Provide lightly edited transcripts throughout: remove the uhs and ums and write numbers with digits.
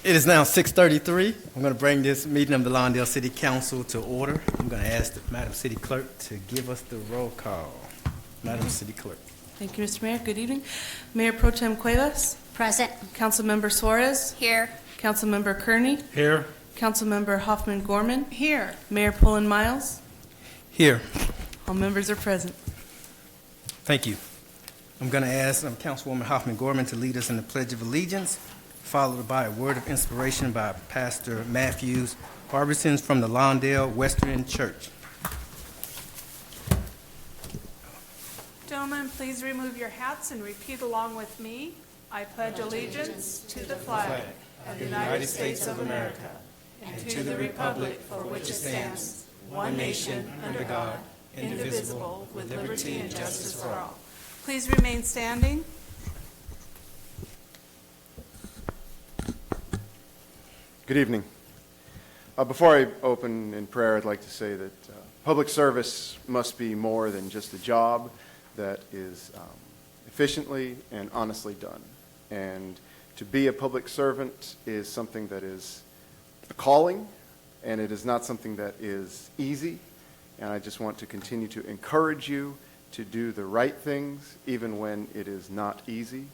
It is now 6:33. I'm going to bring this meeting of the Lawndale City Council to order. I'm going to ask the Madam City Clerk to give us the roll call. Madam City Clerk. Thank you, Mr. Mayor. Good evening. Mayor Pro Tem Cuevas. Present. Councilmember Suarez. Here. Councilmember Kearney. Here. Councilmember Hoffman Gorman. Here. Mayor Pullen Miles. Here. All members are present. Thank you. I'm going to ask Councilwoman Hoffman Gorman to lead us in the Pledge of Allegiance, followed by a word of inspiration by Pastor Matthews Harbison from the Lawndale Wesleyan Church. Gentlemen, please remove your hats and repeat along with me. I pledge allegiance to the flag of the United States of America and to the republic for which it stands, one nation, under God, indivisible, with liberty and justice for all. Please remain standing. Good evening. Before I open in prayer, I'd like to say that public service must be more than just a job that is efficiently and honestly done. And to be a public servant is something that is a calling, and it is not something that is easy. And I just want to continue to encourage you to do the right things, even when it is not easy.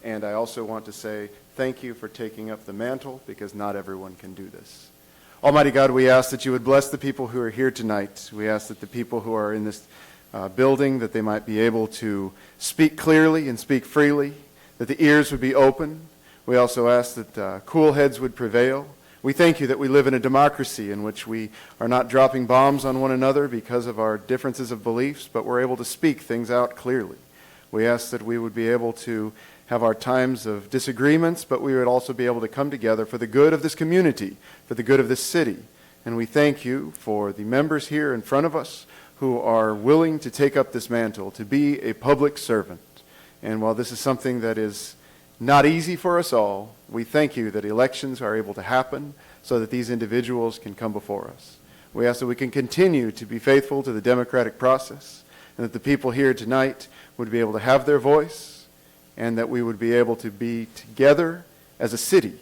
And I also want to say thank you for taking up the mantle, because not everyone can do this. Almighty God, we ask that you would bless the people who are here tonight. We ask that the people who are in this building, that they might be able to speak clearly and speak freely, that the ears would be open. We also ask that cool heads would prevail. We thank you that we live in a democracy in which we are not dropping bombs on one another because of our differences of beliefs, but we're able to speak things out clearly. We ask that we would be able to have our times of disagreements, but we would also be able to come together for the good of this community, for the good of this city. And we thank you for the members here in front of us who are willing to take up this mantle, to be a public servant. And while this is something that is not easy for us all, we thank you that elections are able to happen so that these individuals can come before us. We ask that we can continue to be faithful to the democratic process, and that the people here tonight would be able to have their voice, and that we would be able to be together as a city.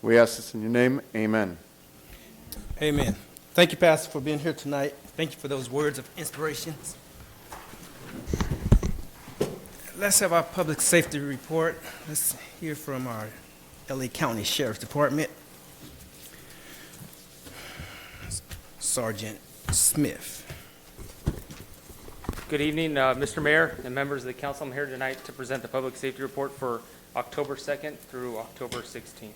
We ask this in your name. Amen. Amen. Thank you, Pastor, for being here tonight. Thank you for those words of inspiration. Let's have our public safety report. Let's hear from our LA County Sheriff's Department. Sergeant Smith. Good evening, Mr. Mayor and members of the council. I'm here tonight to present the public safety report for October 2nd through October 16th.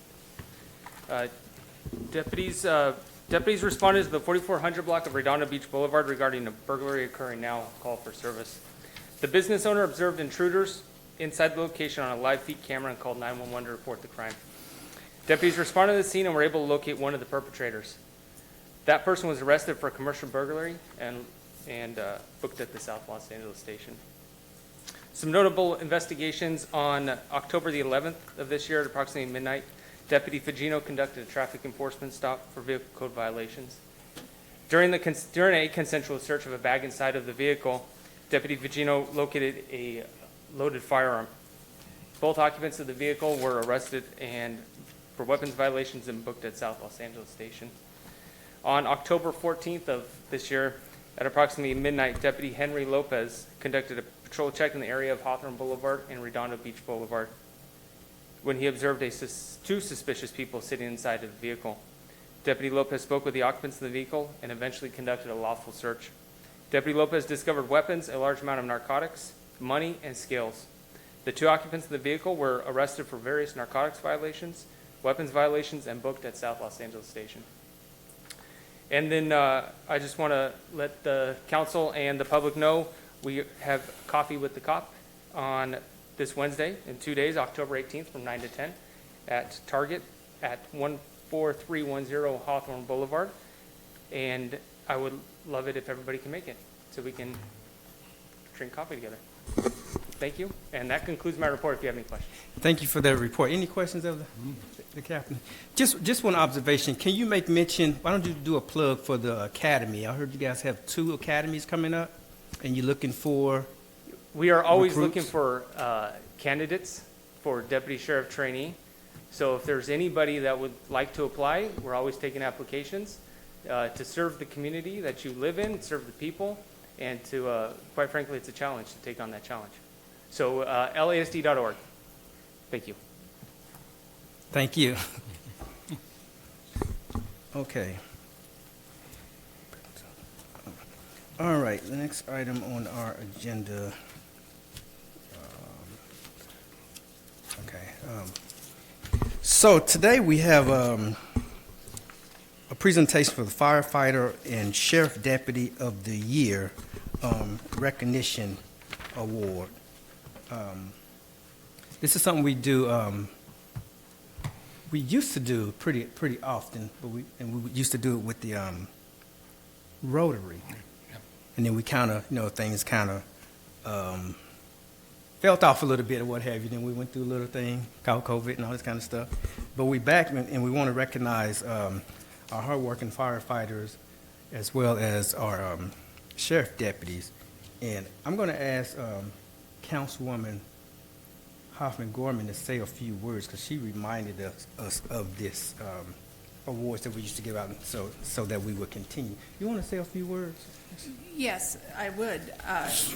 Deputies responded to the 4400 block of Redondo Beach Boulevard regarding a burglary occurring now. Call for service. The business owner observed intruders inside the location on a live feed camera and called 911 to report the crime. Deputies responded to the scene and were able to locate one of the perpetrators. That person was arrested for a commercial burglary and booked at the South Los Angeles station. Some notable investigations on October the 11th of this year at approximately midnight. Deputy Fagino conducted a traffic enforcement stop for vehicle code violations. During a consensual search of a bag inside of the vehicle, Deputy Fagino located a loaded firearm. Both occupants of the vehicle were arrested and for weapons violations and booked at South Los Angeles station. On October 14th of this year, at approximately midnight, Deputy Henry Lopez conducted a patrol check in the area of Hawthorne Boulevard and Redondo Beach Boulevard when he observed two suspicious people sitting inside of the vehicle. Deputy Lopez spoke with the occupants of the vehicle and eventually conducted a lawful search. Deputy Lopez discovered weapons, a large amount of narcotics, money, and scales. The two occupants of the vehicle were arrested for various narcotics violations, weapons violations, and booked at South Los Angeles station. And then I just want to let the council and the public know we have Coffee with the Cop on this Wednesday in 2 days, October 18th from 9 to 10 at Target at 14310 Hawthorne Boulevard. And I would love it if everybody can make it so we can drink coffee together. Thank you. And that concludes my report if you have any questions. Thank you for that report. Any questions of the captain? Just one observation. Can you make mention, why don't you do a plug for the academy? I heard you guys have 2 academies coming up, and you're looking for We are always recruits? looking for candidates for deputy sheriff trainee. So if there's anybody that would like to apply, we're always taking applications to serve the community that you live in, serve the people, and to, quite frankly, it's a challenge to take on that challenge. So LASD.org. Thank you. Thank you. Okay. All right, the next item on our agenda. So today we have a presentation for the Firefighter and Sheriff Deputy of the Year Recognition Award. This is something we do. We used to do pretty often, but we used to do it with the Rotary, and then we kind of, things kind of felt off a little bit or what have you. Then we went through a little thing called COVID and all this kind of stuff. But we back and we want to recognize our hardworking firefighters as well as our sheriff deputies. And I'm going to ask Councilwoman Hoffman-Gorman to say a few words because she reminded us of this awards that we used to give out so that we would continue. You want to say a few words? Yes, I would.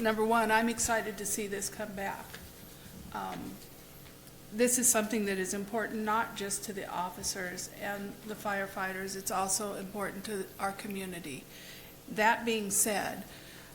Number one, I'm excited to see this come back. This is something that is important not just to the officers and the firefighters, it's also important to our community. That being said,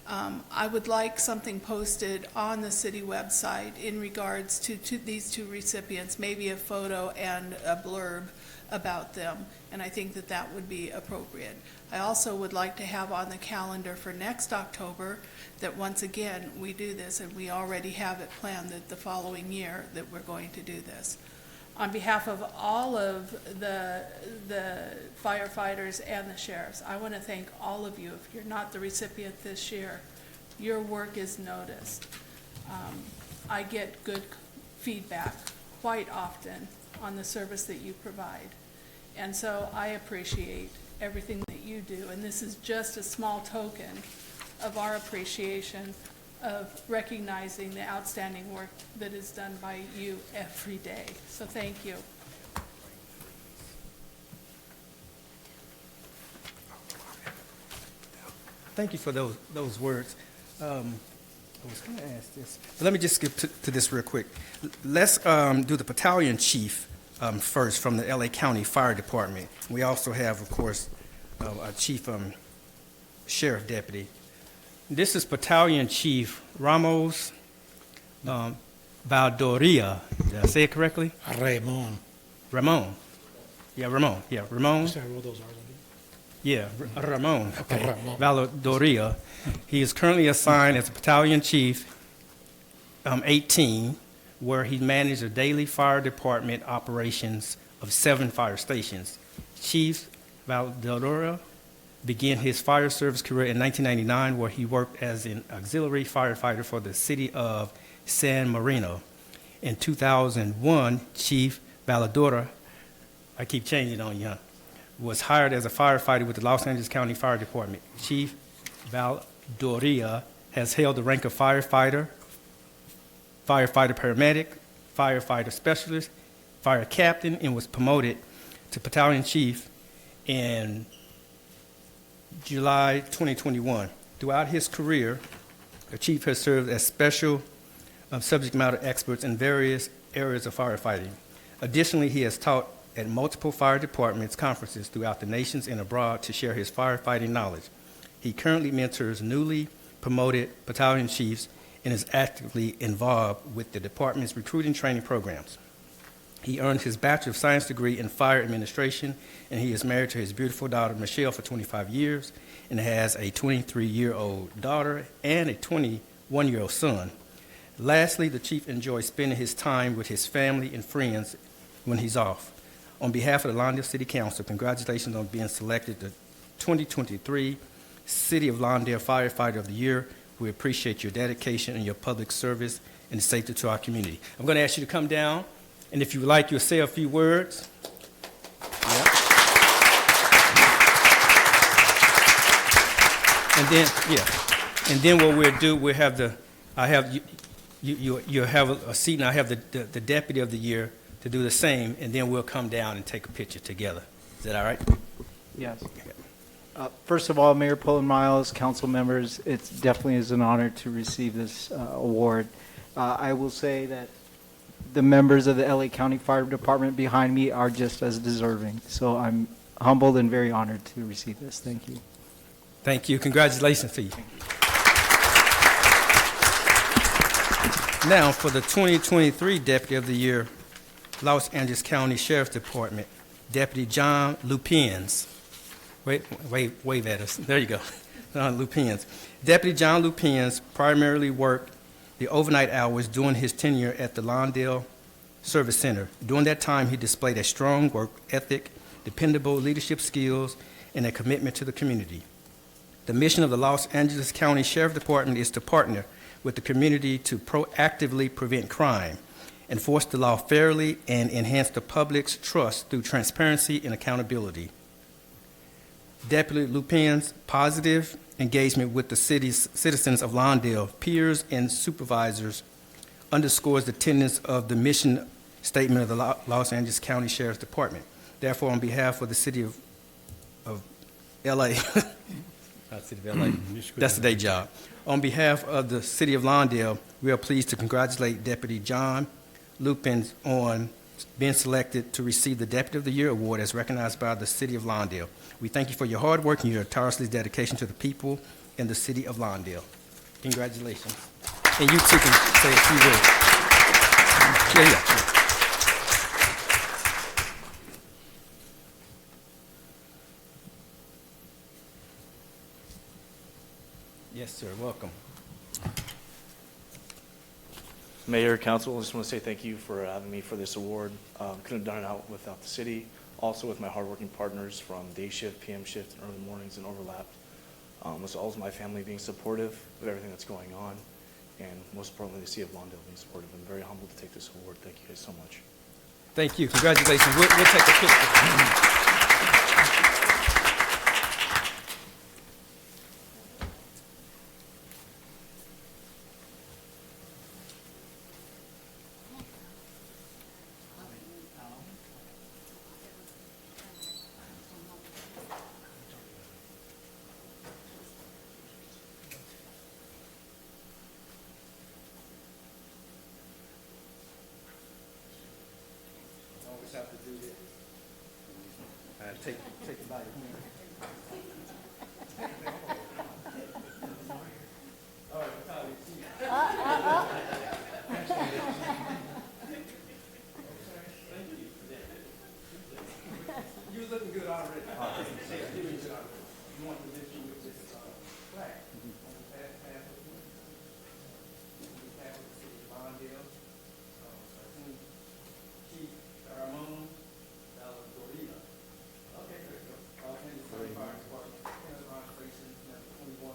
I would like something posted on the city website in regards to these two recipients, maybe a photo and a blurb about them, and I think that that would be appropriate. I also would like to have on the calendar for next October that once again we do this, and we already have it planned that the following year that we're going to do this. On behalf of all of the firefighters and the sheriffs, I want to thank all of you. If you're not the recipient this year, your work is noticed. I get good feedback quite often on the service that you provide. And so I appreciate everything that you do. And this is just a small token of our appreciation of recognizing the outstanding work that is done by you every day. So thank you. Thank you for those words. I was going to ask this, but let me just skip to this real quick. Let's do the battalion chief first from the LA County Fire Department. We also have, of course, a chief sheriff deputy. This is Battalion Chief Ramos Valdoria. Did I say it correctly? Ramon. Ramon. Yeah, Ramon. Yeah, Ramon. See how I roll those R's on Yeah, Ramon. Okay. Ramon. Valdoria. He is currently assigned as a battalion chief 18, where he managed the daily fire department operations of 7 fire stations. Chief Valdoria began his fire service career in 1999, where he worked as an auxiliary firefighter for the city of San Marino. In 2001, Chief Valdoria, I keep changing on you, huh? Was hired as a firefighter with the Los Angeles County Fire Department. Chief Valdoria has held the rank of firefighter, firefighter paramedic, firefighter specialist, fire captain, and was promoted to battalion chief in July 2021. Throughout his career, the chief has served as special subject matter experts in various areas of firefighting. Additionally, he has taught at multiple fire departments conferences throughout the nations and abroad to share his firefighting knowledge. He currently mentors newly promoted battalion chiefs and is actively involved with the department's recruiting training programs. He earned his Bachelor of Science degree in Fire Administration, and he is married to his beautiful daughter, Michelle, for 25 years, and has a 23-year-old daughter and a 21-year-old son. Lastly, the chief enjoys spending his time with his family and friends when he's off. On behalf of the Lawndale City Council, congratulations on being selected the 2023 City of Lawndale Firefighter of the Year. We appreciate your dedication and your public service and safety to our community. I'm going to ask you to come down, and if you would like, you'll say a few words. Yep. And then what we'll do, we'll have you have a seat, and I have the Deputy of the Year to do the same, and then we'll come down and take a picture together. Is that all right? Yes. First of all, Mayor Pullen Miles, council members, it definitely is an honor to receive this award. I will say that the members of the LA County Fire Department behind me are just as deserving. So I'm humbled and very honored to receive this. Thank you. Thank you. Congratulations to you. Now, for the 2023 Deputy of the Year, Los Angeles County Sheriff's Department, Deputy John Lupins. Wave at us. There you go. Lupins. Deputy John Lupins primarily worked the overnight hours during his tenure at the Lawndale Service Center. During that time, he displayed a strong work ethic, dependable leadership skills, and a commitment to the community. The mission of the Los Angeles County Sheriff Department is to partner with the community to proactively prevent crime, enforce the law fairly, and enhance the public's trust through transparency and accountability. Deputy Lupin's positive engagement with the city's citizens of Lawndale, peers, and supervisors underscores the tenets of the mission statement of the Los Angeles County Sheriff's Department. Therefore, on behalf of the city of LA, not city of LA, that's the day job. On behalf of the city of Lawndale, we are pleased to congratulate Deputy John Lupin on being selected to receive the Deputy of the Year Award as recognized by the city of Lawndale. We thank you for your hard work and your tireless dedication to the people in the city of Lawndale. Congratulations. And you too can say a few words. Yeah. Yes, sir. Welcome. Mayor, council, I just want to say thank you for having me for this award. Couldn't have done it out without the city. Also with my hardworking partners from day shift, PM shift, and early mornings and overlapped. As well as my family being supportive of everything that's going on. And most importantly, the city of Lawndale being supportive. I'm very humbled to take this award. Thank you guys so much. Thank you. Congratulations. We'll take a picture. Always have to do this. Take it by your hand. All right, Tyler, see you. You was looking good already. You want to lift you with this flag. Pass with me. Pass with the city of Lawndale. Chief Ramon Valadorina. Okay, there you go. Los Angeles County Fire Department, Pentagon Station, number 21,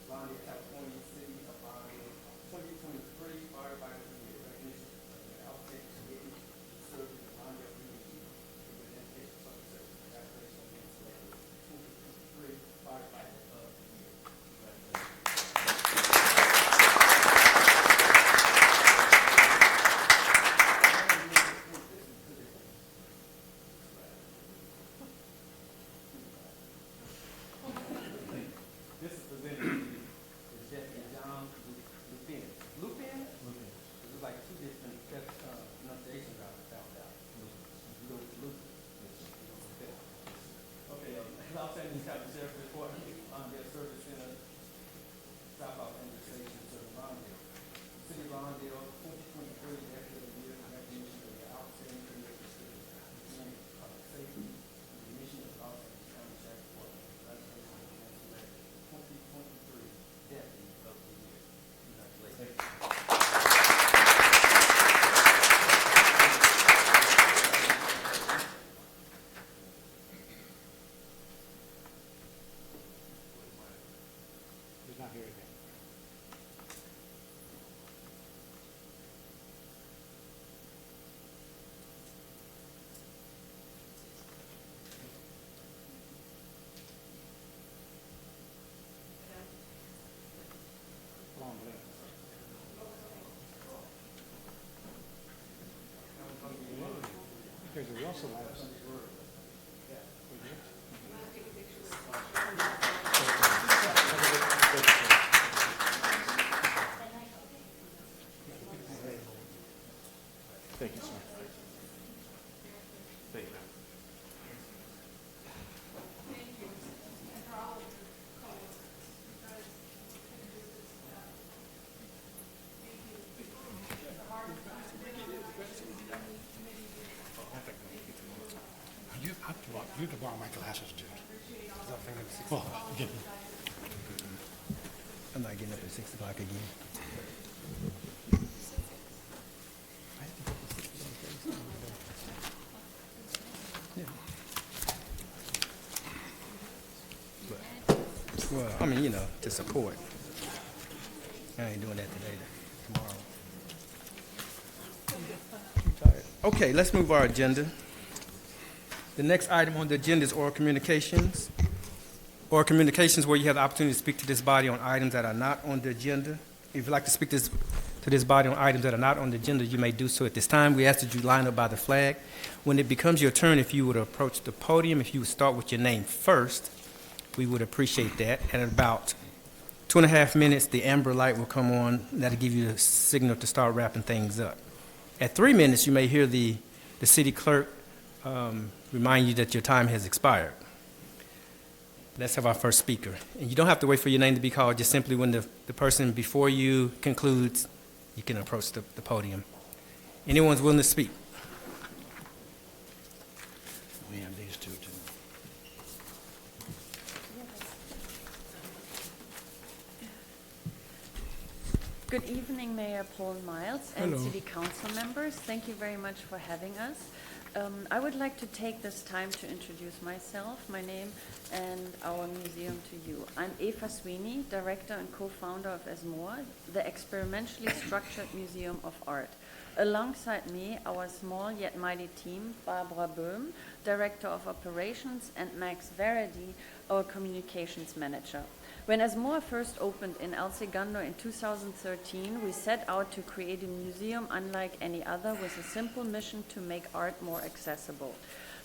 Lawndale, California, City of Lawndale, 2023 Firefighter of the Year recognition of the outstanding committee to serve in the Lawndale community with dedication to public service. Congratulations on being selected 2023 Firefighter of the Year. Congratulations. This is presented to you as Deputy John Lupin. Lupin? Lupin. There's like two different pronunciations I found out. Lupin. Okay, Los Angeles County Sheriff's Department, Lawndale Service Center, South Los Angeles Station, serving Lawndale. City of Lawndale, 2023 Deputy of the Year, recognition of the outstanding career of the city. Public safety, the mission of Los Angeles County Sheriff's Department. Congratulations on being selected 2023 Deputy of the Year. Congratulations. Thank you, sir. Thank you. You have to borrow my glasses, dude. Oh, give me. I'm not getting up at 6 o'clock again. Well, I mean, to support. I ain't doing that today, tomorrow. Okay, let's move our agenda. The next item on the agenda is oral communications. Oral communications where you have the opportunity to speak to this body on items that are not on the agenda. If you'd like to speak to this body on items that are not on the agenda, you may do so at this time. We ask that you line up by the flag. When it becomes your turn, if you would approach the podium, if you would start with your name first, we would appreciate that. And in about 2.5 minutes, the amber light will come on. That'll give you the signal to start wrapping things up. At 3 minutes, you may hear the city clerk remind you that your time has expired. Let's have our first speaker. And you don't have to wait for your name to be called. Just simply when the person before you concludes, you can approach the podium. Anyone's willing to speak? We have these two, too. Good evening, Mayor Paul Miles and Hello. City Council members. Thank you very much for having us. I would like to take this time to introduce myself, my name, and our museum to you. I'm Eva Sweeney, director and co-founder of ESMOR, the experimentally structured museum of art. Alongside me, our small yet mighty team, Barbara Böhm, director of operations, and Max Veredi, our communications manager. When ESMOR first opened in El Segundo in 2013, we set out to create a museum unlike any other with a simple mission to make art more accessible.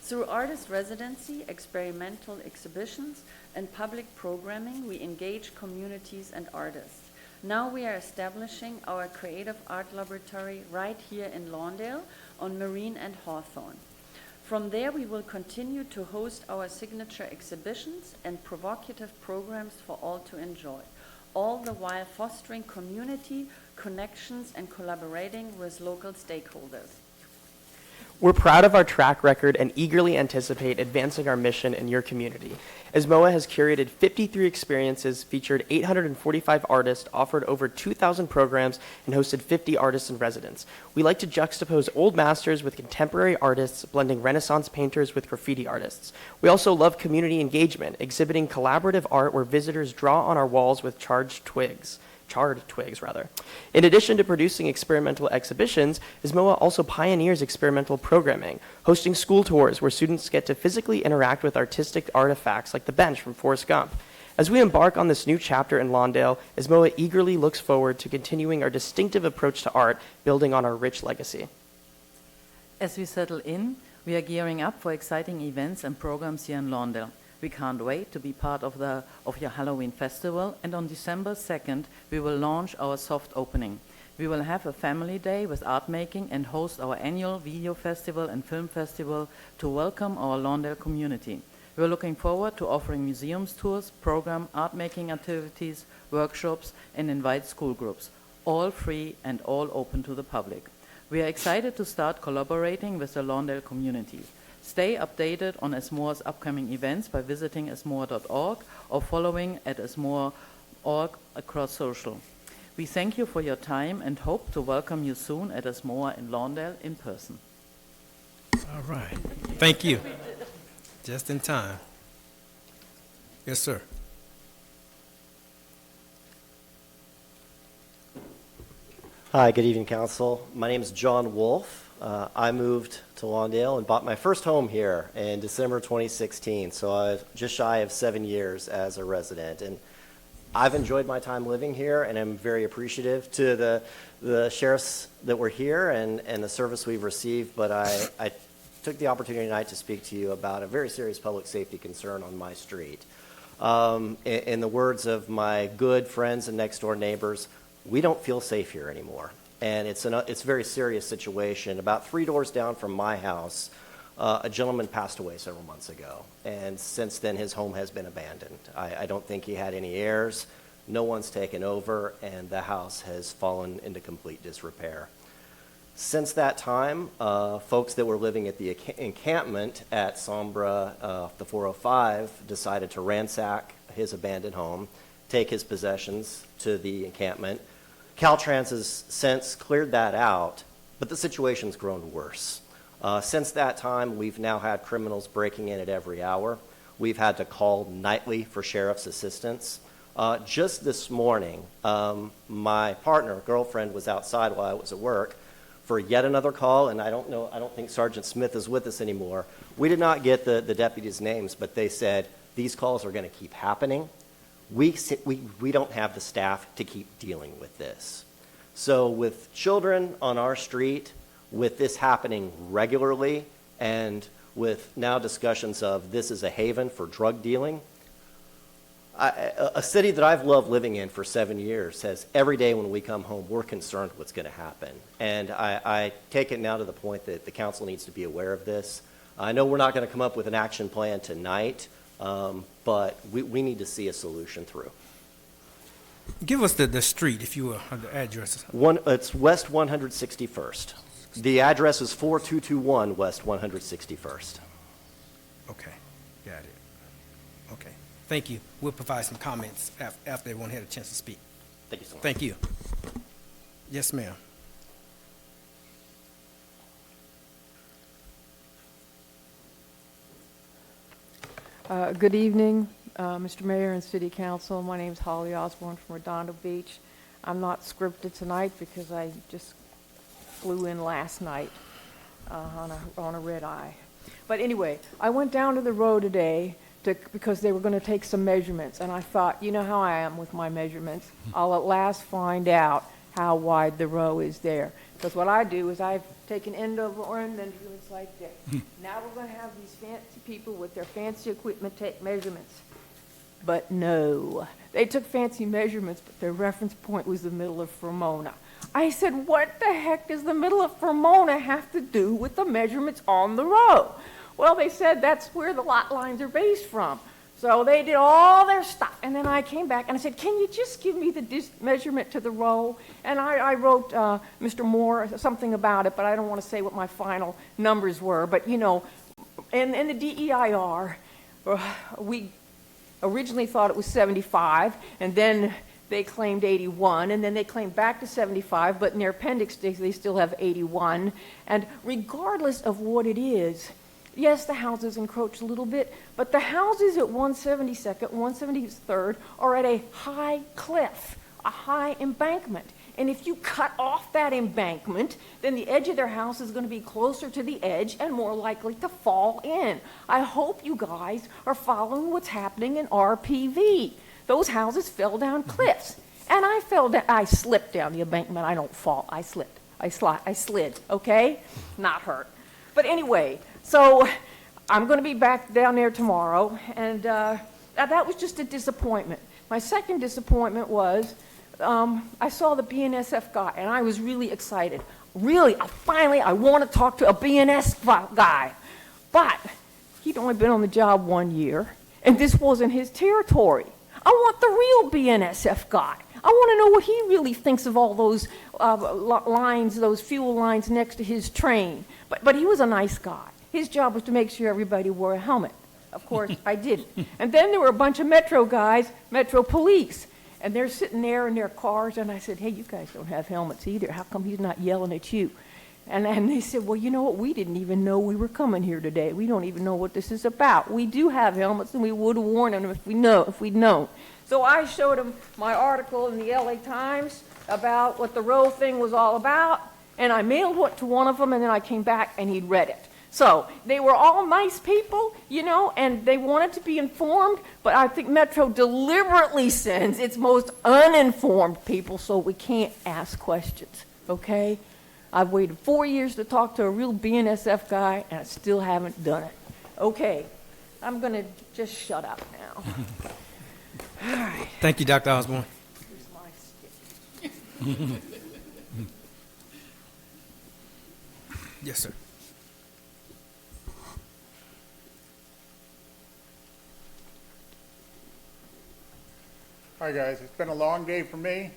Through artist residency, experimental exhibitions, and public programming, we engage communities and artists. Now we are establishing our creative art laboratory right here in Lawndale on Marine and Hawthorne. From there, we will continue to host our signature exhibitions and provocative programs for all to enjoy, all the while fostering community, connections, and collaborating with local stakeholders. We're proud of our track record and eagerly anticipate advancing our mission in your community. ESMOA has curated 53 experiences, featured 845 artists, offered over 2,000 programs, and hosted 50 artists in residence. We like to juxtapose old masters with contemporary artists, blending Renaissance painters with graffiti artists. We also love community engagement, exhibiting collaborative art where visitors draw on our walls with charred twigs. In addition to producing experimental exhibitions, ESMOA also pioneers experimental programming, hosting school tours where students get to physically interact with artistic artifacts like the bench from Forrest Gump. As we embark on this new chapter in Lawndale, ESMOA eagerly looks forward to continuing our distinctive approach to art, building on our rich legacy. As we settle in, we are gearing up for exciting events and programs here in Lawndale. We can't wait to be part of your Halloween festival, and on December 2nd, we will launch our soft opening. We will have a family day with art making and host our annual video festival and film festival to welcome our Lawndale community. We're looking forward to offering museums tours, program art making activities, workshops, and invite school groups, all free and all open to the public. We are excited to start collaborating with the Lawndale community. Stay updated on ESMOR's upcoming events by visiting esmor.org or following at esmor.org across social. We thank you for your time and hope to welcome you soon at ESMOR in Lawndale in person. All right. Thank you. Just in time. Yes, sir. Hi, good evening, Council. My name is John Wolf. I moved to Lawndale and bought my first home here in December 2016, so I've just shy of 7 years as a resident. And I've enjoyed my time living here, and I'm very appreciative to the sheriffs that were here and the service we've received, but I took the opportunity tonight to speak to you about a very serious public safety concern on my street. In the words of my good friends and next-door neighbors, we don't feel safe here anymore. And it's a very serious situation. About 3 doors down from my house, a gentleman passed away several months ago. And since then, his home has been abandoned. I don't think he had any heirs. No one's taken over, and the house has fallen into complete disrepair. Since that time, folks that were living at the encampment at Sombra, the 405, decided to ransack his abandoned home, take his possessions to the encampment. Caltrans has since cleared that out, but the situation's grown worse. Since that time, we've now had criminals breaking in at every hour. We've had to call nightly for sheriff's assistance. Just this morning, my girlfriend, was outside while I was at work for yet another call, and I don't think Sergeant Smith is with us anymore. We did not get the deputies' names, but they said, these calls are going to keep happening. We don't have the staff to keep dealing with this. So with children on our street, with this happening regularly, and with now discussions of this is a haven for drug dealing, a city that I've loved living in for 7 years says every day when we come home, we're concerned what's going to happen. And I take it now to the point that the council needs to be aware of this. I know we're not going to come up with an action plan tonight, but we need to see a solution through. Give us the street, if you will, or the address. It's West 161st. The address is 4221 West 161st. Okay, got it. Okay, thank you. We'll provide some comments after everyone had a chance to speak. Thank you so much. Thank you. Yes, ma'am. Good evening, Mr. Mayor and City Council. My name is Holly Osborne from Redondo Beach. I'm not scripted tonight because I just flew in last night on a red eye. But anyway, I went down to the road today because they were going to take some measurements, and I thought, you know how I am with my measurements. I'll at last find out how wide the row is there. Because what I do is I've taken end over end and it's like this. Now we're going to have these fancy people with their fancy equipment take measurements. But no, they took fancy measurements, but their reference point was the middle of Fremona. I said, what the heck does the middle of Fremona have to do with the measurements on the row? Well, they said that's where the lot lines are based from. So they did all their stuff, and then I came back and I said, can you just give me the measurement to the row? And I wrote Mr. Moore something about it, but I don't want to say what my final numbers were. But, you know, in the DEIR, we originally thought it was 75, and then they claimed 81, and then they claimed back to 75, but in their appendix they still have 81. And regardless of what it is, yes, the houses encroach a little bit, but the houses at 172nd, 173rd are at a high cliff, a high embankment. And if you cut off that embankment, then the edge of their house is going to be closer to the edge and more likely to fall in. I hope you guys are following what's happening in RPV. Those houses fell down cliffs. And I fell down, I slipped down the embankment. I don't fall, I slipped. I slid, okay? Not hurt. But anyway, so I'm going to be back down there tomorrow, and that was just a disappointment. My second disappointment was I saw the BNSF guy, and I was really excited. Really, I want to talk to a BNS guy. But he'd only been on the job 1 year, and this wasn't his territory. I want the real BNSF guy. I want to know what he really thinks of all those lines, those fuel lines next to his train. But he was a nice guy. His job was to make sure everybody wore a helmet. Of course, I didn't. And then there were a bunch of Metro guys, Metro police, and they're sitting there in their cars, and I said, hey, you guys don't have helmets either. How come he's not yelling at you? And they said, well, you know what? We didn't even know we were coming here today. We don't even know what this is about. We do have helmets, and we would have worn them if we'd known. So I showed him my article in the LA Times about what the row thing was all about, and I mailed it to one of them, and then I came back, and he'd read it. So they were all nice people, you know, and they wanted to be informed, but I think Metro deliberately sends its most uninformed people so we can't ask questions, okay? I've waited 4 years to talk to a real BNSF guy, and I still haven't done it. Okay, I'm going to just shut up now. All right. Thank you, Dr. Osborne. Here's my stick. Yes, sir. Hi, guys. It's been a long day for me.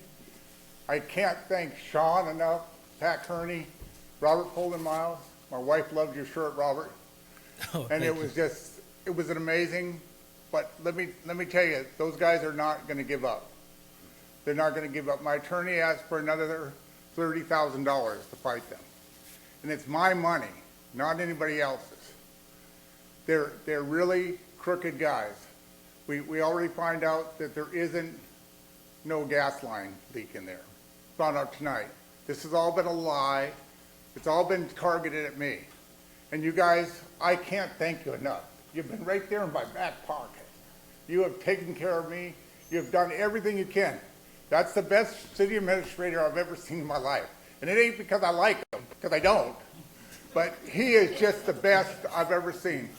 I can't thank Sean enough, Pat Kearney, Robert Polden Miles. My wife loved your shirt, Robert. And it was just, it was an amazing, but let me tell you, those guys are not going to give up. They're not going to give up. My attorney asked for another $30,000 to fight them. And it's my money, not anybody else's. They're really crooked guys. We already find out that there isn't no gas line leak in there. Found out tonight. This has all been a lie. It's all been targeted at me. And you guys, I can't thank you enough. You've been right there in my back pocket. You have taken care of me. You have done everything you can. That's the best city administrator I've ever seen in my life. And it ain't because I like him, because I don't. But he is just the best I've ever seen.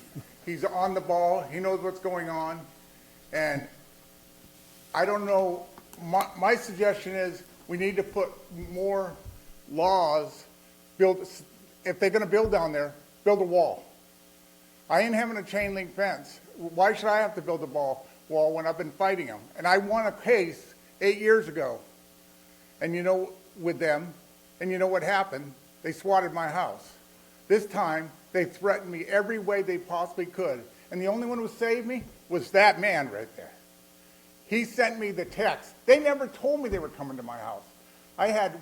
He's on the ball. He knows what's going on. And I don't know, my suggestion is we need to put more laws, if they're gonna build down there, build a wall. I ain't having a chain link fence. Why should I have to build a wall when I've been fighting them? And I won a case 8 years ago, and you know, with them, and you know what happened? They swatted my house. This time, they threatened me every way they possibly could. And the only one who saved me was that man right there. He sent me the text. They never told me they were coming to my house. I had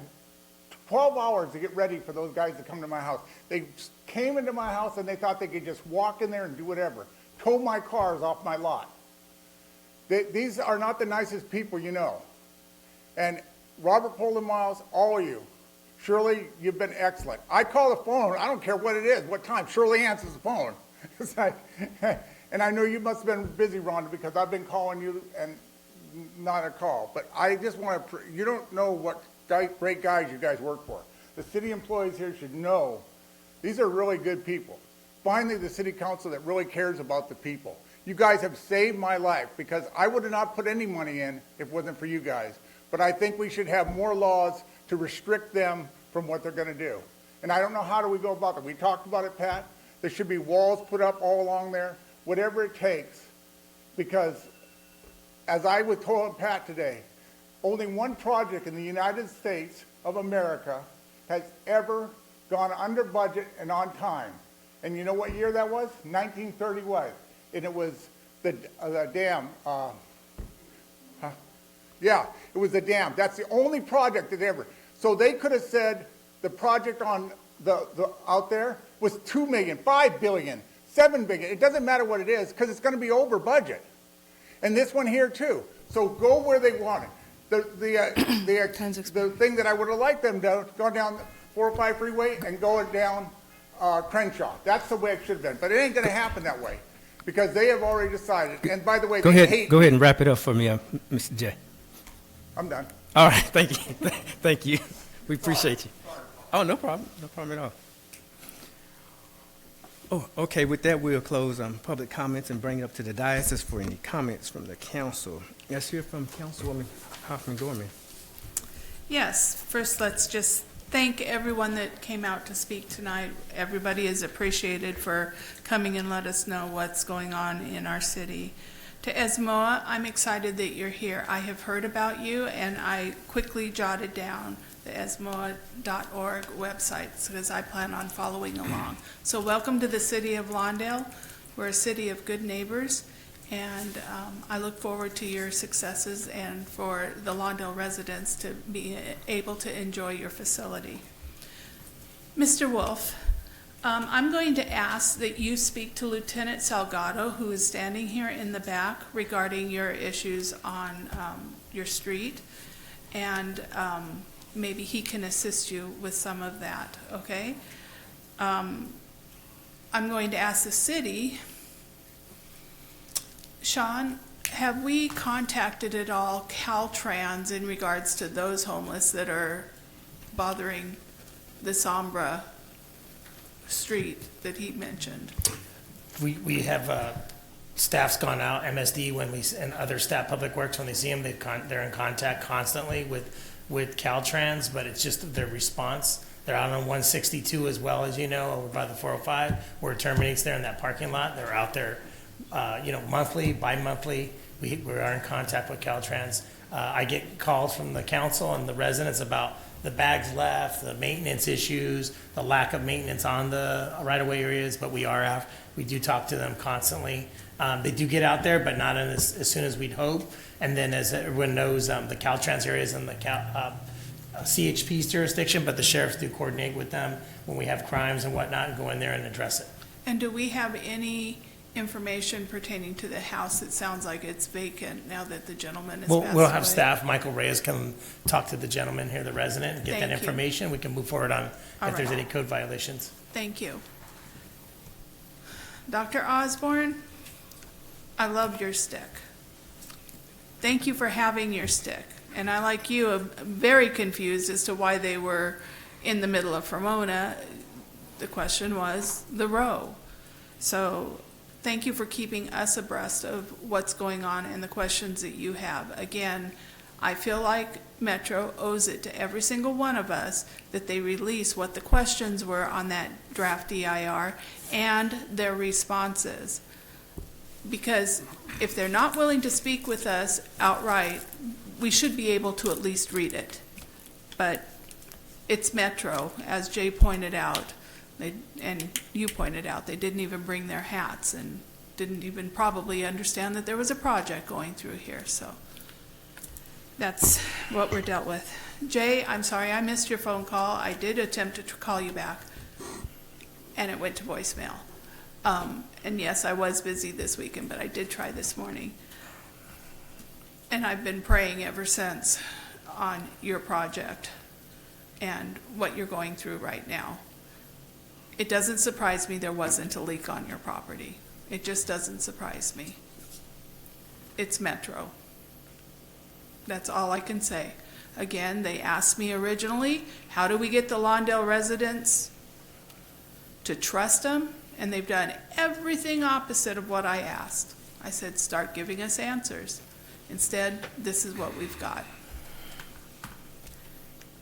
12 hours to get ready for those guys to come to my house. They came into my house and they thought they could just walk in there and do whatever. Tow my cars off my lot. These are not the nicest people you know. And Robert Polden Miles, all of you, Shirley, you've been excellent. I call the phone, I don't care what it is, what time, Shirley answers the phone. It's like, and I know you must have been busy, Rhonda, because I've been calling you and not a call. But I just want to, you don't know what great guys you guys work for. The city employees here should know these are really good people. Finally, the city council that really cares about the people. You guys have saved my life because I would have not put any money in if it wasn't for you guys. But I think we should have more laws to restrict them from what they're going to do. And I don't know how do we go about that. We talked about it, Pat. There should be walls put up all along there, whatever it takes. Because as I was told Pat today, only one project in the United States of America has ever gone under budget and on time. And you know what year that was? 1931. And it was the dam. Yeah, it was the dam. That's the only project that ever. So they could have said the project on the out there was $2 million, $5 billion, $7 billion. It doesn't matter what it is because it's going to be over budget. And this one here too. So go where they want it. The thing that I would have liked them to go down 405 freeway and go down Crenshaw. That's the way it should have been. But it ain't going to happen that way because they have already decided. And by the way, Go ahead and wrap it up for me, Mr. J. I'm done. All right, thank you. Thank you. We appreciate you. Oh, no problem. No problem at all. Oh, okay, with that, we'll close public comments and bring it up to the diocese for any comments from the council. Let's hear from Councilwoman Hoffman-Gorman. Yes, first let's just thank everyone that came out to speak tonight. Everybody is appreciated for coming and let us know what's going on in our city. To ESMOA, I'm excited that you're here. I have heard about you and I quickly jotted down the esmoa.org website because I plan on following along. So welcome to the city of Lawndale. We're a city of good neighbors, and I look forward to your successes and for the Lawndale residents to be able to enjoy your facility. Mr. Wolf, I'm going to ask that you speak to Lieutenant Salgado, who is standing here in the back, regarding your issues on your street, and maybe he can assist you with some of that, okay? I'm going to ask the city, Sean, have we contacted at all Caltrans in regards to those homeless that are bothering the Sombra street that he mentioned? We have, staff's gone out, MSD, and other staff, Public Works, when they see them, they're in contact constantly with Caltrans, but it's just their response. They're out on 162 as well, as you know, over by the 405, where it terminates there in that parking lot. They're out there, monthly, bi-monthly. We are in contact with Caltrans. I get calls from the council and the residents about the bags left, the maintenance issues, the lack of maintenance on the right-of-way areas, but we do talk to them constantly. They do get out there, but not as soon as we'd hope. And then, as everyone knows, the Caltrans areas in the CHP's jurisdiction, but the sheriffs do coordinate with them when we have crimes and whatnot and go in there and address it. And do we have any information pertaining to the house? It sounds like it's vacant now that the gentleman has passed away. We'll have staff, Michael Reyes, come talk to the gentleman here, the resident, and get that Thank you. information. We can move forward on All if there's right. any code violations. Thank you. Dr. Osborne, I loved your stick. Thank you for having your stick. And I, like you, am very confused as to why they were in the middle of Fremona. The question was the row. So thank you for keeping us abreast of what's going on and the questions that you have. Again, I feel like Metro owes it to every single one of us that they release what the questions were on that draft DIR and their responses. Because if they're not willing to speak with us outright, we should be able to at least read it. But it's Metro, as Jay pointed out, and you pointed out, they didn't even bring their hats and didn't even probably understand that there was a project going through here, so that's what we're dealt with. Jay, I'm sorry I missed your phone call. I did attempt to call you back, and it went to voicemail. And yes, I was busy this weekend, but I did try this morning. And I've been praying ever since on your project and what you're going through right now. It doesn't surprise me there wasn't a leak on your property. It just doesn't surprise me. It's Metro. That's all I can say. Again, they asked me originally, how do we get the Lawndale residents to trust them? And they've done everything opposite of what I asked. I said, start giving us answers. Instead, this is what we've got.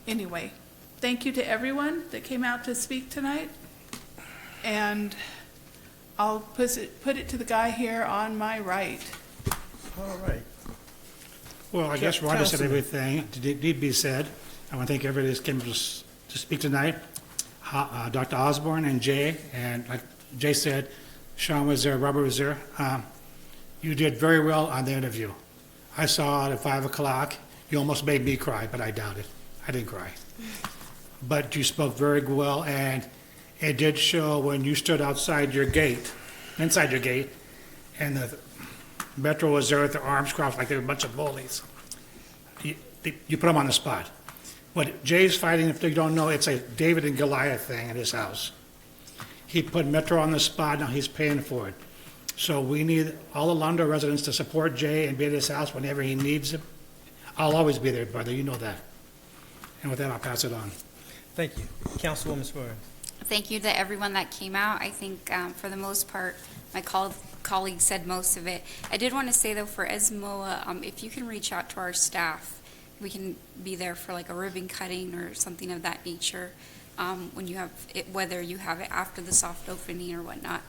Anyway, thank you to everyone that came out to speak tonight. And I'll put it to the guy here on my right. All right. Well, I guess Rhonda said everything that need to be said. I want to thank everybody that came to speak tonight. Dr. Osborne and Jay, and like Jay said, Sean was there, Robert was there. You did very well on the interview. I saw it at 5 o'clock. You almost made me cry, but I doubt it. I didn't cry. But you spoke very well, and it did show when you stood outside your gate, inside your gate, and the Metro was there with their arms crossed like they were a bunch of bullies. You put them on the spot. What Jay's fighting, if you don't know, it's a David and Goliath thing in his house. He put Metro on the spot, now he's paying for it. So we need all the Lawndale residents to support Jay and be at his house whenever he needs it. I'll always be there, brother, you know that. And with that, I'll pass it on. Thank you. Councilwoman Spurr. Thank you to everyone that came out. I think for the most part, my colleague said most of it. I did want to say, though, for ESMOA, if you can reach out to our staff, we can be there for like a ribbon cutting or something of that nature when you have it, whether you have it after the soft opening or whatnot.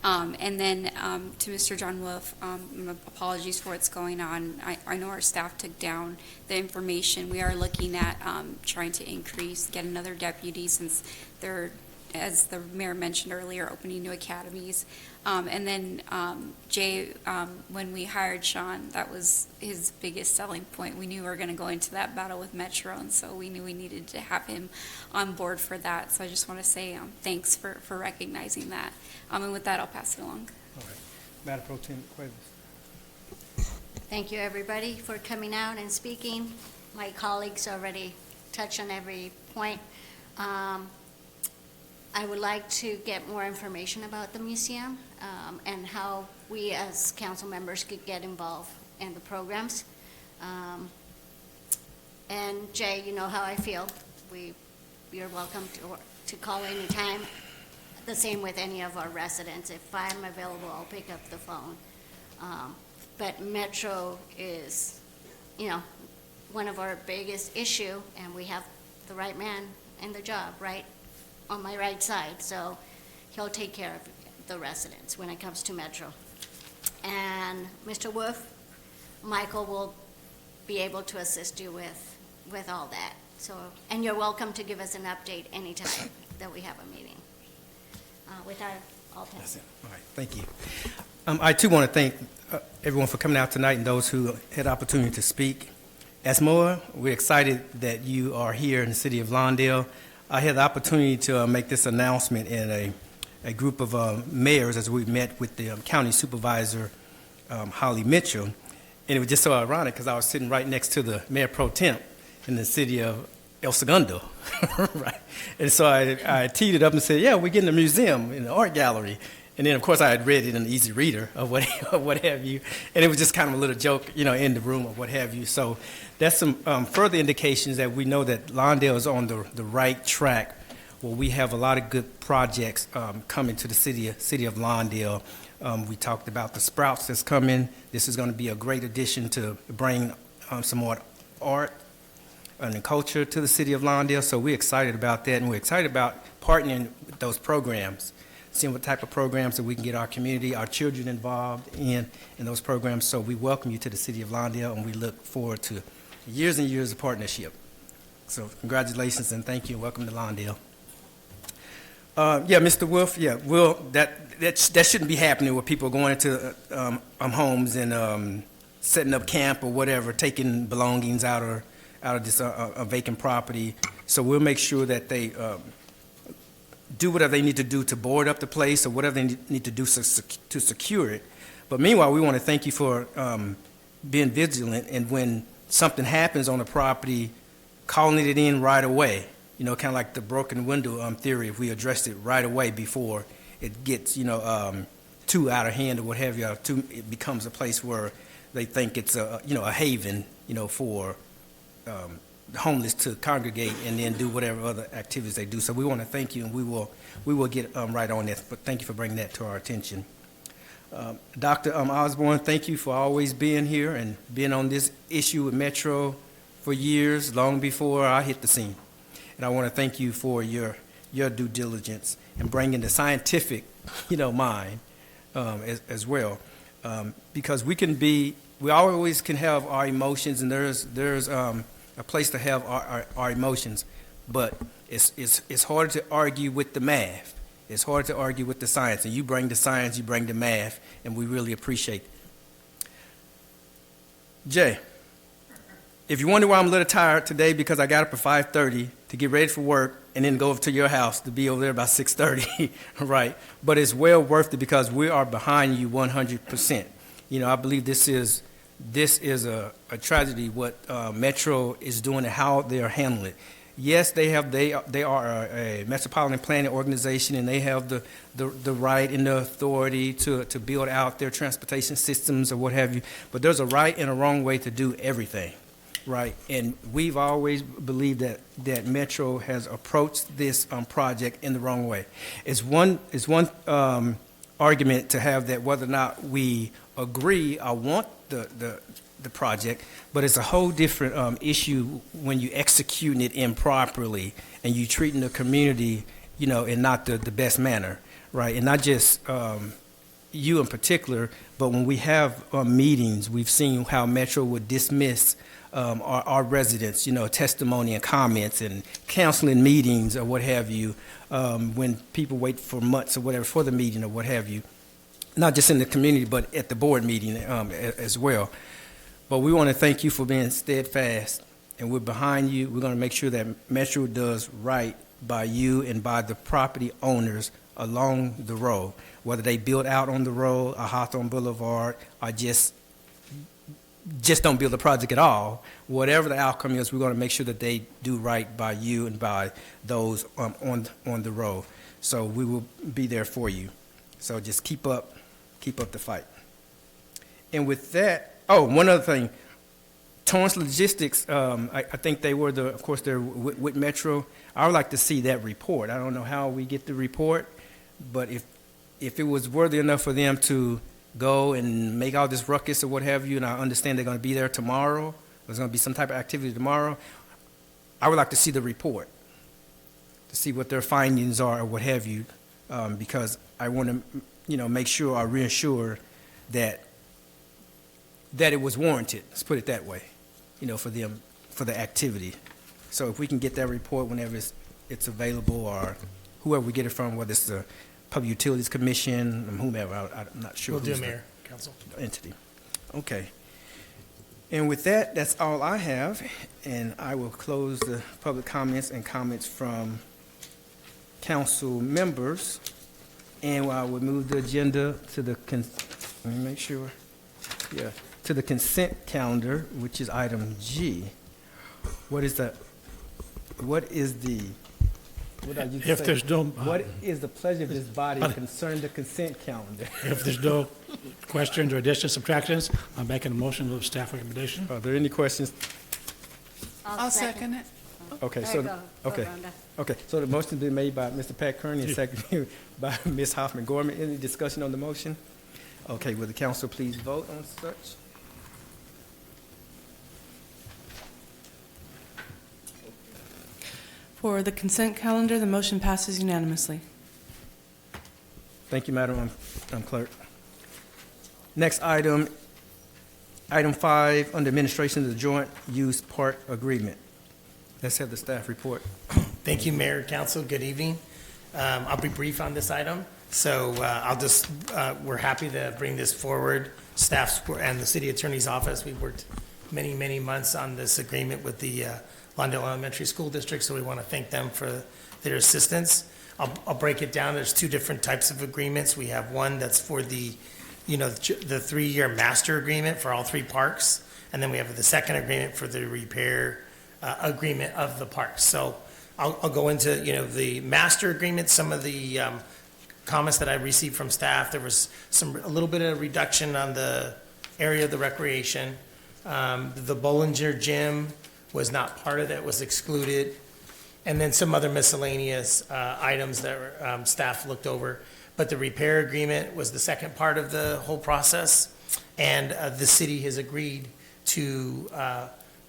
And then to Mr. John Wolf, apologies for what's going on. I know our staff took down the information. We are looking at trying to get another deputy since they're, as the mayor mentioned earlier, opening new academies. And then Jay, when we hired Sean, that was his biggest selling point. We knew we were going to go into that battle with Metro, and so we knew we needed to have him on board for that. So I just want to say thanks for recognizing that. And with that, I'll pass it along. All right. Madam Pro Tem Cuevas. Thank you, everybody, for coming out and speaking. My colleagues already touched on every point. I would like to get more information about the museum and how we as council members could get involved in the programs. And Jay, you know how I feel. We you're welcome to call anytime. The same with any of our residents. If I'm available, I'll pick up the phone. But Metro is, one of our biggest issue, and we have the right man in the job, right on my right side. So he'll take care of the residents when it comes to Metro. And Mr. Wolf, Michael will be able to assist you with all that. So, and you're welcome to give us an update anytime that we have a meeting. With that, I'll pass. That's it. All right, thank you. I too want to thank everyone for coming out tonight and those who had the opportunity to speak. As MOA, we're excited that you are here in the city of Lawndale. I had the opportunity to make this announcement in a group of mayors as we met with the county supervisor, Holly Mitchell. And it was just so ironic because I was sitting right next to the mayor pro temp in the city of El Segundo, right? And so I teed it up and said, yeah, we're getting a museum in the art gallery. And then, of course, I had read it in an easy reader or what have you. And it was just kind of a little joke, in the room or what have you. So that's some further indications that we know that Lawndale is on the right track, where we have a lot of good projects coming to the city of Lawndale. We talked about the Sprouts that's coming. This is going to be a great addition to bring some more art and culture to the city of Lawndale. So we're excited about that, and we're excited about partnering with those programs, seeing what type of programs that we can get our community, our children involved in those programs. So we welcome you to the city of Lawndale, and we look forward to years and years of partnership. So congratulations and thank you, and welcome to Lawndale. Mr. Wolf, that shouldn't be happening where people are going into homes and setting up camp or whatever, taking belongings out of this vacant property. So we'll make sure that they do whatever they need to do to board up the place or whatever they need to do to secure it. But meanwhile, we want to thank you for being vigilant, and when something happens on the property, calling it in right away. Kind of like the broken window theory, if we addressed it right away before it gets, too out of hand or what have you, it becomes a place where they think it's a haven, for the homeless to congregate and then do whatever other activities they do. So we want to thank you, and we will get right on this. But thank you for bringing that to our attention. Dr. Osborne, thank you for always being here and being on this issue with Metro for years, long before I hit the scene. And I want to thank you for your due diligence and bringing the scientific, mind as well, because we always can have our emotions, and there's a place to have our emotions, but it's harder to argue with the math. It's hard to argue with the science, and you bring the science, you bring the math, and we really appreciate it. Jay, if you wonder why I'm a little tired today, because I got up at 5:30 to get ready for work and then go over to your house to be over there about 6:30, right? But it's well worth it because we are behind you 100%. I believe this is a tragedy, what Metro is doing and how they are handling it. Yes, they are a metropolitan planning organization, and they have the right and the authority to build out their transportation systems or what have you. But there's a right and a wrong way to do everything, right? And we've always believed that Metro has approached this project in the wrong way. It's one argument to have that whether or not we agree or want the project, but it's a whole different issue when you executing it improperly and you treating the community, in not the best manner, right? And not just you in particular, but when we have meetings, we've seen how Metro would dismiss our residents, testimony and comments and counseling meetings or what have you, when people wait for months or whatever for the meeting or what have you, not just in the community, but at the board meeting as well. But we want to thank you for being steadfast, and we're behind you. We're going to make sure that Metro does right by you and by the property owners along the road, whether they build out on the road, or Hawthorne Boulevard, or just don't build the project at all. Whatever the outcome is, we're going to make sure that they do right by you and by those on the road. So we will be there for you. So just keep up the fight. And with that, one other thing. Torrance Logistics, I think they were of course, they're with Metro. I would like to see that report. I don't know how we get the report, but if it was worthy enough for them to go and make all this ruckus or what have you, and I understand they're going to be there tomorrow, there's going to be some type of activity tomorrow, I would like to see the report, to see what their findings are or what have you, because I want to, make sure or reassure that it was warranted, let's put it that way, for them, for the activity. So if we can get that report whenever it's available, or whoever we get it from, whether it's the Public Utilities Commission, or whomever, I'm not sure. Will do, who's the Mayor, Council. entity. Okay. And with that, that's all I have, and I will close the public comments and comments from council members, and I will move the agenda to the, let me make sure, to the consent calendar, which is item G. What is the, what I used to If say? there's no, What is the pleasure of this body concerning the consent calendar? if there's no questions or additions, subtractions, I'm making a motion of staff recommendation. Are there any questions? I'll second it. Okay, There so, you go. Go, okay, Rhonda. okay, so the motion's been made by Mr. Pat Kearney and seconded by Ms. Hoffman Gorman. Any discussion on the motion? Okay, will the council please vote on such? For the consent calendar, the motion passes unanimously. Thank you, Madam Clerk. Next item, item 5, under administration of the joint use park agreement. Let's have the staff report. Thank you, Mayor, Council. Good evening. I'll be brief on this item. So we're happy to bring this forward. Staff and the City Attorney's Office, we worked many, many months on this agreement with the Lawndale Elementary School District, so we want to thank them for their assistance. I'll break it down. There's two different types of agreements. We have one that's for the 3-year master agreement for all 3 parks, and then we have the second agreement for the repair agreement of the parks. So I'll go into, the master agreement, some of the comments that I received from staff. There was a little bit of reduction on the area of the recreation. The Bollinger Gym was not part of that, was excluded. And then some other miscellaneous items that staff looked over. But the repair agreement was the second part of the whole process. And the city has agreed to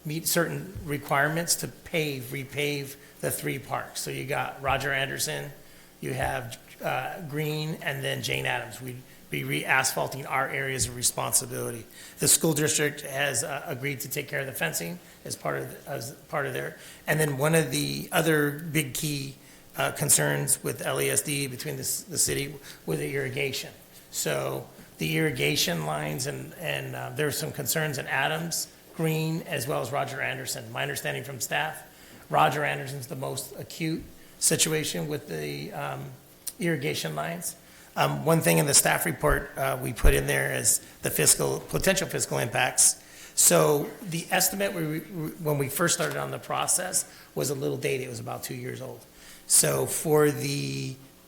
meet certain requirements to repave the 3 parks. So you got Roger Anderson, you have Green, and then Jane Addams. We'd be re-asphalting our areas of responsibility. The school district has agreed to take care of the fencing as part of their. And then one of the other big key concerns with LASD between the city with the irrigation. So the irrigation lines and there are some concerns in Adams, Green, as well as Roger Anderson. My understanding from staff, Roger Anderson's the most acute situation with the irrigation lines. One thing in the staff report we put in there is the potential fiscal impacts. So the estimate when we first started on the process was a little dated. It was about 2 years old. So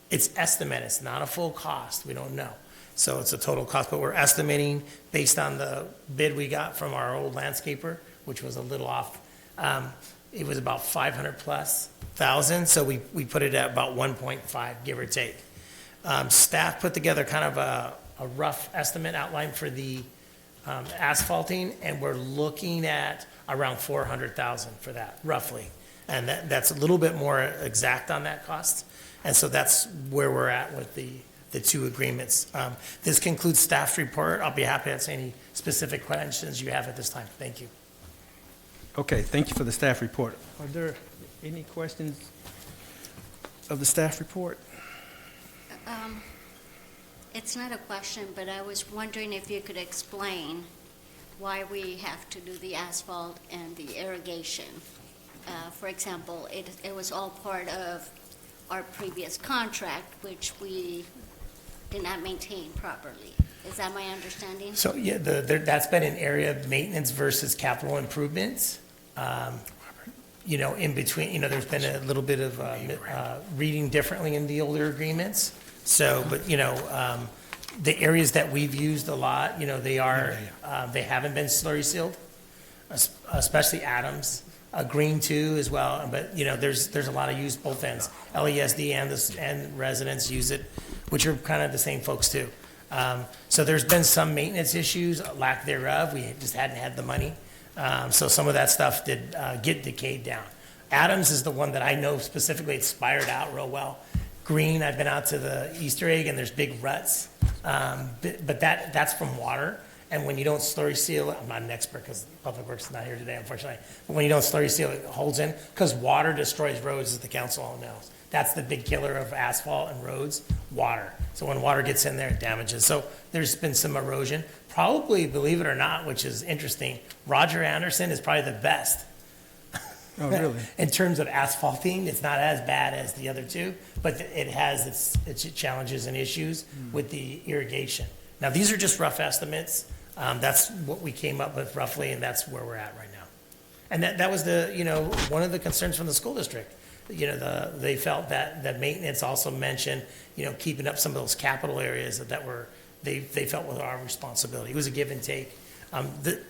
it's estimate. It's not a full cost. We don't know. So it's a total cost, but we're estimating based on the bid we got from our old landscaper, which was a little off. It was about 500,000+. So we put it at about 1.5, give or take. Staff put together kind of a rough estimate outline for the asphalting, and we're looking at around 400,000 for that, roughly. And that's a little bit more exact on that cost. And so that's where we're at with the 2 agreements. This concludes staff's report. I'll be happy to answer any specific questions you have at this time. Thank you. Okay, thank you for the staff report. Are there any questions of the staff report? It's not a question, but I was wondering if you could explain why we have to do the asphalt and the irrigation. For example, it was all part of our previous contract, which we did not maintain properly. Is that my understanding? So, yeah, that's been an area of maintenance versus capital improvements. In between, there's been a little bit of reading differently in the older agreements. So, but, the areas that we've used a lot, they haven't been slurry sealed. especially Adams. Green too as well, but there's a lot of use both ends. LESD and residents use it, which are kind of the same folks too. So there's been some maintenance issues, lack thereof. We just hadn't had the money. So some of that stuff did get decayed down. Adams is the one that I know specifically expired out real well. Green, I've been out to the Easter egg and there's big ruts, but that's from water. And when you don't slurry seal it, I'm not an expert because Public Works is not here today, unfortunately. But when you don't slurry seal it, it holds in because water destroys roads, as the council all knows. That's the big killer of asphalt and roads, water. So when water gets in there, it damages. So there's been some erosion. Probably, believe it or not, which is interesting, Roger Anderson is probably the best. Oh, really? In terms of asphalting, it's not as bad as the other two, but it has its challenges and issues with the irrigation. Now, these are just rough estimates. That's what we came up with roughly, and that's where we're at right now. And that was one of the concerns from the school district. They felt that maintenance also mentioned, keeping up some of those capital areas that were, they felt was our responsibility. It was a give and take.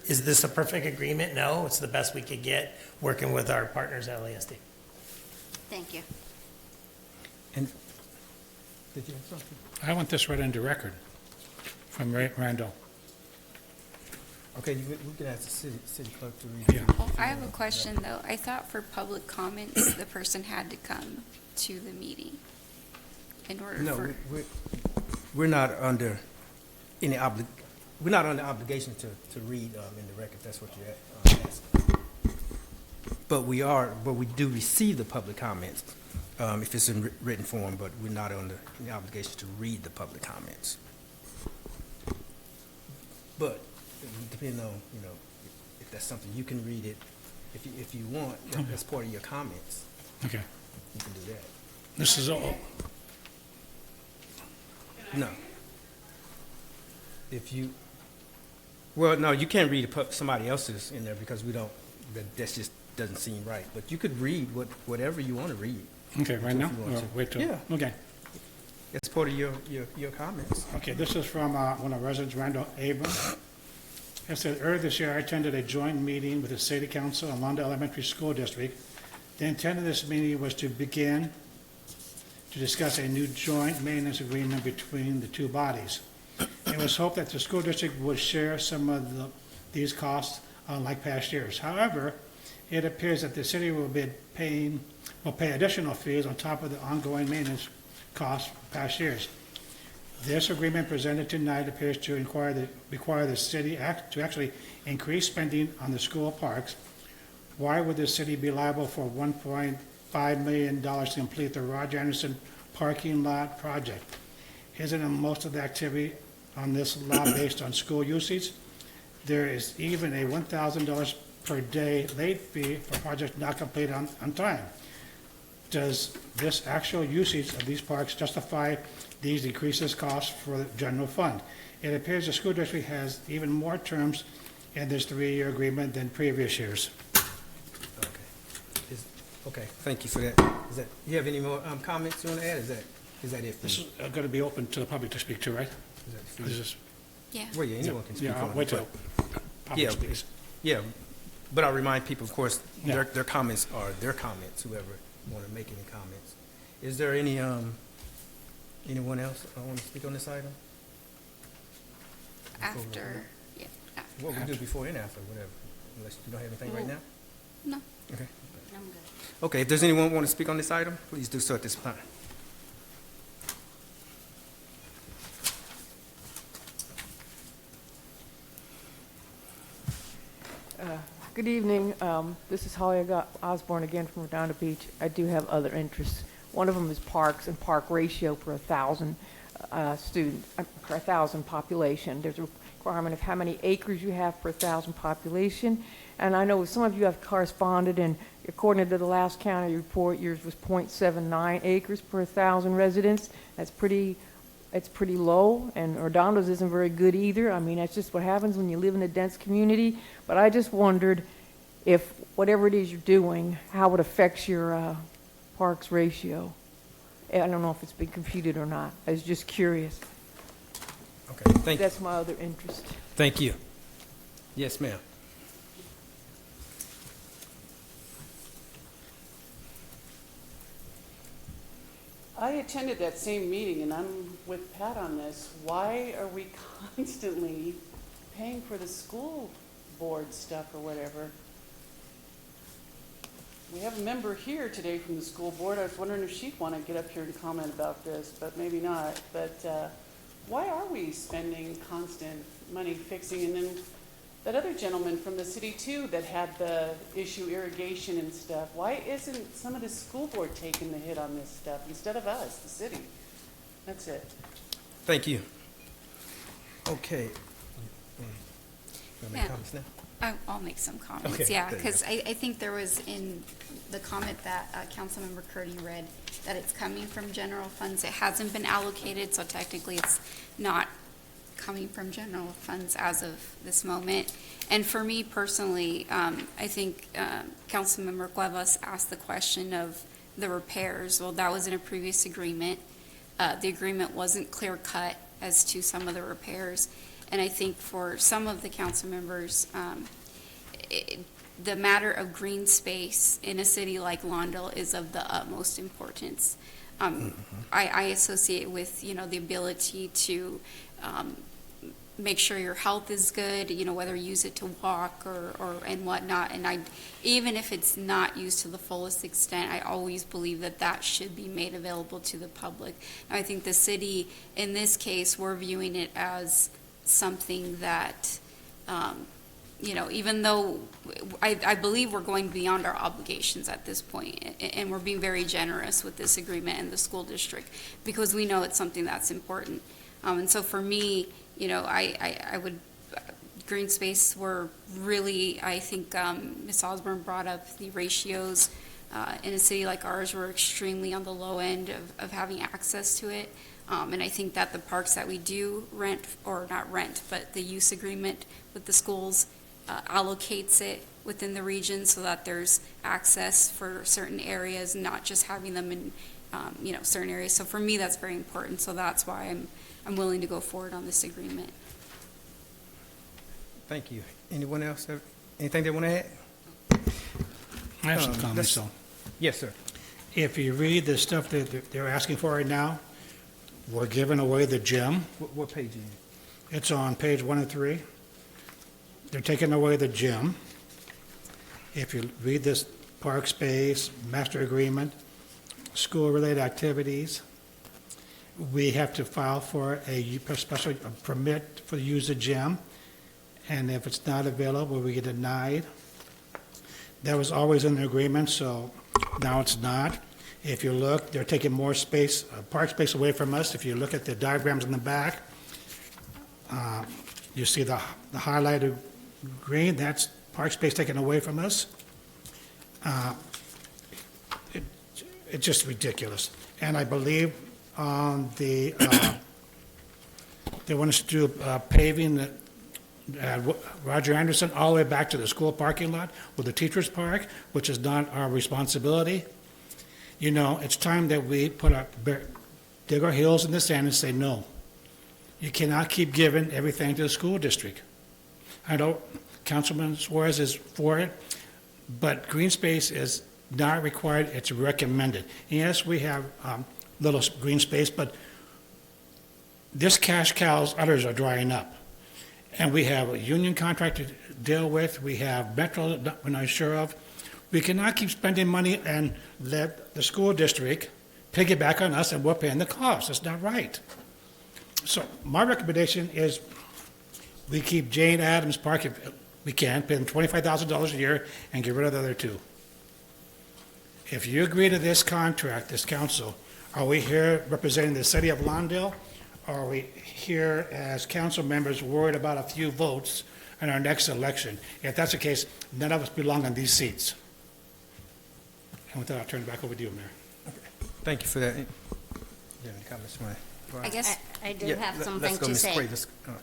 Is this a perfect agreement? No, it's the best we could get working with our partners at LASD. Thank you. And did you have something? I want this read into record from Randall. Okay, we can ask the city clerk to read. Yeah. Oh, I have a question, though. I thought for public comments, the person had to come to the meeting in order No, for... we're not under any we're not under obligation to read in the record, if that's what you're asking. But we do receive the public comments if it's in written form, but we're not under any obligation to read the public comments. But depending on, if that's something, you can read it if you want, as part of your comments. Okay. You can do that. This is all. No. Well, no, you can't read somebody else's in there because that just doesn't seem right. But you could read whatever you want to read. Okay, right now? Or Wait till. Yeah. Okay. It's part of your comments. Okay, this is from one of our residents, Randall Abrams. It said, earlier this year, I attended a joint meeting with the City Council and Lawndale Elementary School District. The intent of this meeting was to begin to discuss a new joint maintenance agreement between the two bodies. It was hoped that the school district would share some of these costs like past years. However, it appears that the city will pay additional fees on top of the ongoing maintenance costs for past years. This agreement presented tonight appears to require the city to actually increase spending on the school parks. Why would the city be liable for $1.5 million to complete the Roger Anderson parking lot project? Isn't most of the activity on this lot based on school usage? There is even a $1,000 per day late fee for projects not completed on time. Does this actual usage of these parks justify these decreases costs for the general fund? It appears the school district has even more terms in this 3-year agreement than previous years. Okay, thank you for that. You have any more comments you want to add? Is that it? This is going to be open to the public to speak to, right? Is this? Yeah. Well, yeah, anyone can speak Yeah, on I'll it. wait till public speaks. Yeah, but I'll remind people, of course, their comments are their comments, whoever want to make any comments. Is there anyone else want to speak on this item? After, yeah. After. What we do before and after, whatever, unless you don't have anything right now? No. Okay. I'm good. Okay, if there's anyone want to speak on this item, please do so at this time. Good evening. This is Holly Osborne again from Redondo Beach. I do have other interests. One of them is parks and park ratio per 1,000 students, per 1,000 population. There's a requirement of how many acres you have per 1,000 population. And I know some of you have corresponded, and according to the last county report, yours was 0.79 acres per 1,000 residents. It's pretty low, and Redondo's isn't very good either. I mean, that's just what happens when you live in a dense community. But I just wondered if whatever it is you're doing, how it affects your parks ratio. I don't know if it's been computed or not. I was just curious. Okay, thank you. That's my other interest. Thank you. Yes, ma'am. attended that same meeting, and I'm with Pat on this. Why are we constantly paying for the school board stuff or whatever? We have a member here today from the school board. I was wondering if she'd want to get up here and comment about this, but maybe not. But why are we spending constant money fixing? And then that other gentleman from the city too that had the issue irrigation and stuff, why isn't some of the school board taking the hit on this stuff instead of us, the city? That's it. Thank you. Okay. You want to make Yeah. comments now? I'll make some comments, Okay, yeah, there you because I think there was in the comment that Councilmember Curdy read, that it's coming from general funds. It hasn't been allocated, so technically it's not coming from general funds as of this moment. And for me personally, I think Councilmember Cuevas asked the question of the repairs. Well, that was in a previous agreement. The agreement wasn't clear-cut as to some of the repairs. And I think for some of the council members, the matter of green space in a city like Lawndale is of the utmost importance. I associate with, the ability to make sure your health is good, whether you use it to walk and whatnot. And even if it's not used to the fullest extent, I always believe that should be made available to the public. And I think the city, in this case, we're viewing it as something that, even though I believe we're going beyond our obligations at this point, and we're being very generous with this agreement in the school district, because we know it's something that's important. And so for me, I would, green space were really, I think Ms. Osborne brought up the ratios in a city like ours were extremely on the low end of having access to it. And I think that the parks that we do rent, or not rent, but the use agreement with the schools allocates it within the region so that there's access for certain areas, not just having them in, certain areas. So for me, that's very important. So that's why I'm willing to go forward on this agreement. Thank you. Anyone else have anything they want to add? I have some comments, though. Yes, sir. If you read the stuff that they're asking for right now, we're giving away the gym. What page are you? It's on page 103. They're taking away the gym. If you read this park space, master agreement, school-related activities, we have to file for a special permit for the use of gym. And if it's not available, we get denied. That was always in the agreement, so now it's not. If you look, they're taking more space, park space away from us. If you look at the diagrams in the back, you see the highlighted green, that's park space taken away from us. It's just ridiculous. And I believe they want us to do paving Roger Anderson all the way back to the school parking lot with the teachers' park, which is not our responsibility. It's time that we dig our heels in the sand and say, no, you cannot keep giving everything to the school district. I know Councilman Suarez is for it, but green space is not required, it's recommended. Yes, we have little green space, but this cash cows, others are drying up. And we have a union contract to deal with, we have Metro we're not sure of. We cannot keep spending money and let the school district piggyback on us and we're paying the cost. That's not right. So my recommendation is we keep Jane Addams Park if we can, pay them $25,000 a year and get rid of the other two. If you agree to this contract, this council, are we here representing the city of Lawndale? Or are we here as council members worried about a few votes in our next election? If that's the case, none of us belong on these seats. And with that, I'll turn it back over to you, Mayor. Okay. Thank you for that. Yeah, any comments, Mike? I guess I do have something let's go, to Ms. say. Quay. Go.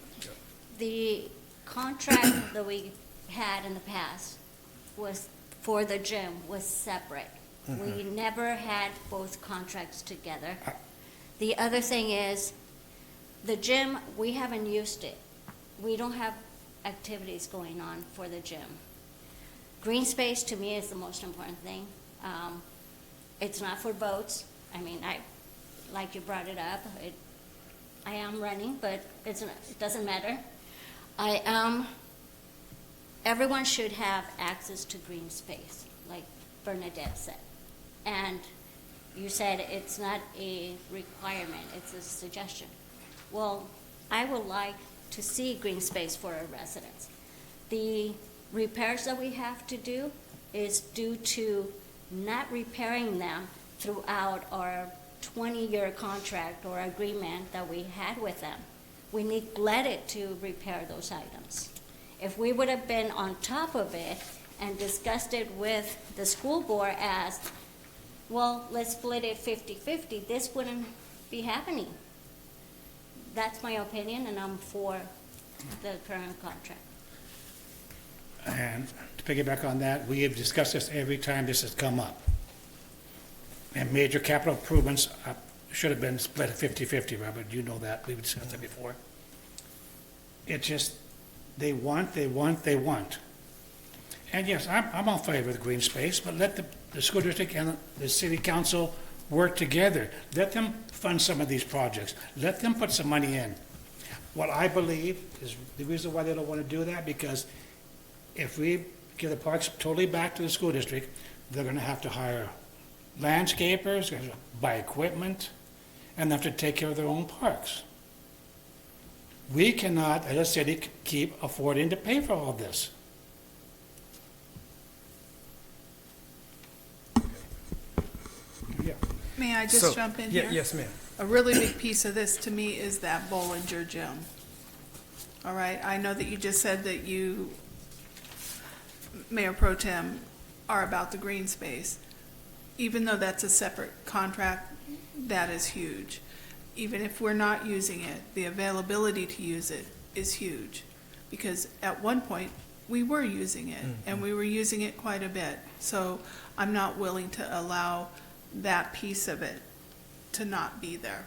The contract that we had in the past was for the gym was separate. We never had both contracts together. The other thing is, the gym, we haven't used it. We don't have activities going on for the gym. Green space to me is the most important thing. It's not for boats. I mean, like you brought it up, I am running, but it doesn't matter. Everyone should have access to green space, like Bernadette said. And you said it's not a requirement, it's a suggestion. Well, I would like to see green space for our residents. The repairs that we have to do is due to not repairing them throughout our 20-year contract or agreement that we had with them. We neglected to repair those items. If we would have been on top of it and discussed it with the school board as, well, let's split it 50-50, this wouldn't be happening. That's my opinion, and I'm for the current contract. And to piggyback on that, we have discussed this every time this has come up. And major capital improvements should have been split 50-50, Robert, you know that, we've discussed that before. It just, they want. And yes, I'm all favor of the green space, but let the school district and the city council work together. Let them fund some of these projects. Let them put some money in. What I believe is the reason why they don't want to do that, because if we give the parks totally back to the school district, they're going to have to hire landscapers, buy equipment, and have to take care of their own parks. We cannot, as a city, keep affording to pay for all this. Yeah. May I just jump in here? Yes, ma'am. A really big piece of this to me is that Bollinger Gym. All right, I know that you just said that you, Mayor Pro Tem, are about the green space. Even though that's a separate contract, that is huge. Even if we're not using it, the availability to use it is huge. Because at one point, we were using it, and we were using it quite a bit. So I'm not willing to allow that piece of it to not be there.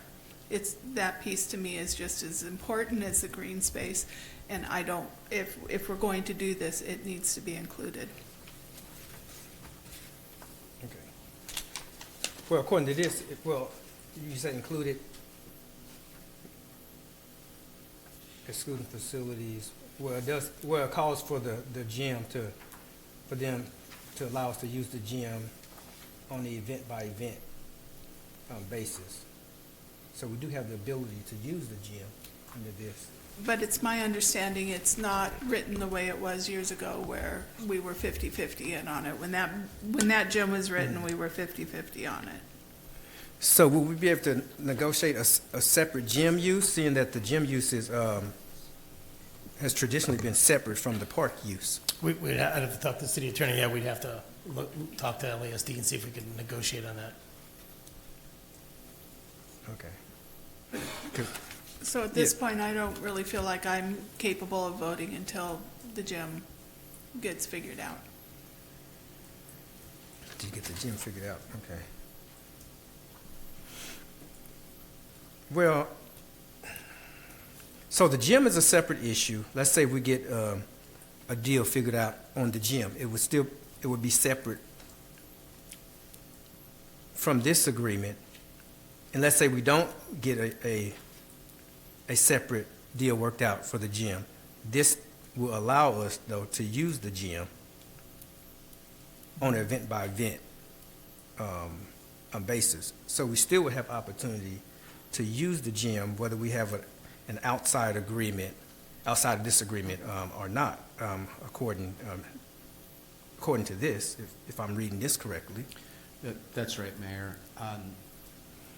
That piece to me is just as important as the green space, and I don't, if we're going to do this, it needs to be included. Okay. Well, according to this, you said included excluding facilities. Well, it calls for the gym for them to allow us to use the gym on the event by event basis. So we do have the ability to use the gym under this. But it's my understanding it's not written the way it was years ago where we were 50-50 in on it. When that gym was written, we were 50-50 on it. So will we be able to negotiate a separate gym use, seeing that the gym use has traditionally been separate from the park use? I'd have to talk to the city attorney. Yeah, we'd have to talk to LASD and see if we can negotiate on that. Okay. So at this point, I don't really feel like I'm capable of voting until the gym gets figured out. Did you get the gym figured out? Okay. Well, so the gym is a separate issue. Let's say we get a deal figured out on the gym. It would be separate from this agreement. And let's say we don't get a separate deal worked out for the gym. This will allow us, though, to use the gym on an event-by-event basis. So we still would have opportunity to use the gym, whether we have an outside agreement, outside of this agreement or not, according to this, if I'm reading this correctly. That's right, Mayor.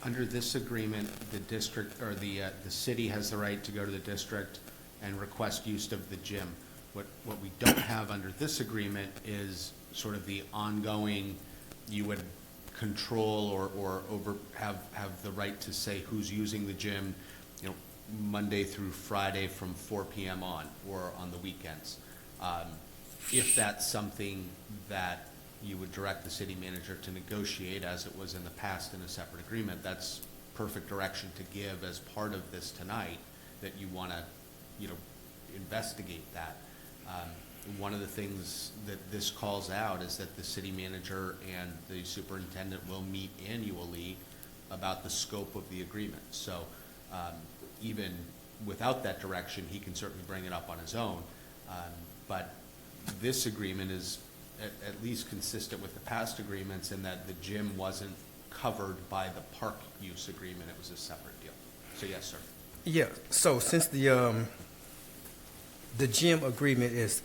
Under this agreement, the district, or the city has the right to go to the district and request use of the gym. What we don't have under this agreement is sort of the ongoing, you would control or have the right to say who's using the gym, Monday through Friday from 4 p.m. on, or on the weekends. If that's something that you would direct the city manager to negotiate, as it was in the past in a separate agreement, that's perfect direction to give as part of this tonight, that you want to, investigate that. One of the things that this calls out is that the city manager and the superintendent will meet annually about the scope of the agreement. So even without that direction, he can certainly bring it up on his own. But this agreement is at least consistent with the past agreements in that the gym wasn't covered by the park use agreement. It was a separate deal. So yes, sir. Yeah, so since the gym agreement is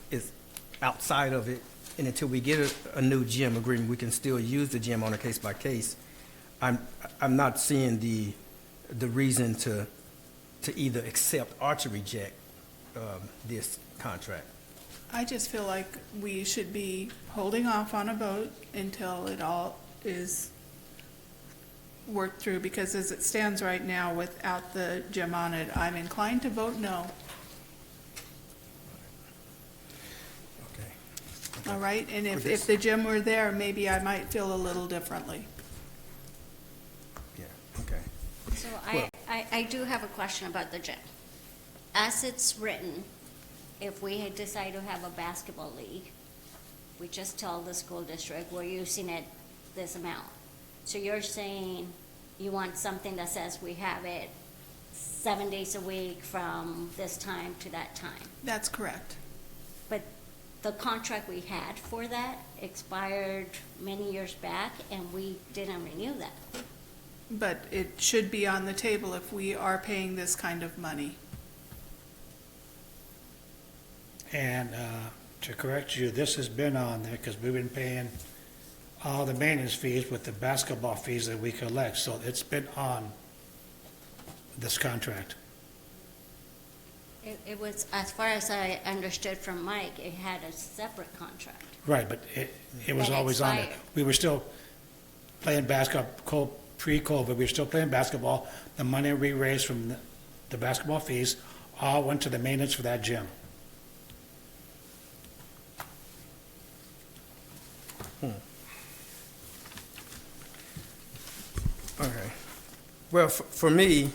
outside of it, and until we get a new gym agreement, we can still use the gym on a case by case. I'm not seeing the reason to either accept or to reject this contract. I just feel like we should be holding off on a vote until it all is worked through, because as it stands right now, without the gym on it, I'm inclined to vote no. Okay. All right, and if the gym were there, maybe I might feel a little differently. Yeah, okay. So I do have a question about the gym. As it's written, if we had decided to have a basketball league, we just tell the school district, we're using it this amount. So you're saying you want something that says we have it 7 days a week from this time to that time? That's correct. But the contract we had for that expired many years back, and we didn't renew that. But it should be on the table if we are paying this kind of money. And to correct you, this has been on there because we've been paying all the maintenance fees with the basketball fees that we collect. So it's been on this contract. It was, as far as I understood from Mike, it had a separate contract. Right, but it was That always on there. expired. We were still playing basketball, pre-COVID, we were still playing basketball. The money we raised from the basketball fees all went to the maintenance for that gym. Okay. Well, for me,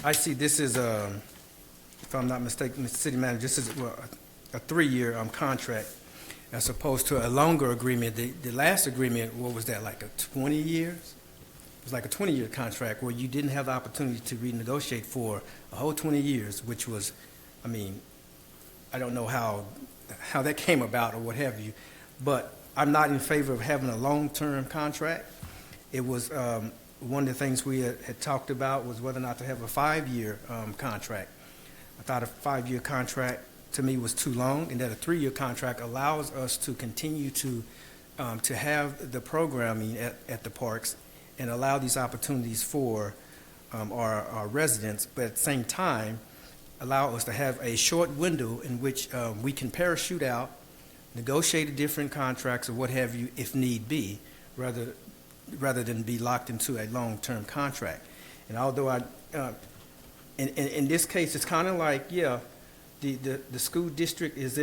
I see this is, if I'm not mistaken, Mr. City Manager, this is a 3-year contract as opposed to a longer agreement. The last agreement, what was that, like a 20 years? It was like a 20-year contract where you didn't have the opportunity to renegotiate for a whole 20 years, which was, I mean, I don't know how that came about or what have you, but I'm not in favor of having a long-term contract. It was one of the things we had talked about was whether or not to have a 5-year contract. I thought a 5-year contract to me was too long, and that a 3-year contract allows us to continue to have the programming at the parks and allow these opportunities for our residents, but at the same time allow us to have a short window in which we can parachute out, negotiate different contracts or what have you if need be, rather than be locked into a long-term contract. And although in this case, it's kind of like, yeah, the school district is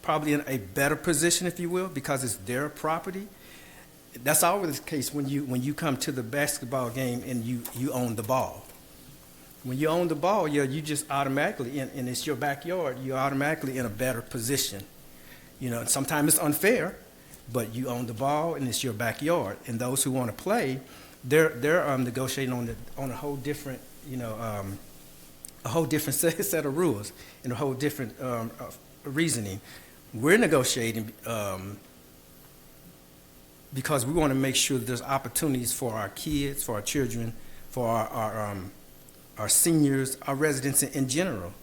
probably in a better position, if you will, because it's their property. That's always the case when you come to the basketball game and you own the ball. When you own the ball, yeah, you just automatically, and it's your backyard, you're automatically in a better position. You know, sometimes it's unfair, but you own the ball and it's your backyard. And those who want to play, they're negotiating on a whole different, a whole different set of rules and a whole different reasoning. We're negotiating because we want to make sure that there's opportunities for our kids, for our children, for our seniors, our residents in general.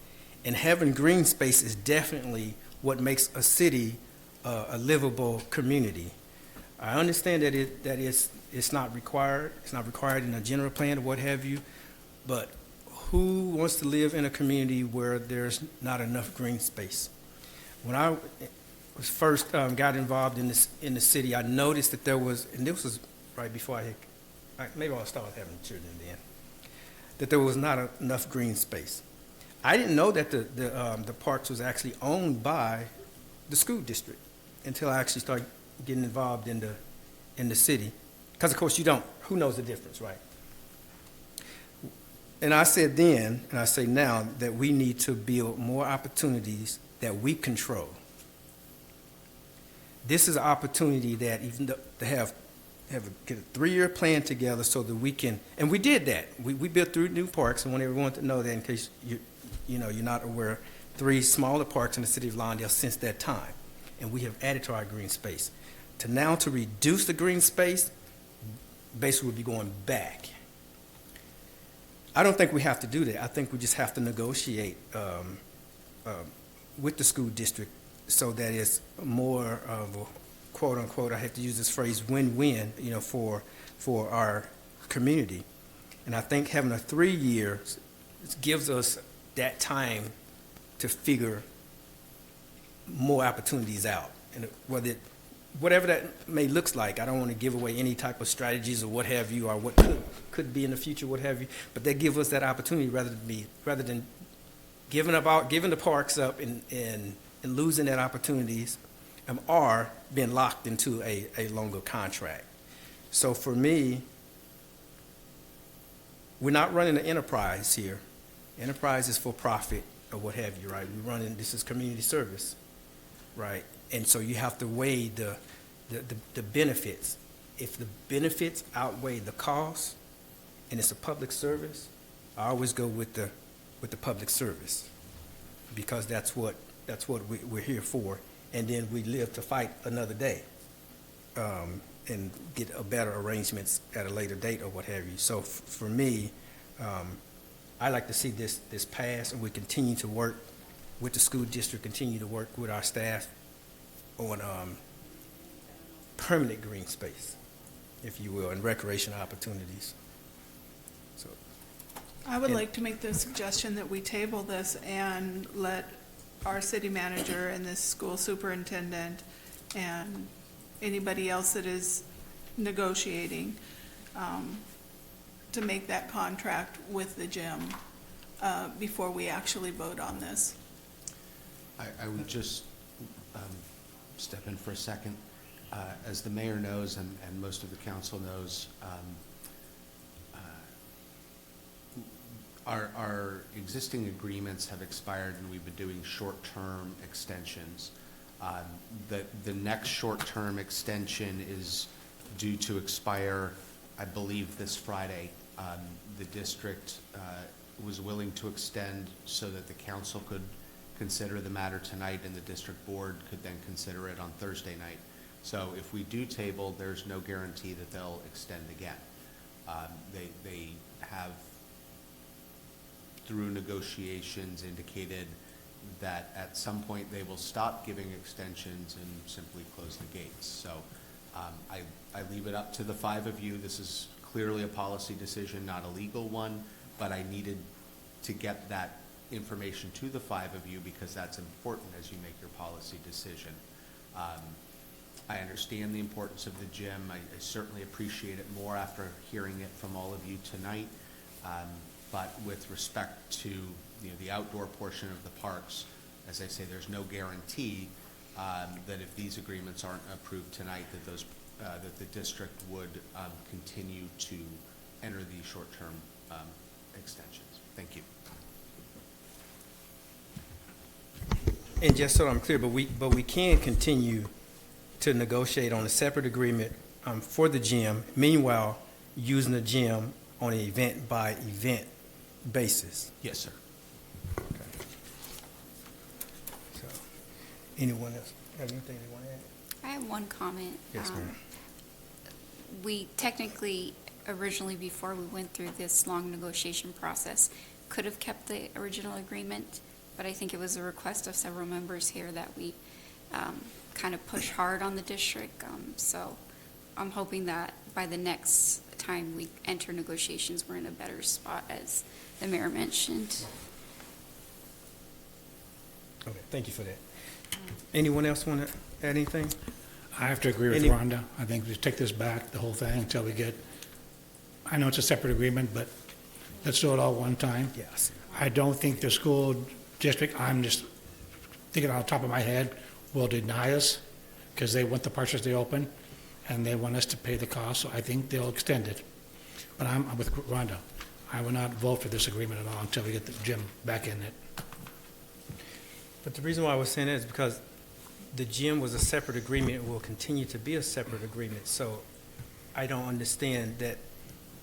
And having green space is definitely what makes a city a livable community. I understand that it's not required. It's not required in a general plan or what have you, but who wants to live in a community where there's not enough green space? When I was first got involved in the city, I noticed that there was, and this was right before maybe I started having children then, that there was not enough green space. I didn't know that the parks was actually owned by the school district until I actually started getting involved in the city. Because of course who knows the difference, right? And I said then, and I say now, that we need to build more opportunities that we control. This is an opportunity that even to have get a 3-year plan together so that we can, and we did that. We built 3 new parks, and want everyone to know that in case you're not aware, 3 smaller parks in the city of Lawndale since that time. And we have added to our green space. To reduce the green space, basically we'll be going back. I don't think we have to do that. I think we just have to negotiate with the school district so that it's more of a quote unquote, I have to use this phrase, win-win, for our community. And I think having a 3-year gives us that time to figure more opportunities out. And whatever that may looks like, I don't want to give away any type of strategies or what have you, or what could be in the future, what have you, but they give us that opportunity rather than giving the parks up and losing that opportunities, or being locked into a longer contract. So for me, we're not running an enterprise here. Enterprise is for profit or what have you, right? This is community service, right? And so you have to weigh the benefits. If the benefits outweigh the cost and it's a public service, I always go with the public service, because that's what we're here for. And then we live to fight another day, and get a better arrangements at a later date or what have you. So for me, I like to see this pass, and we continue to work with the school district, continue to work with our staff on permanent green space, if you will, and recreation opportunities. So I would like to make the suggestion that we table this and let our city manager and this school superintendent and anybody else that is negotiating to make that contract with the gym before we actually vote on this. I would just step in for a second. As the mayor knows, and most of the council knows, our existing agreements have expired, and we've been doing short-term extensions. The next short-term extension is due to expire, I believe, this Friday. The district was willing to extend so that the council could consider the matter tonight, and the district board could then consider it on Thursday night. So if we do table, there's no guarantee that they'll extend again. They have, through negotiations, indicated that at some point they will stop giving extensions and simply close the gates. So I leave it up to the 5 of you. This is clearly a policy decision, not a legal one, but I needed to get that information to the 5 of you because that's important as you make your policy decision. I understand the importance of the gym. I certainly appreciate it more after hearing it from all of you tonight. But with respect to the outdoor portion of the parks, as I say, there's no guarantee that if these agreements aren't approved tonight, that the district would continue to enter these short-term extensions. Thank you. And just so I'm clear, but we can continue to negotiate on a separate agreement for the gym, meanwhile using the gym on an event-by-event basis. Yes, sir. Okay. So, anyone else have anything they want to add? I have one comment. Yes, ma'am. We technically, originally, before we went through this long negotiation process, could have kept the original agreement, but I think it was a request of several members here that we kind of push hard on the district. So I'm hoping that by the next time we enter negotiations, we're in a better spot, as the mayor mentioned. Okay, thank you for that. Anyone else want to add anything? I have to agree with Rhonda. I think we should take this back, the whole thing, until we get, I know it's a separate agreement, but let's do it all one time. Yes. I don't think the school district, I'm just thinking on the top of my head, will deny us because they want the parks to stay open and they want us to pay the cost, so I think they'll extend it. But I'm with Rhonda. I will not vote for this agreement at all until we get the gym back in it. But the reason why I was saying that is because the gym was a separate agreement, it will continue to be a separate agreement. So I don't understand that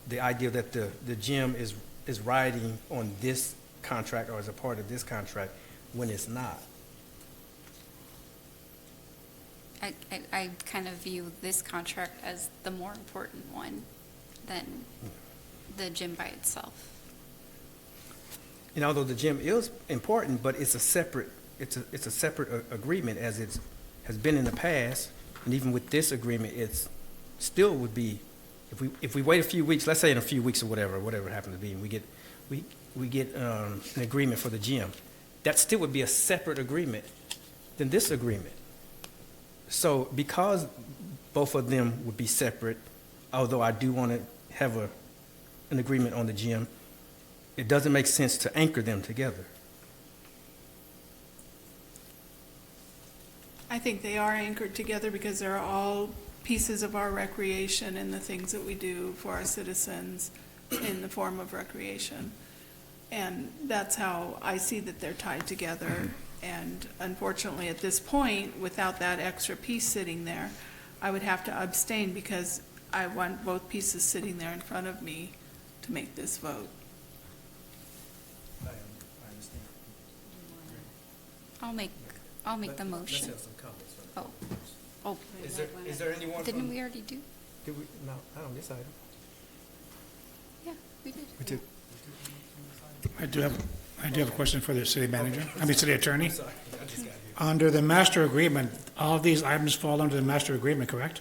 the idea that the gym is riding on this contract or as a part of this contract when it's not. I kind of view this contract as the more important one than the gym by itself. And although the gym is important, but it's a separate agreement as it has been in the past, and even with this agreement, it's still would be, if we wait a few weeks, let's say in a few weeks or whatever it happens to be, and we get an agreement for the gym, that still would be a separate agreement than this agreement. So because both of them would be separate, although I do want to have an agreement on the gym, it doesn't make sense to anchor them together. I think they are anchored together because they're all pieces of our recreation and the things that we do for our citizens in the form of recreation. And that's how I see that they're tied together. And unfortunately, at this point, without that extra piece sitting there, I would have to abstain because I want both pieces sitting there in front of me to make this vote. I understand. I'll make the motion. Let's have some comments from the Oh, Is there anyone didn't from? we already do? Did we? No, not on this item. Yeah, we did. We did. I do have a question for the city manager, city attorney. Sorry, I just got here. Under the master agreement, all of these items fall under the master agreement, correct?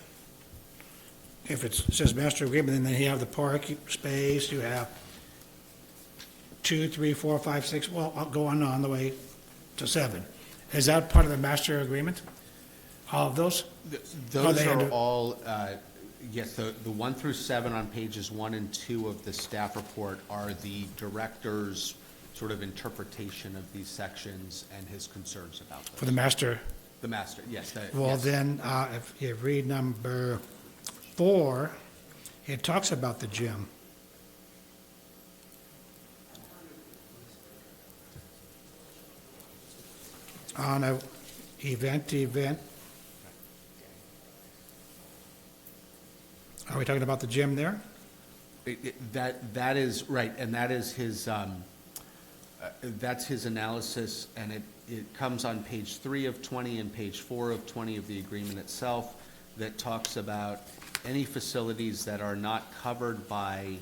If it says master agreement, then you have the park space, you have 2, 3, 4, 5, 6, well, I'll go on the way to 7. Is that part of the master agreement? All of those? Those they are under- all, yes, the 1 through 7 on pages 1 and 2 of the staff report are the director's sort of interpretation of these sections and his concerns about them. For the master? The master, yes. Well, yes. then, if you read number 4, it talks about the gym. On a event. Are we talking about the gym there? That is right, and that is his, that's his analysis, and it comes on page 3 of 20 and page 4 of 20 of the agreement itself that talks about any facilities that are not covered by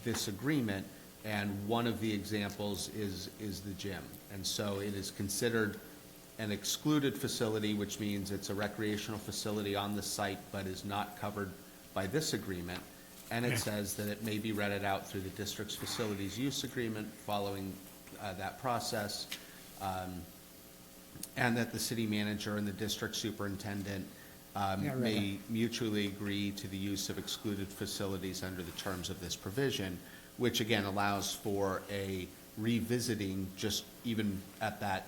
this agreement, and one of the examples is the gym. And so it is considered an excluded facility, which means it's a recreational facility on the site but is not covered by this agreement. And it says that it may be rented out through the district's facilities use agreement following that process, and that the city manager and the district superintendent may mutually agree to the use of excluded facilities under the terms of this provision, which again allows for a revisiting, just even at that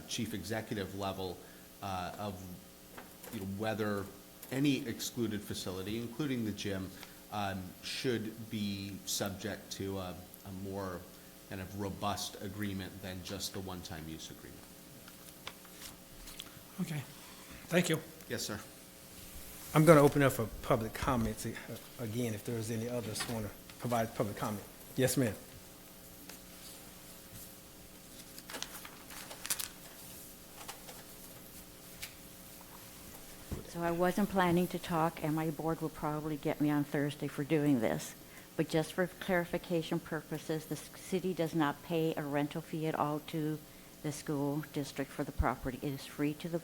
chief executive level, of whether any excluded facility, including the gym, should be subject to a more kind of robust agreement than just the one-time use agreement. Okay, thank you. Yes, sir. I'm going to open up for public comments again, if there's any others who want to provide public comment. Yes, ma'am. So I wasn't planning to talk, and my board will probably get me on Thursday for doing this. But just for clarification purposes, the city does not pay a rental fee at all to the school district for the property. It is free to the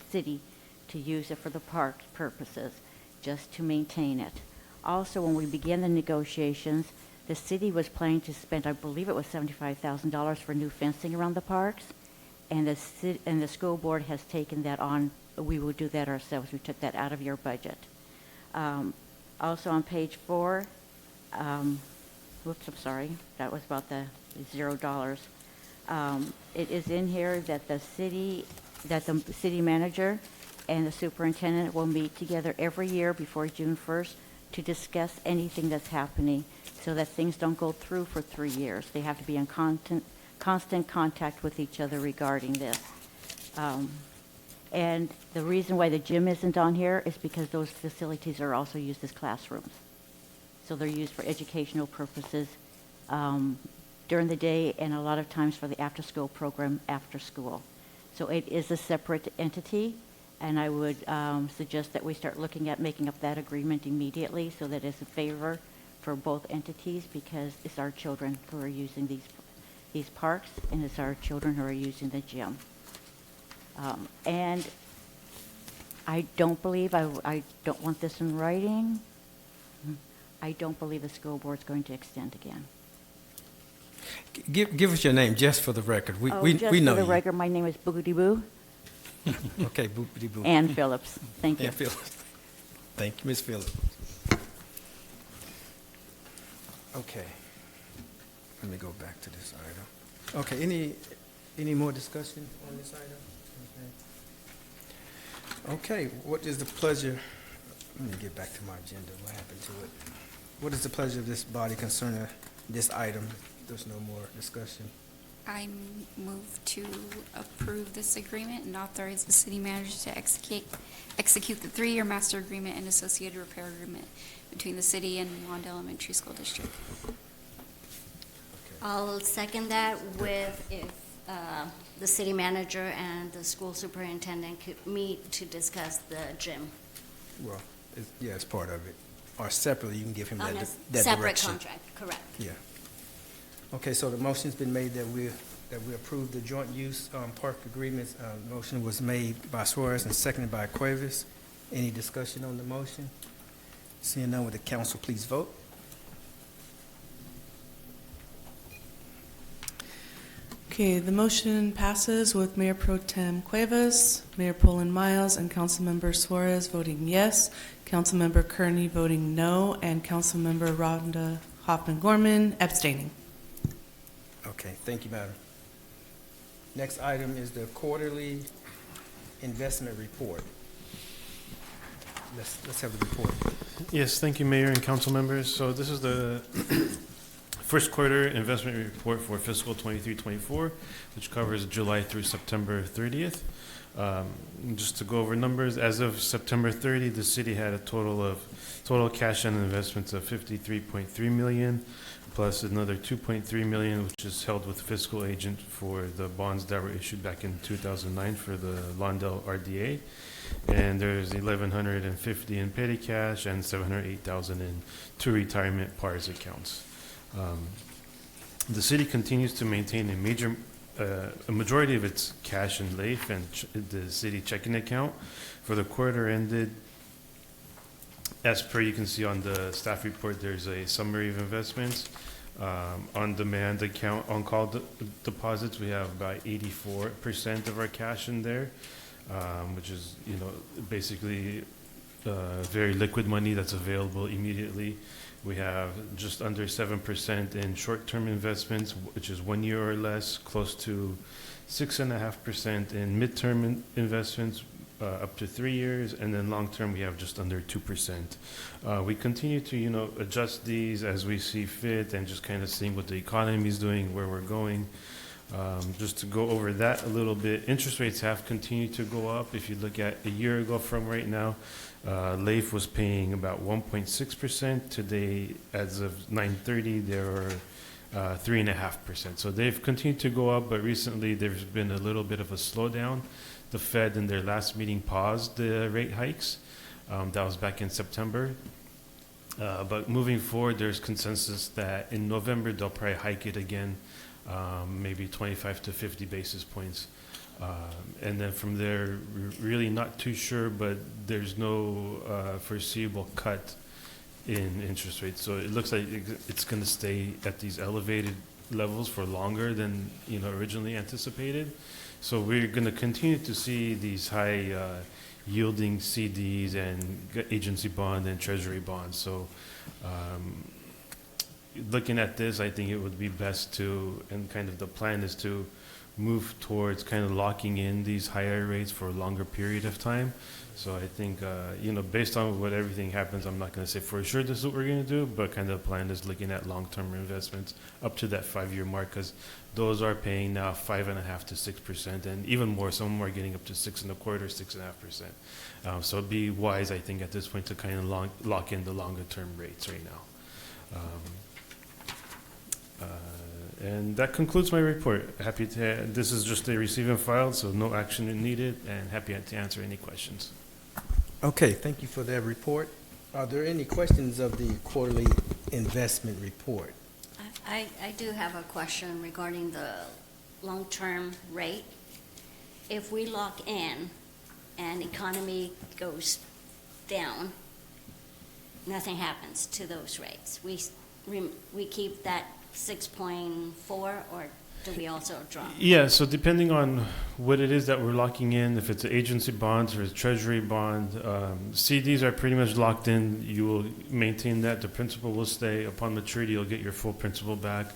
city to use it for the park purposes, just to maintain it. Also, when we began the negotiations, the city was planning to spend, I believe it was $75,000 for new fencing around the parks, and the school board has taken that on. We will do that ourselves. We took that out of your budget. Also on page 4, whoops, I'm sorry, that was about the $0. It is in here that the city manager and the superintendent will meet together every year before June 1st to discuss anything that's happening so that things don't go through for 3 years. They have to be in constant contact with each other regarding this. And the reason why the gym isn't on here is because those facilities are also used as classrooms. So they're used for educational purposes during the day and a lot of times for the after-school program after school. So it is a separate entity, and I would suggest that we start looking at making up that agreement immediately so that it's a favor for both entities, because it's our children who are using these parks, and it's our children who are using the gym. And I don't believe, I don't want this in writing, I don't believe the school board's going to extend again. Give us your name, just for the record. We know Just for the you. record, my name is Boogity Boo. Okay, boopity boo. Ann Phillips. Thank you. Ann Phillips. Thank you, Ms. Phillips. Okay. Let me go back to this item. Okay, any more discussion on this item? Okay, what is the pleasure, let me get back to my agenda, what happened to it? What is the pleasure of this body concerning this item? There's no more discussion. I move to approve this agreement and authorize the city manager to execute the 3-year master agreement and associated repair agreement between the city and Lawndale Elementary School District. I'll second that with if the city manager and the school superintendent could meet to discuss the gym. Well, yeah, it's part of it. Or separately, you can give him On that a direction. separate contract, correct. Yeah. Okay, so the motion's been made that we approve the joint use park agreements. Motion was made by Suarez and seconded by Cuevas. Any discussion on the motion? Seeing none, would the council please vote? Okay, the motion passes with Mayor Pro Tem Cuevas, Mayor Poland Miles, and Councilmember Suarez voting yes, Councilmember Kearney voting no, and Councilmember Rhonda Hoffman-Gorman abstaining. Okay, thank you, madam. Next item is the quarterly investment report. Let's have the report. Yes, thank you, Mayor and council members. So this is the first quarter investment report for fiscal 23-24, which covers July through September 30th. Just to go over numbers, as of September 30, the city had a total cash and investments of 53.3 million, plus another 2.3 million, which is held with fiscal agent for the bonds that were issued back in 2009 for the Lawndale RDA. And there's 1,150 in petty cash and 708,000 in two retirement PARS accounts. The city continues to maintain a majority of its cash in LAIF and the city checking account. For the quarter ended, as per you can see on the staff report, there's a summary of investments. On-demand account, on-call deposits, we have about 84% of our cash in there, which is, basically very liquid money that's available immediately. We have just under 7% in short-term investments, which is 1 year or less, close to 6.5% in midterm investments, up to 3 years, and then long-term we have just under 2%. We continue to, adjust these as we see fit and just kind of seeing what the economy is doing, where we're going. Just to go over that a little bit, interest rates have continued to go up. If you look at a year ago from right now, LAIF was paying about 1.6%. Today, as of 9:30, they're 3.5%. So they've continued to go up, but recently there's been a little bit of a slowdown. The Fed in their last meeting paused the rate hikes. That was back in September. But moving forward, there's consensus that in November they'll probably hike it again, maybe 25 to 50 basis points. And then from there, we're really not too sure, but there's no foreseeable cut in interest rates. So it looks like it's going to stay at these elevated levels for longer than originally anticipated. So we're going to continue to see these high yielding CDs and agency bond and treasury bonds. So looking at this, I think it would be best to, and kind of the plan is to move towards kind of locking in these higher rates for a longer period of time. So I think, based on what everything happens, I'm not going to say for sure this is what we're going to do, but kind of the plan is looking at long-term investments up to that 5-year mark, because those are paying now 5.5% to 6%, and even more, some of them are getting up to 6.25%, 6.5%. So it'd be wise, I think, at this point to kind of lock in the longer-term rates right now. And that concludes my report. Happy to, this is just a receive and file, so no action needed, and happy to answer any questions. Okay, thank you for that report. Are there any questions of the quarterly investment report? I do have a question regarding the long-term rate. If we lock in and economy goes down, nothing happens to those rates. We keep that 6.4, or do we also drop? Yeah, so depending on what it is that we're locking in, if it's an agency bond or a treasury bond, CDs are pretty much locked in. You will maintain that. The principal will stay. Upon maturity, you'll get your full principal back.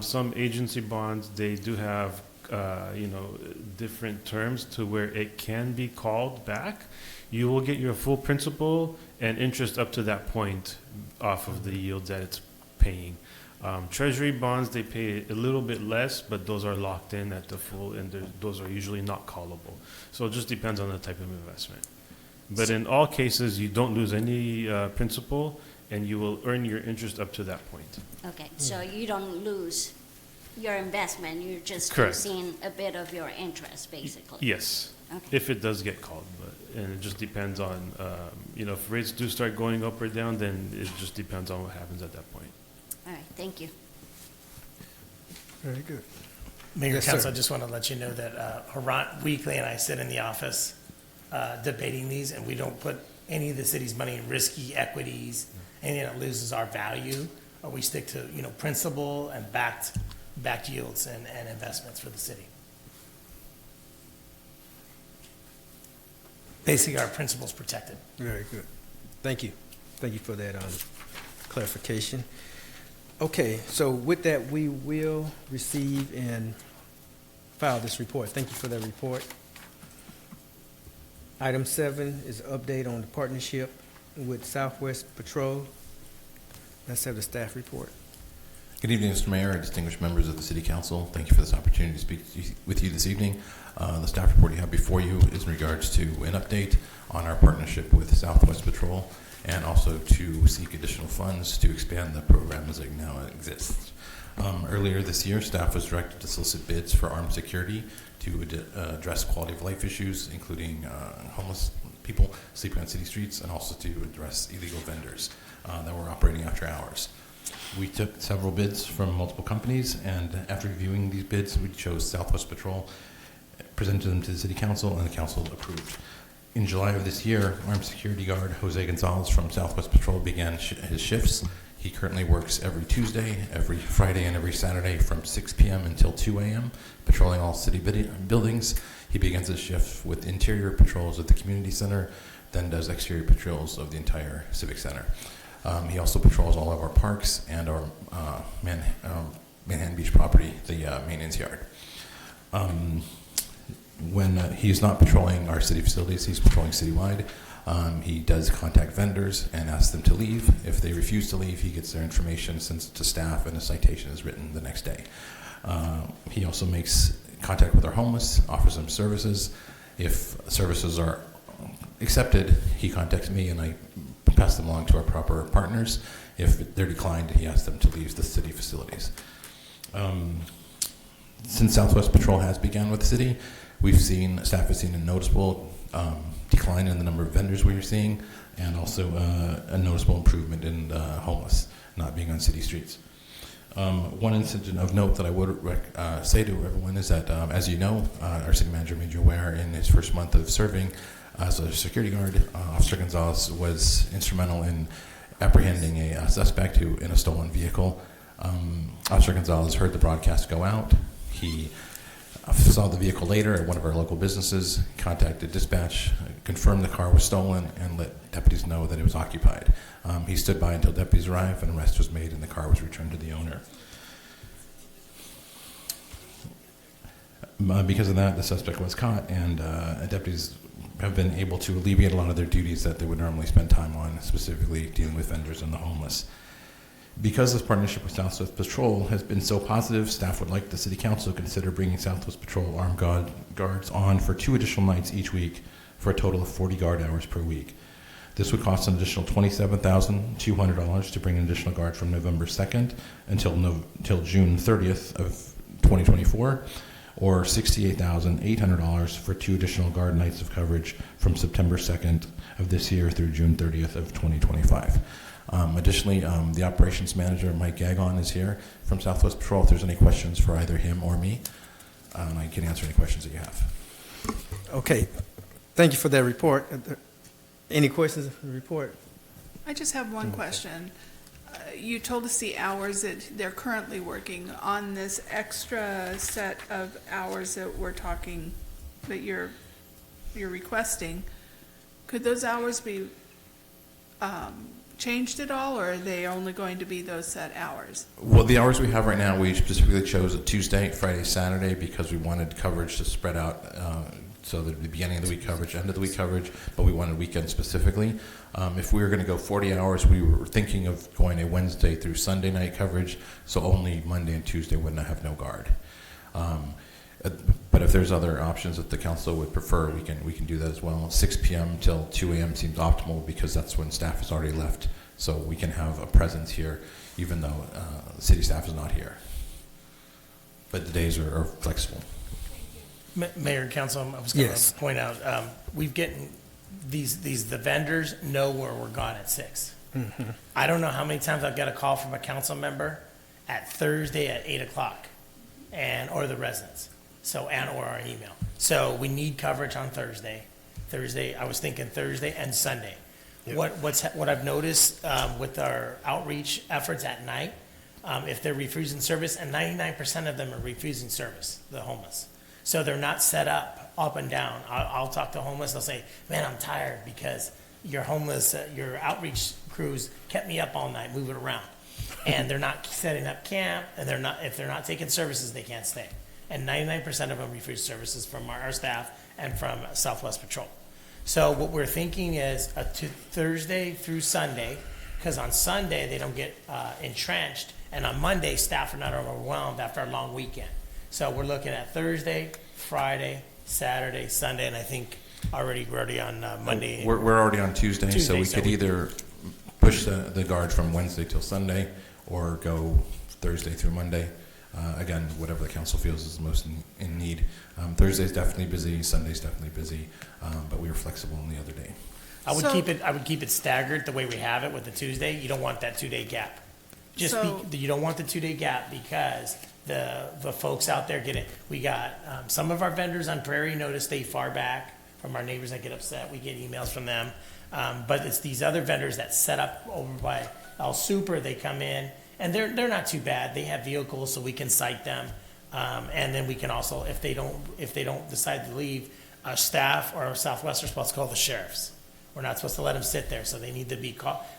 Some agency bonds, they do have, different terms to where it can be called back. You will get your full principal and interest up to that point off of the yield that it's paying. Treasury bonds, they pay a little bit less, but those are locked in at the full, and those are usually not callable. So it just depends on the type of investment. But in all cases, you don't lose any principal, and you will earn your interest up to that point. Okay, so you don't lose your investment, you're just Correct. losing a bit of your interest, basically. Yes, Okay. if it does get called. And it just depends on, if rates do start going up or down, then it just depends on what happens at that point. All right, thank you. Very good. Mayor, Yes, Council, sir. I just want to let you know that Harant Weekly and I sit in the office debating these, and we don't put any of the city's money in risky equities, anything that loses our value. We stick to, principal and backed yields and investments for the city. Basically, our principal's protected. Very good. Thank you. Thank you for that clarification. Okay, so with that, we will receive and file this report. Thank you for that report. Item 7 is an update on the partnership with Southwest Patrol. Let's have the staff report. Good evening, Mr. Mayor and distinguished members of the City Council. Thank you for this opportunity to speak with you this evening. The staff report you have before you is in regards to an update on our partnership with Southwest Patrol, and also to seek additional funds to expand the program as it now exists. Earlier this year, staff was directed to solicit bids for armed security to address quality of life issues, including homeless people sleeping on city streets, and also to address illegal vendors that were operating after hours. We took several bids from multiple companies, and after reviewing these bids, we chose Southwest Patrol, presented them to the City Council, and the Council approved. In July of this year, armed security guard Jose Gonzalez from Southwest Patrol began his shifts. He currently works every Tuesday, every Friday, and every Saturday from 6 p.m. until 2 a.m., patrolling all city buildings. He begins his shift with interior patrols at the community center, then does exterior patrols of the entire civic center. He also patrols all of our parks and our Manhattan Beach property, the maintenance yard. When he's not patrolling our city facilities, he's patrolling citywide. He does contact vendors and asks them to leave. If they refuse to leave, he gets their information, sends it to staff, and a citation is written the next day. He also makes contact with our homeless, offers them services. If services are accepted, he contacts me and I pass them along to our proper partners. If they're declined, he asks them to leave the city facilities. Since Southwest Patrol has begun with the city, staff has seen a noticeable decline in the number of vendors we are seeing, and also a noticeable improvement in the homeless not being on city streets. One incident of note that I would say to everyone is that, as you know, our city manager made you aware in his first month of serving as a security guard, Officer Gonzalez was instrumental in apprehending a suspect in a stolen vehicle. Officer Gonzalez heard the broadcast go out. He saw the vehicle later at one of our local businesses, contacted dispatch, confirmed the car was stolen, and let deputies know that it was occupied. He stood by until deputies arrived, and an arrest was made, and the car was returned to the owner. Because of that, the suspect was caught, and deputies have been able to alleviate a lot of their duties that they would normally spend time on, specifically dealing with vendors and the homeless. Because this partnership with Southwest Patrol has been so positive, staff would like the City Council to consider bringing Southwest Patrol armed guards on for 2 additional nights each week for a total of 40 guard hours per week. This would cost an additional $27,200 to bring an additional guard from November 2nd until June 30th of 2024, or $68,800 for 2 additional guard nights of coverage from September 2nd of this year through June 30th of 2025. Additionally, the operations manager, Mike Gagon, is here from Southwest Patrol. If there's any questions for either him or me, I can answer any questions that you have. Okay, thank you for that report. Any questions of the report? I just have one question. You told us the hours that they're currently working on this extra set of hours that we're talking, that you're requesting. Could those hours be changed at all, or are they only going to be those set hours? Well, the hours we have right now, we specifically chose a Tuesday, Friday, Saturday, because we wanted coverage to spread out, so that the beginning of the week coverage, end of the week coverage, but we wanted weekend specifically. If we were going to go 40 hours, we were thinking of going a Wednesday through Sunday night coverage, so only Monday and Tuesday would not have no guard. But if there's other options that the council would prefer, we can do that as well. 6 p.m. till 2 a.m. seems optimal because that's when staff has already left, so we can have a presence here even though city staff is not here. But the days are flexible. Mayor and Council, I was going Yes. to point out, we've gotten the vendors know where we're gone at 6. Mm-hmm. I don't know how many times I've got a call from a council member at Thursday at 8 o'clock, or the residents, or our email. So we need coverage on Thursday. I was thinking Thursday and Sunday. Yep. What I've noticed with our outreach efforts at night, if they're refusing service, and 99% of them are refusing service, the homeless. So they're not set up and down. I'll talk to homeless. They'll say, "Man, I'm tired because your homeless, your outreach crews kept me up all night moving around." And they're not setting up camp, and if they're not taking services, they can't stay. And 99% of them refuse services from our staff and from Southwest Patrol. So what we're thinking is Thursday through Sunday, because on Sunday they don't get entrenched, and on Monday staff are not overwhelmed after a long weekend. So we're looking at Thursday, Friday, Saturday, Sunday, and I think we're already on Monday. We're already on Tuesday, so we so could either push the guard from Wednesday till Sunday or go Thursday through Monday. Again, whatever the council feels is the most in need. Thursday's definitely busy, Sunday's definitely busy, but we were flexible on the other day. I would keep it staggered the way we have it with the Tuesday. You don't want that 2-day gap. You don't want the 2-day gap because the folks out there get it. We got some of our vendors on Prairie Notice stay far back from our neighbors that get upset. We get emails from them. But it's these other vendors that set up over by El Super. They come in, and they're not too bad. They have vehicles, so we can cite them. And then we can also, if they don't decide to leave, staff or Southwest are supposed to call the sheriffs. We're not supposed to let them sit there, so they need to be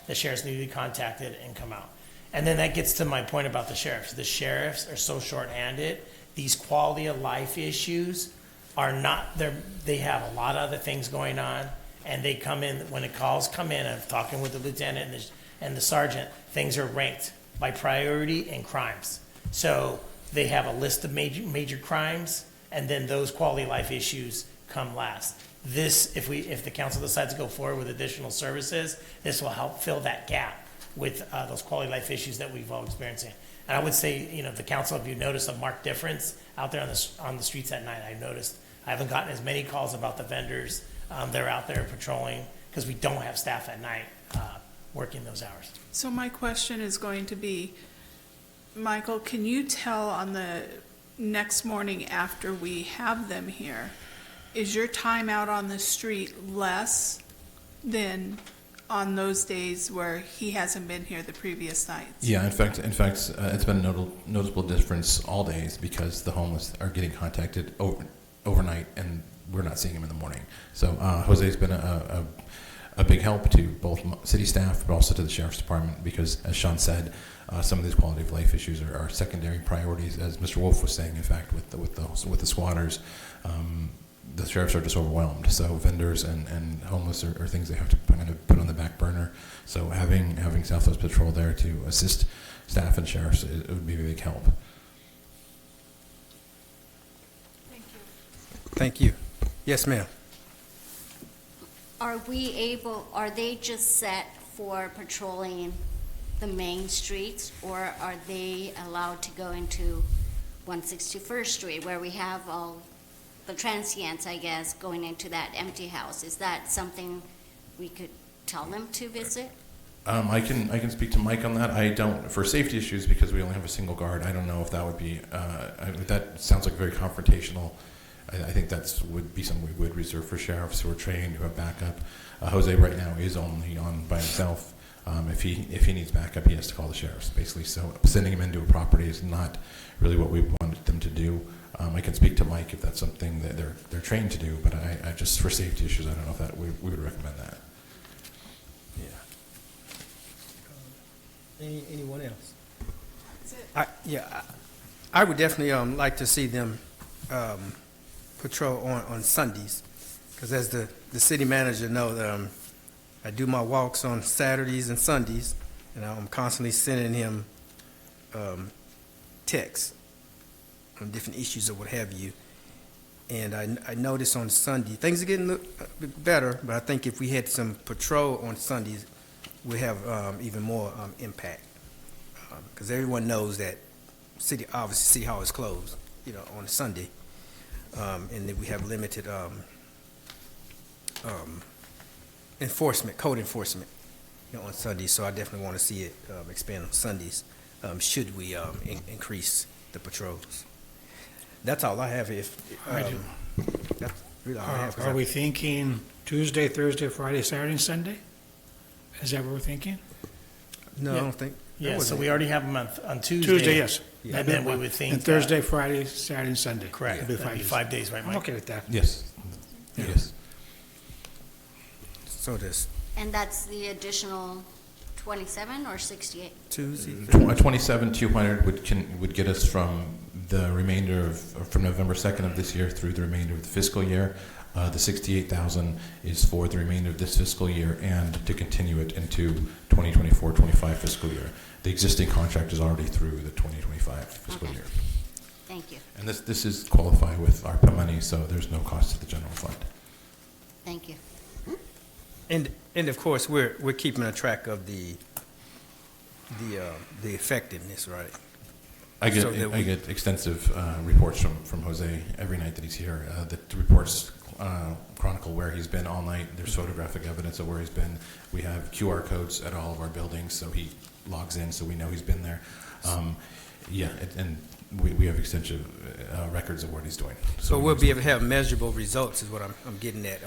the sheriffs need to be contacted and come out. And then that gets to my point about the sheriffs. The sheriffs are so short-handed. These quality of life issues are not, they have a lot of other things going on, and they come in, when the calls come in, I'm talking with the lieutenant and the sergeant, things are ranked by priority and crimes. So they have a list of major crimes, and then those quality of life issues come last. This, if the council decides to go forward with additional services, this will help fill that gap with those quality of life issues that we've all experiencing. And I would say, the council, if you notice a marked difference out there on the streets at night, I've noticed I haven't gotten as many calls about the vendors. They're out there patrolling because we don't have staff at night working those hours. So my question is going to be, Michael, can you tell on the next morning after we have them here, is your time out on the street less than on those days where he hasn't been here the previous nights? Yeah, in fact, it's been a noticeable difference all days because the homeless are getting contacted overnight, and we're not seeing them in the morning. So Jose's been a a big help to both city staff, but also to the sheriff's department, because as Sean said, some of these quality of life issues are secondary priorities, as Mr. Wolf was saying, in fact, with the squatters. The sheriffs are just overwhelmed. So vendors and homeless are things they have to kind of put on the back burner. So having Southwest Patrol there to assist staff and sheriffs, it would be a big help. Thank you. Yes, ma'am. Are they just set for patrolling the main streets, or are they allowed to go into 161st Street where we have all the transients, I guess, going into that empty house? Is that something we could tell them to visit? I can speak to Mike on that. I don't, for safety issues, because we only have a single guard. I don't know if that would be. That sounds like very confrontational. I think would be something we would reserve for sheriffs who are trained, who have backup. Jose right now is only on by himself. If he needs backup, he has to call the sheriffs, basically. So sending him into a property is not really what we wanted them to do. I can speak to Mike if that's something that they're trained to do, but I just for safety issues, I don't know if that we would recommend that. Yeah. Anyone else? I would definitely like to see them patrol on Sundays, because as the city manager knows, I do my walks on Saturdays and Sundays, and I'm constantly sending him texts on different issues or what have you. And I noticed on Sunday, things are getting a bit better, but I think if we had some patrol on Sundays, we have even more impact. Because everyone knows that City Hall is closed, on Sunday. And that we have limited code enforcement, on Sundays. So I definitely want to see it expand on Sundays. Should we increase the patrols? That's all I have. That's really all I have. Are we thinking Tuesday, Thursday, Friday, Saturday, and Sunday? Is that what we're thinking? No, I don't think. Yeah, so we already have them on Tuesday. Tuesday, yes. And then we would think. And Thursday, Friday, Saturday, and Sunday. Correct. That'd be 5 days, right, Mike? I'm okay with that. Yes. Yeah. Yes. So this And that's the additional 27 or 68? Tuesday. 27,200 would get us from the remainder from November 2nd of this year through the remainder of the fiscal year. The 68,000 is for the remainder of this fiscal year and to continue it into 2024-25 fiscal year. The existing contract is already through the 2025 fiscal year. Thank you. And this is qualified with ARPA money, so there's no cost to the general fund. Thank you. And of course, we're keeping a track of the effectiveness, right? I get extensive reports from Jose every night that he's here. The reports chronicle where he's been all night. There's photographic evidence of where he's been. We have QR codes at all of our buildings, so he logs in, so we know he's been there. And we have extensive records of what he's doing. So we'll be able to have measurable results, is what I'm getting at.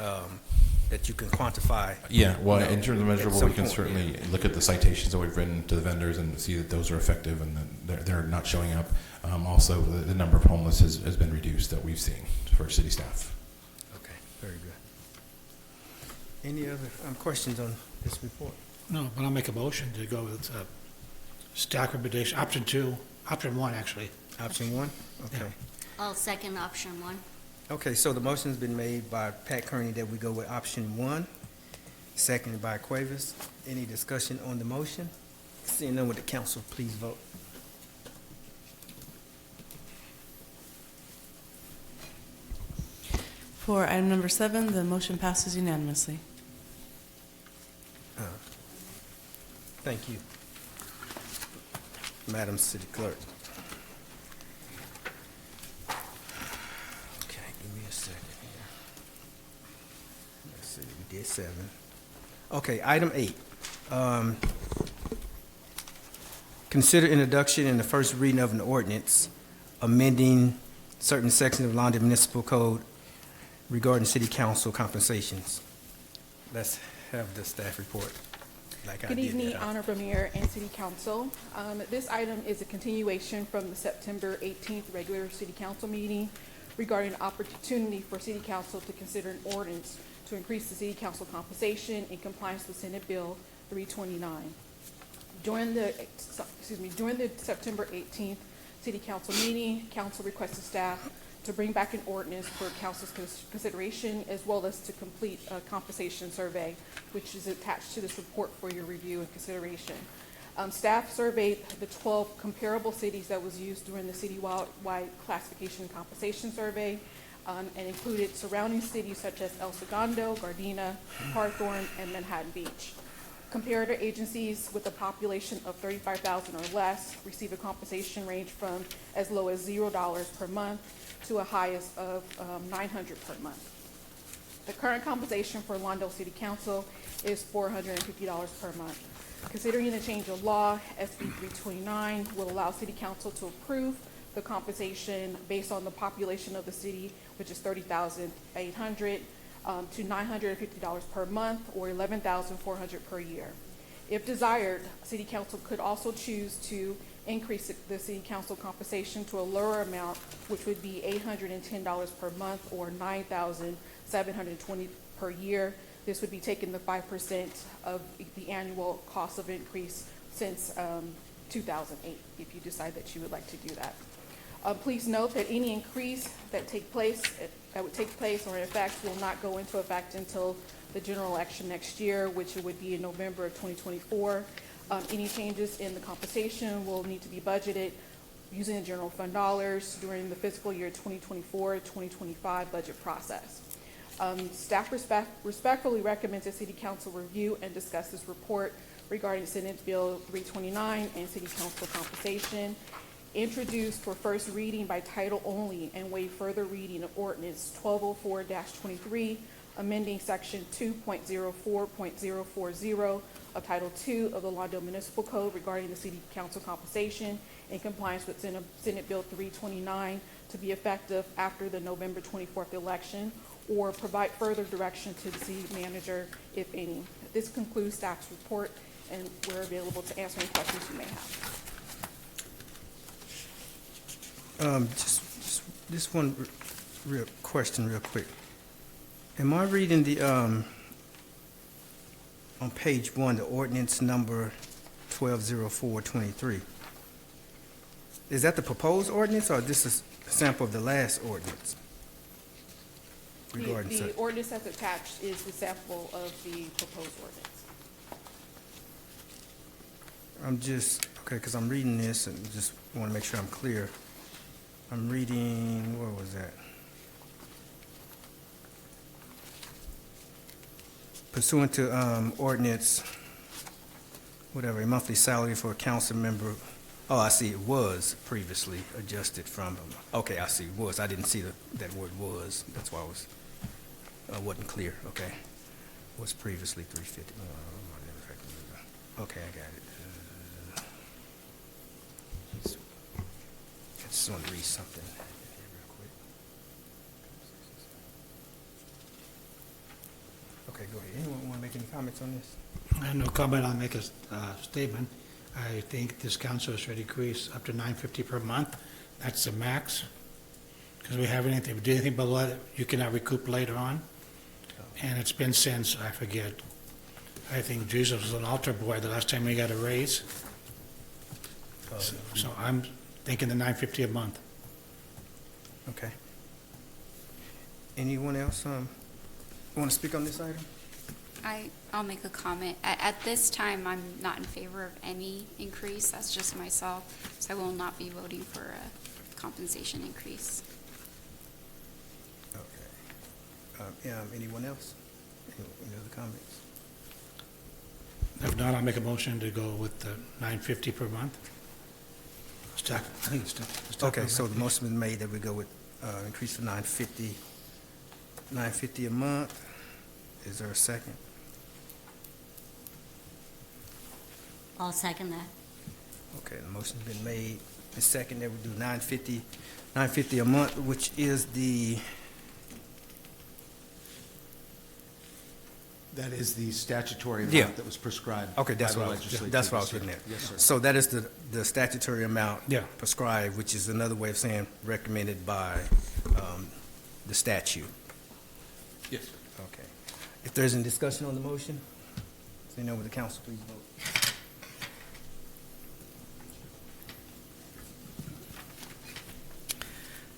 That you can quantify. Yeah, well, in terms of measurable, we can point, certainly look at the citations that we've written to the vendors and see that those are effective and that they're not showing up. Also, the number of homeless has been reduced that we've seen for city staff. Okay, very good. Any other questions on this report? No, but I'll make a motion to go with staff recommendation, option one, actually. Option one? Okay. Yeah. I'll second option one. Okay, so the motion's been made by Pat Kearney that we go with option one, seconded by Cuevas. Any discussion on the motion? Seeing none, would the council please vote? For item number 7, the motion passes unanimously. Thank you, Madam City Clerk. Okay, give me a second here. Let's see, we did 7. Okay, item 8. Consider introduction and the first reading of an ordinance amending certain sections of Lawndale Municipal Code regarding city council compensations. Let's have the staff report. Good evening, Honorable Mayor and City Council. This item is a continuation from the September 18th regular City Council meeting regarding an opportunity for City Council to consider an ordinance to to increase the city council compensation in compliance with Senate Bill 329. During the September 18th city council meeting, council requested staff to bring back an ordinance for council's consideration, as well as to complete a compensation survey, which is attached to this report for your review and consideration. Staff surveyed the 12 comparable cities that was used during the citywide classification and compensation survey, and included surrounding cities such as El Segundo, Gardena, Hawthorne, and Manhattan Beach. Comparator agencies with a population of 35,000 or less receive a compensation range from as low as $0 per month to a highest of $900 per month. The current compensation for Lawndale City Council is $450 per month. Considering the change of law, SB 329 will allow City Council to approve the compensation based on the population of the city, which is 30,800, to $950 per month or $11,400 per year. If desired, City Council could also choose to increase the City Council compensation to a lower amount, which would be $810 per month or $9,720 per year. This would be taking the 5% of the annual cost of increase since 2008, if you decide that you would like to do that. Please note that any increase that would take place or in effect will not go into effect until the general election next year, which would be in November of 2024. Any changes in the compensation will need to be budgeted using the general fund dollars during the fiscal year 2024-2025 budget process. Staff respectfully recommends that City Council review and discuss this report regarding Senate Bill 329 and City Council compensation, introduced for first reading by title only and waive further reading of Ordinance 1204-23, amending Section 2.04.040 of Title II of the Lawndale Municipal Code regarding the City Council compensation in compliance with Senate Bill 329 to be effective after the November 24th election, or provide further direction to the city manager, if any. This concludes staff's report, and we're available to answer any questions you may have. Just this one real question real quick. Am I reading the, on page 1, the ordinance number 120423? Is that the proposed ordinance, or this is a sample of the last ordinance? The ordinance that's attached is the sample of the proposed ordinance. I'm just, okay, because I'm reading this and just want to make sure I'm clear. I'm reading, where was that? Pursuant to ordinance, whatever, a monthly salary for a council member. Oh, I see, it was previously adjusted from, okay, I see, was. I didn't see that word was. That's why I wasn't clear, okay. Was previously 350. Okay, I got it. I just want to read something here real quick. Okay, go ahead. Anyone want to make any comments on this? I have no comment. I'll make a statement. I think this council should increase up to $950 per month. That's the max. Because we have anything, if we do anything below that, you cannot recoup later on. And it's been since, I forget, I think Jesus was an altar boy the last time we got a raise. So I'm thinking the $950 a month. Okay. Anyone else want to speak on this item? I'll make a comment. At this time, I'm not in favor of any increase. That's just myself. So I will not be voting for a compensation increase. Anyone else? Any other comments? If not, I'll make a motion to go with the $950 per month. I think it's Okay, so the motion been made that we go with increase to $950 a month. Is there a second? I'll second that. Okay, the motion's been made. The second that we do $950 a month, which is the. That is the statutory Yeah. amount that was prescribed. Okay, that's by the what legislature. I was getting at. Yes, sir. So that is the statutory amount Yeah. prescribed, which is another way of saying recommended by the statute. Yes, sir. Okay. If there's any discussion on the motion, seeing none, would the council please vote?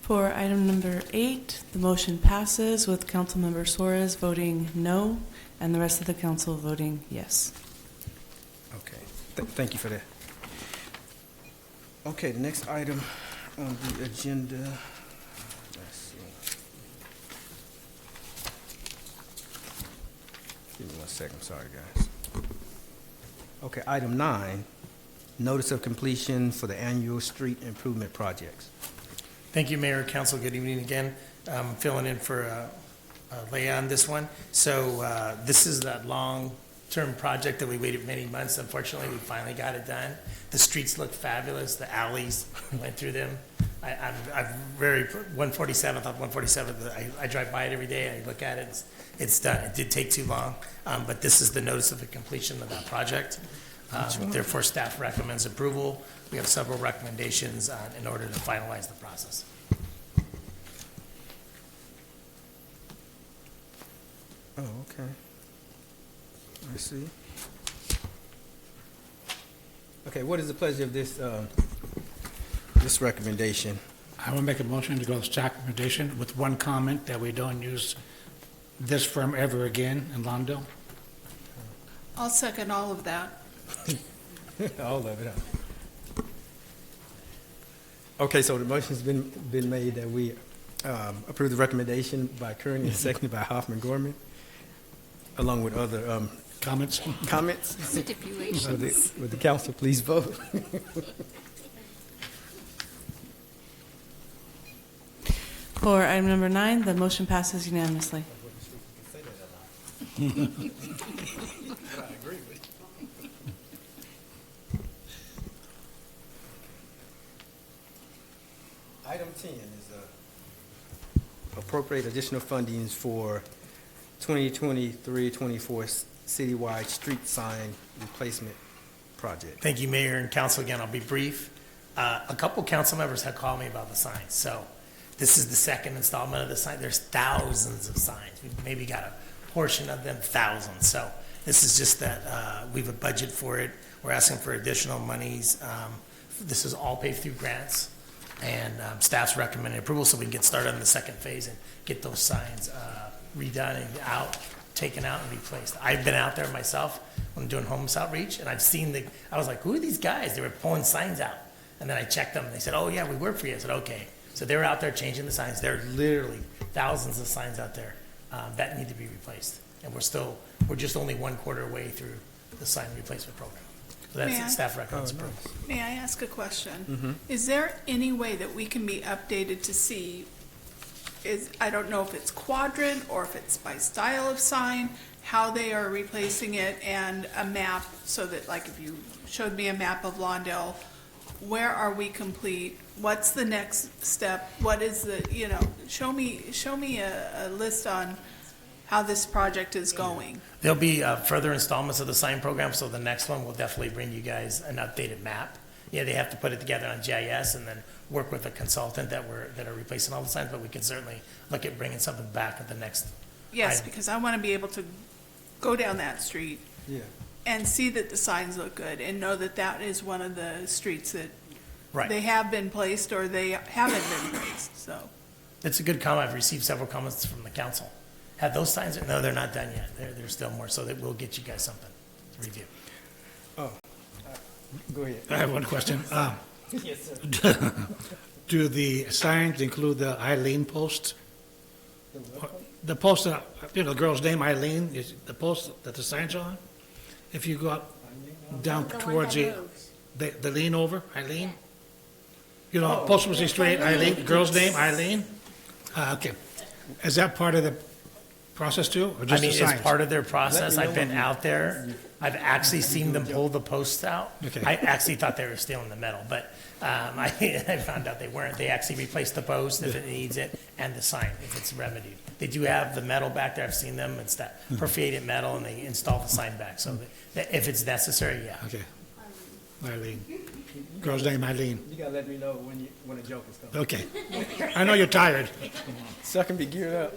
For item number 8, the motion passes with Councilmember Suarez voting no and the rest of the council voting yes. Okay, thank you for that. Okay, the next item on the agenda, let's see. Give me 1 second, sorry, guys. Okay, item 9, notice of completion for the annual street improvement projects. Thank you, Mayor, Council. Good evening again. I'm filling in for Leah on this one. So this is that long-term project that we waited many months. Unfortunately, we finally got it done. The streets look fabulous. The alleys, we went through them. I'm very, 147th, off 147th, I drive by it every day, and I look at it. It's done. It did take too long, but this is the notice of the completion of that project. Therefore, staff recommends approval. We have several recommendations in order to finalize the process. Oh, okay. I see. Okay, what is the pleasure of this, this recommendation? I will make a motion to go with staff recommendation with one comment that we don't use this firm ever again in Lawndale. I'll second all of that. All of it, huh? Okay, so the motion's been made that we approve the recommendation by Kearney and seconded by Hoffman Gorman, along with other Comments? comments. Stipulations. Would the council please vote? For item number 9, the motion passes unanimously. Item 10 is appropriate additional fundings for 2023-24 citywide street sign replacement project. Thank you, Mayor and Council. Again, I'll be brief. A couple council members have called me about the signs. So this is the second installment of the sign. There's thousands of signs. We've maybe got a portion of them, thousands. So this is just that we have a budget for it. We're asking for additional monies. This is all paid through grants. And staff's recommended approval so we can get started on the second phase and get those signs redone and taken out and replaced. I've been out there myself when I'm doing homeless outreach, and I've seen I was like, who are these guys? They were pulling signs out. And then I checked them, and they said, oh, yeah, we work for you. I said, okay. So they were out there changing the signs. There are literally thousands of signs out there that need to be replaced. And we're just only 1/4 way through the sign replacement program. So that's it. Staff recommends approval. May I ask a question? Mm-hmm. Is there any way that we can be updated to see, I don't know if it's quadrant or if it's by style of sign, how they are replacing it, and a map so that, like, if you showed me a map of Lawndale, where are we complete? What's the next step? What is the, show me a list on how this project is going. There'll be further installments of the sign program, so the next one will definitely bring you guys an updated map. Yeah, they have to put it together on GIS and then work with a consultant that are replacing all the signs, but we can certainly look at bringing something back at the next. Yes, item. because I want to be able to go down that street Yeah. and see that the signs look good and know that that is one of the streets that Right. they have been placed or they haven't been placed, so. It's a good comment. I've received several comments from the council. Have those signs? No, they're not done yet. There's still more, so that we'll get you guys something to review. Oh, go ahead. I have one question. Yes, sir. Do the signs include the Eileen post? The post, the girl's name Eileen, is the post that the sign's on? If you go up, down towards the lean over, Eileen? Post was straight, Eileen, girl's name Eileen? Okay. Is that part of the process too, or I just the mean, signs? it's part of their process. Let me know I've been when you- out there. I've actually seen them pull the posts out. Okay. I actually thought they were stealing the metal, but I found out they weren't. They actually replaced the post if it needs it and the sign if it's remedied. They do have the metal back there. I've seen them. It's that perforated metal, and they install the sign back. So that if it's necessary, yeah. Okay. Eileen. Girl's name Eileen. You gotta let me know when a joke is coming. Okay. I know you're tired. So I can be geared up.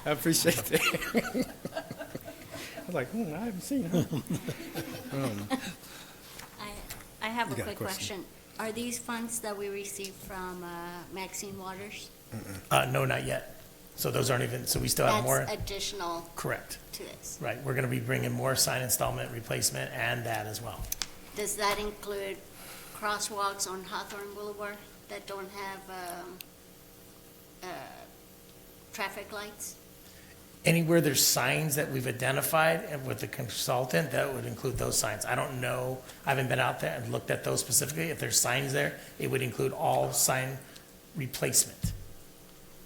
I appreciate that. I was like, I haven't seen her. I have You a got a quick question. question. Are these funds that we received from Maxine Waters? No, not yet. So those aren't even, so we still have more? That's additional Correct. to this. Right, we're going to be bringing more sign installment replacement and that as well. Does that include crosswalks on Hawthorne Boulevard that don't have traffic lights? Anywhere there's signs that we've identified and with the consultant, that would include those signs. I don't know, I haven't been out there and looked at those specifically. If there's signs there, it would include all sign replacement.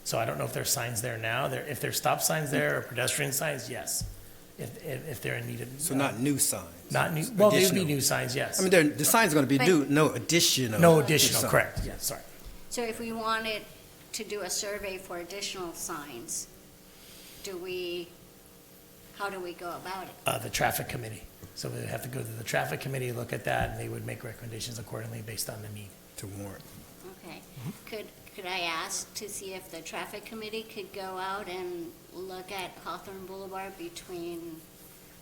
So I don't know if there's signs there now. If there's stop signs there or pedestrian signs, yes. If they're in need of. So not new signs? Not new, well, they would be Additional. new signs, yes. I mean, the signs are going to be new, no additional. No additional, signs. correct, yeah, sorry. So if we wanted to do a survey for additional signs, how do we go about it? The traffic committee. So we would have to go to the traffic committee, look at that, and they would make recommendations accordingly based on the need. To warrant. Okay. Could I ask to see if the traffic committee could go out and look at Hawthorne Boulevard between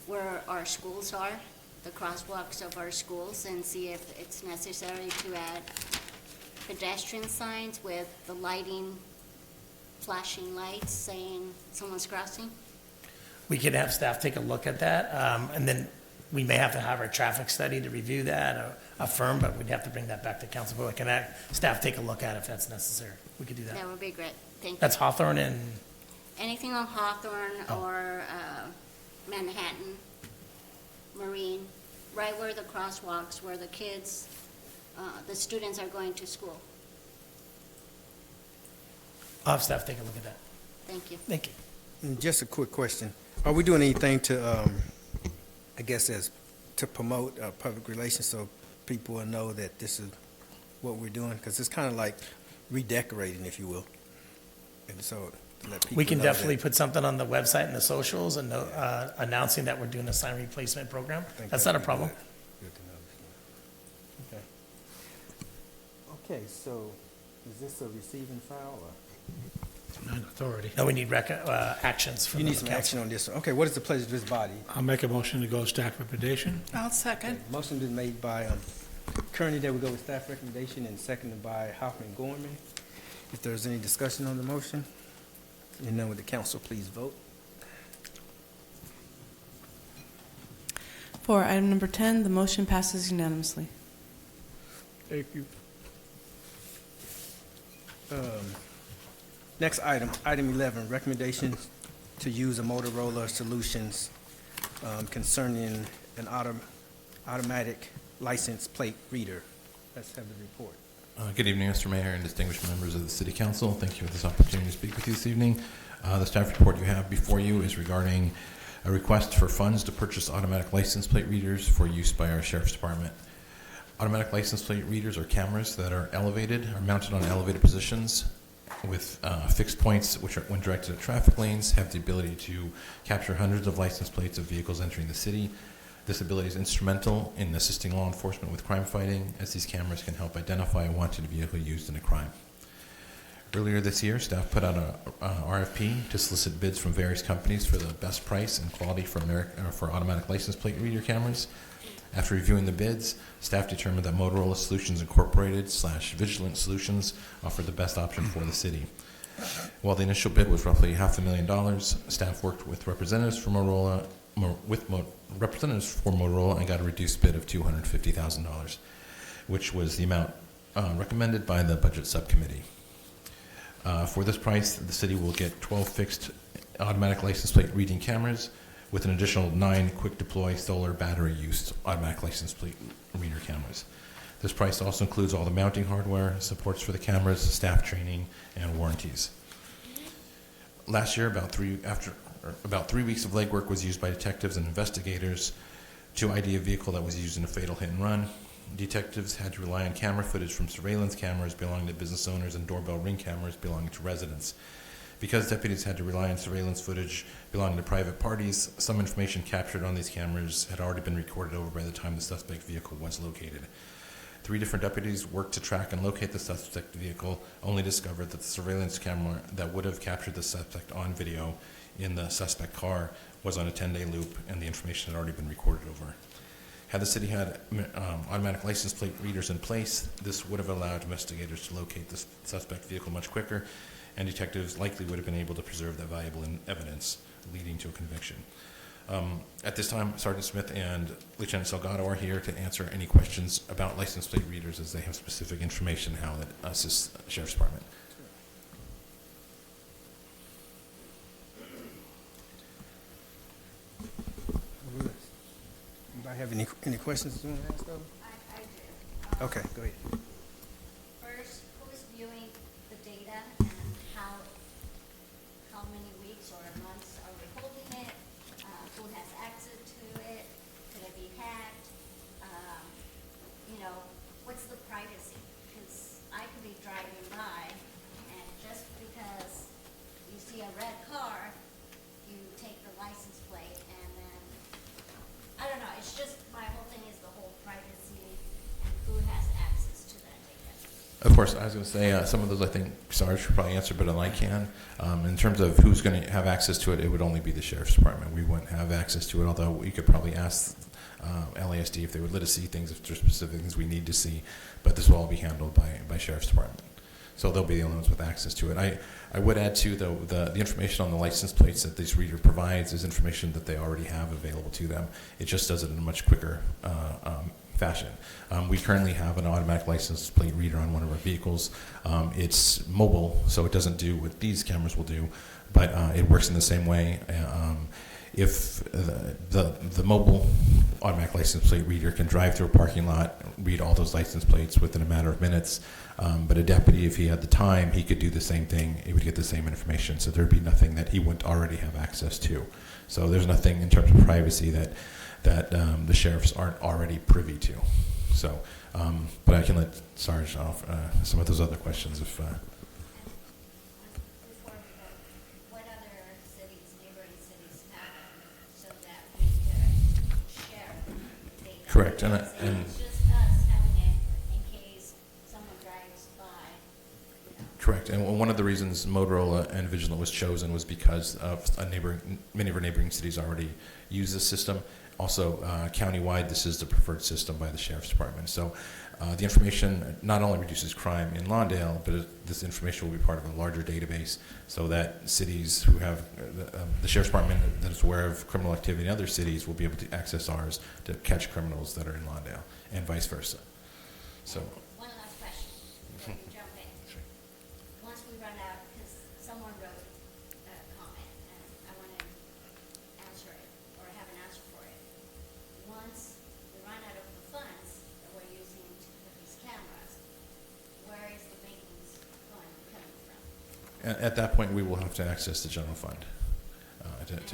where our schools are, the crosswalks of our schools, and see if it's necessary to add pedestrian signs with the lighting, flashing lights saying someone's crossing? We could have staff take a look at that, and then we may have to have our traffic study to review that, or affirm, but we'd have to bring that back to council. But we can have staff take a look at it if that's necessary. We could do that. That would be great. Thank you. That's Hawthorne and, Anything on Hawthorne Oh. or Manhattan, Marine, right where the crosswalks, where the kids, the students are going to school. I'll have staff take a look at that. Thank you. Thank you. And just a quick question. Are we doing anything to, I guess, to promote public relations so people will know that this is what we're doing? Because it's kind of like redecorating, if you will. And so to let people We can know definitely that- put something on the website and the socials and announcing that we're doing a sign replacement program. I think That's that'd not a be problem. good to know. Okay. Okay, so is this a receiving file or? Not authority. No, we need actions from You the need some council. action on this. Okay, what is the pleasure of this body? I'll make a motion to go staff recommendation. I'll second. Motion been made by Kearney that we go with staff recommendation and seconded by Hoffman Gorman. If there's any discussion on the motion, and none, would the council please vote? For item number 10, the motion passes unanimously. Thank you. Next item, item 11, recommendations to use a Motorola Solutions concerning an automatic license plate reader. Let's have the report. Good evening, Mr. Mayor and distinguished members of the City Council. Thank you for this opportunity to speak with you this evening. The staff report you have before you is regarding a request for funds to purchase automatic license plate readers for use by our Sheriff's Department. Automatic license plate readers are cameras that are mounted on elevated positions with fixed points, which are, when directed at traffic lanes, have the ability to capture hundreds of license plates of vehicles entering the city. This ability is instrumental in assisting law enforcement with crime fighting, as these cameras can help identify a wanted vehicle used in a crime. Earlier this year, staff put out a RFP to solicit bids from various companies for the best price and quality for automatic license plate reader cameras. After reviewing the bids, staff determined that Motorola Solutions Incorporated / Vigilant Solutions offered the best option for the city. While the initial bid was roughly $500,000, staff worked with representatives for Motorola and got a reduced bid of $250,000, which was the amount recommended by the budget subcommittee. For this price, the city will get 12 fixed automatic license plate reading cameras with an additional 9 quick deploy solar battery used automatic license plate reader cameras. This price also includes all the mounting hardware, supports for the cameras, staff training, and warranties. Last year, about 3 weeks of legwork was used by detectives and investigators to ID a vehicle that was used in a fatal hit and run. Detectives had to rely on camera footage from surveillance cameras belonging to business owners and doorbell ring cameras belonging to residents. Because deputies had to rely on surveillance footage belonging to private parties, some information captured on these cameras had already been recorded over by the time the suspect vehicle was located. 3 different deputies worked to track and locate the suspect vehicle, only discovered that the surveillance camera that would have captured the suspect on video in the suspect car was on a 10-day loop, and the information had already been recorded over. Had the city had automatic license plate readers in place, this would have allowed investigators to locate the suspect vehicle much quicker, and detectives likely would have been able to preserve that valuable evidence, leading to a conviction. At this time, Sergeant Smith and Lieutenant Salgado are here to answer any questions about license plate readers, as they have specific information how it assists the Sheriff's Department. Anybody have any questions you want to ask though? I do. Okay, go ahead. First, who is viewing the data and how many weeks or months are we holding it? Who has access to it? Could it be hacked? What's the privacy? Because I could be driving by and just because you see a red car, you take the license plate and then, I don't know, it's just, my whole thing is the whole privacy and who has access to that data. Of course, I was going to say some of those I think Sarge should probably answer better than I can. In terms of who's going to have access to it, it would only be the Sheriff's Department. We wouldn't have access to it, although you could probably ask LASD if they would let us see things, if there's specific things we need to see, but this will all be handled by Sheriff's Department. So they'll be the only ones with access to it. I would add too, though, the information on the license plates that this reader provides is information that they already have available to them. It just does it in a much quicker fashion. We currently have an automatic license plate reader on one of our vehicles. It's mobile, so it doesn't do what these cameras will do, but it works in the same way. If the mobile automatic license plate reader can drive through a parking lot, read all those license plates within a matter of minutes, but a deputy, if he had the time, he could do the same thing. He would get the same information, so there'd be nothing that he wouldn't already have access to. So there's nothing in terms of privacy that the sheriffs aren't already privy to. So, but I can let Sarge off some of those other questions if. What other cities, neighboring cities have them so that we could share data? Correct, and It's just us having it in case someone drives by. correct, and one of the reasons Motorola and Vigilant was chosen was because of many of our neighboring cities already use this system. Also, countywide, this is the preferred system by the Sheriff's Department. So the information not only reduces crime in Lawndale, but this information will be part of a larger database so that cities who have the Sheriff's Department that is aware of criminal activity in other cities will be able to access ours to catch criminals that are in Lawndale, and vice versa. So. One last question before you jump in. Sure. Once we run out, because someone wrote a comment and I want to answer it or have an answer for it. Once we run out of the funds that we're using to put these cameras, where is the maintenance fund coming from? At that point, we will have to access the general fund. Do we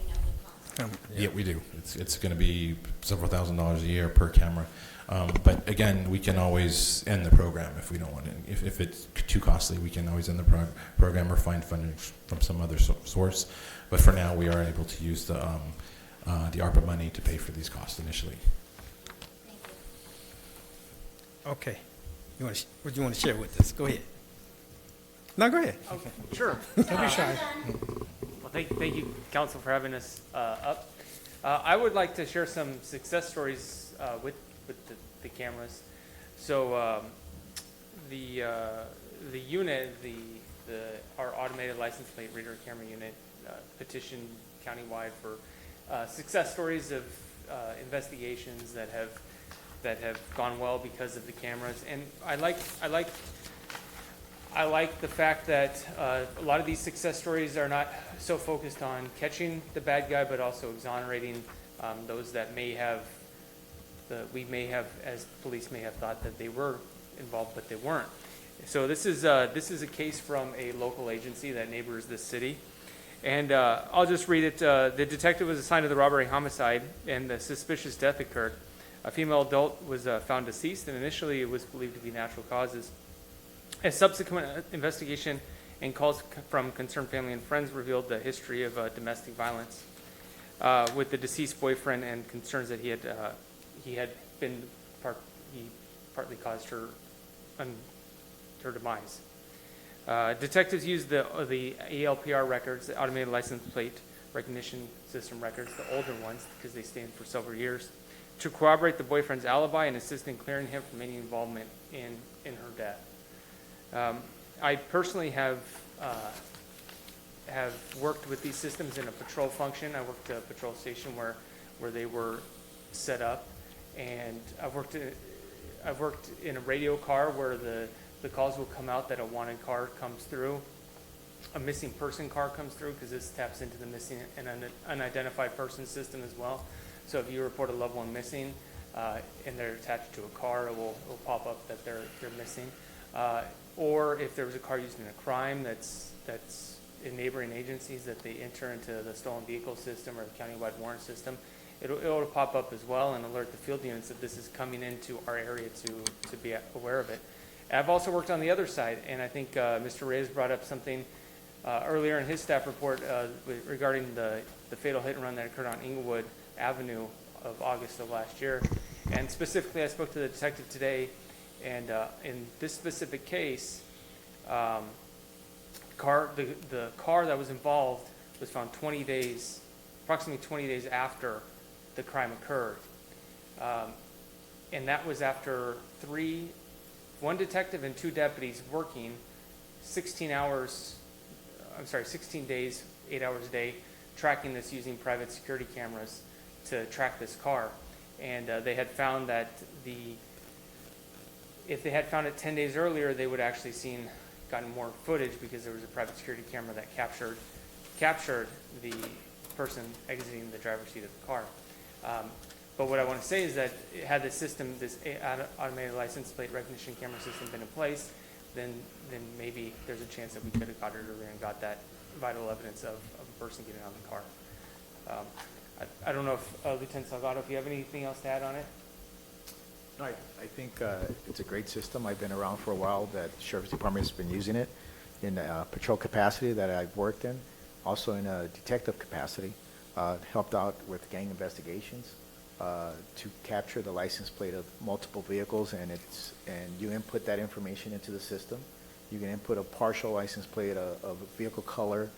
know the cost? Yeah, we do. It's going to be several $1,000s a year per camera. But again, we can always end the program if we don't want it. If it's too costly, we can always end the program or find funding from some other source. But for now, we are able to use the ARPA money to pay for these costs initially. Thank you. Okay. What do you want to share with us? Go ahead. No, go ahead. Okay. Sure. Don't be shy. Well, thank you, Council, for having us up. I would like to share some success stories with the cameras. So the unit, our automated license plate reader camera unit, petitioned countywide for success stories of investigations that have gone well because of the cameras. And I like the fact that a lot of these success stories are not so focused on catching the bad guy, but also exonerating those that we may have, as police may have thought that they were involved, but they weren't. So this is a case from a local agency that neighbors this city. And I'll just read it. The detective was assigned to the robbery homicide, and the suspicious death occurred. A female adult was found deceased, and initially it was believed to be natural causes. A subsequent investigation and calls from concerned family and friends revealed the history of domestic violence with the deceased boyfriend and concerns that he partly caused her demise. Detectives used the ALPR records, the automated license plate recognition system records, the older ones, because they stand for several years, to corroborate the boyfriend's alibi and assist in clearing him from any involvement in her death. I personally have worked with these systems in a patrol function. I worked at a patrol station where they were set up, and I've worked in a radio car where the calls will come out that a wanted car comes through, a missing person car comes through, because this taps into the missing and unidentified person system as well. So if you report a loved one missing and they're attached to a car, it will pop up that they're missing. Or if there was a car used in a crime that's in neighboring agencies, that they enter into the stolen vehicle system or the countywide warrant system, it'll pop up as well and alert the field units that this is coming into our area to be aware of it. I've also worked on the other side, and I think Mr. Reyes brought up something earlier in his staff report regarding the fatal hit and run that occurred on Inglewood Avenue of August of last year. And specifically, I spoke to the detective today, and in this specific case, the car that was involved was found approximately 20 days after the crime occurred. And that was after one detective and 2 deputies working 16 days, 8 hours a day, tracking this using private security cameras to track this car. And they had found that if they had found it 10 days earlier, they would actually gotten more footage, because there was a private security camera that captured the person exiting the driver's seat of the car. But what I want to say is that had this automated license plate recognition camera system been in place, then maybe there's a chance that we could have got it earlier and got that vital evidence of a person getting out of the car. I don't know if Lieutenant Salgado, if you have anything else to add on it? No, I think it's a great system. I've been around for a while. That the Sheriff's Department has been using it in a patrol capacity that I've worked in, also in a detective capacity. Helped out with gang investigations to capture the license plate of multiple vehicles, and you input that information into the system. You can input a partial license plate of a vehicle color,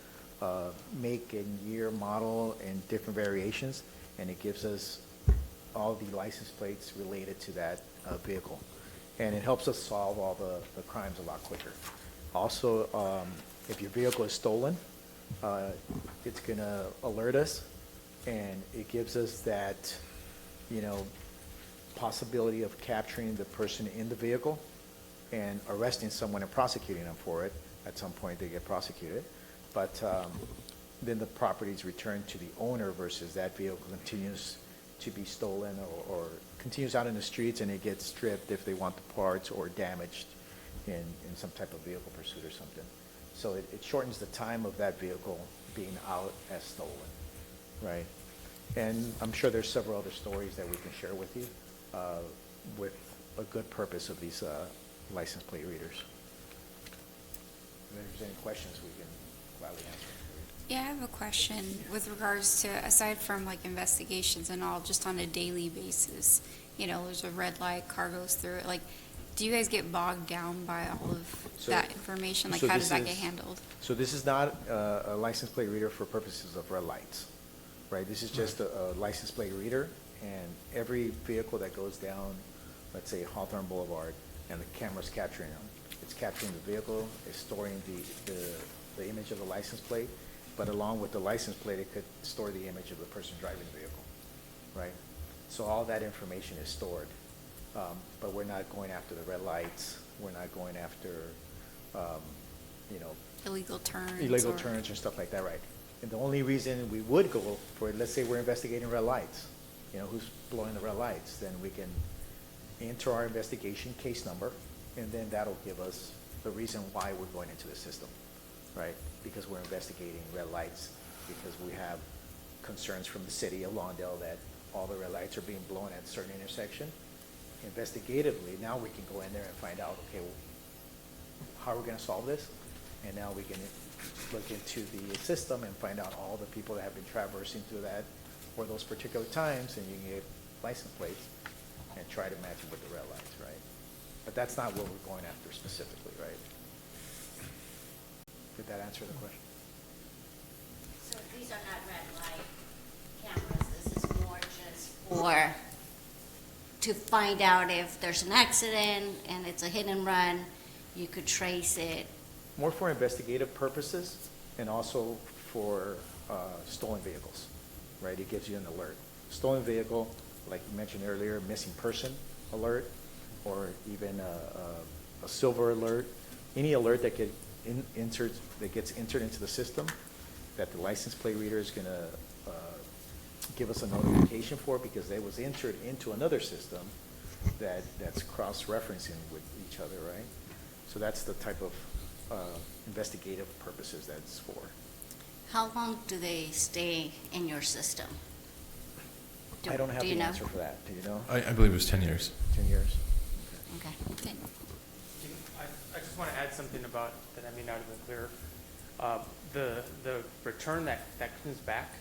make and year, model, and different variations, and it gives us all the license plates related to that vehicle. And it helps us solve all the crimes a lot quicker. Also, if your vehicle is stolen, it's going to alert us, and it gives us that, possibility of capturing the person in the vehicle and arresting someone and prosecuting them for it. At some point, they get prosecuted. But then the property is returned to the owner versus that vehicle continues to be stolen or continues out in the streets, and it gets stripped if they want the parts or damaged in some type of vehicle pursuit or something. So it shortens the time of that vehicle being out as stolen, right? And I'm sure there's several other stories that we can share with you with a good purpose of these license plate readers. If there's any questions, we can gladly answer. Yeah, I have a question with regards to, aside from like investigations and all, just on a daily basis, there's a red light, car goes through it, like, do you guys get bogged down by all of that information? Like, how does that get handled? So this is not a license plate reader for purposes of red lights, right? This is just a license plate reader, and every vehicle that goes down, let's say Hawthorne Boulevard, and the camera's capturing them. It's capturing the vehicle, it's storing the image of the license plate, but along with the license plate, it could store the image of the person driving the vehicle, right? So all that information is stored, but we're not going after the red lights. We're not going after, illegal turns. Illegal turns and stuff like that, right? And the only reason we would go for it, let's say we're investigating red lights, who's blowing the red lights, then we can enter our investigation case number, and then that'll give us the reason why we're going into the system, right? Because we're investigating red lights, because we have concerns from the city of Lawndale that all the red lights are being blown at a certain intersection. Investigatively, now we can go in there and find out, okay, well, how are we going to solve this? And now we can look into the system and find out all the people that have been traversing through that for those particular times, and you can get license plates and try to match it with the red lights, right? But that's not what we're going after specifically, right? Did that answer the question? So these are not red light cameras, this is more just for, to find out if there's an accident and it's a hit and run, you could trace it. More for investigative purposes and also for stolen vehicles, right? It gives you an alert. Stolen vehicle, like you mentioned earlier, missing person alert, or even a silver alert, any alert that gets entered into the system that the license plate reader is going to give us a notification for because they was entered into another system that's cross-referencing with each other, right? So that's the type of investigative purposes that's for. How long do they stay in your system? I don't have do you the know? answer for that. Do you know? I believe it was 10 years. 10 years. Okay. I just want to add something about that I may not have been clear. The return that comes back,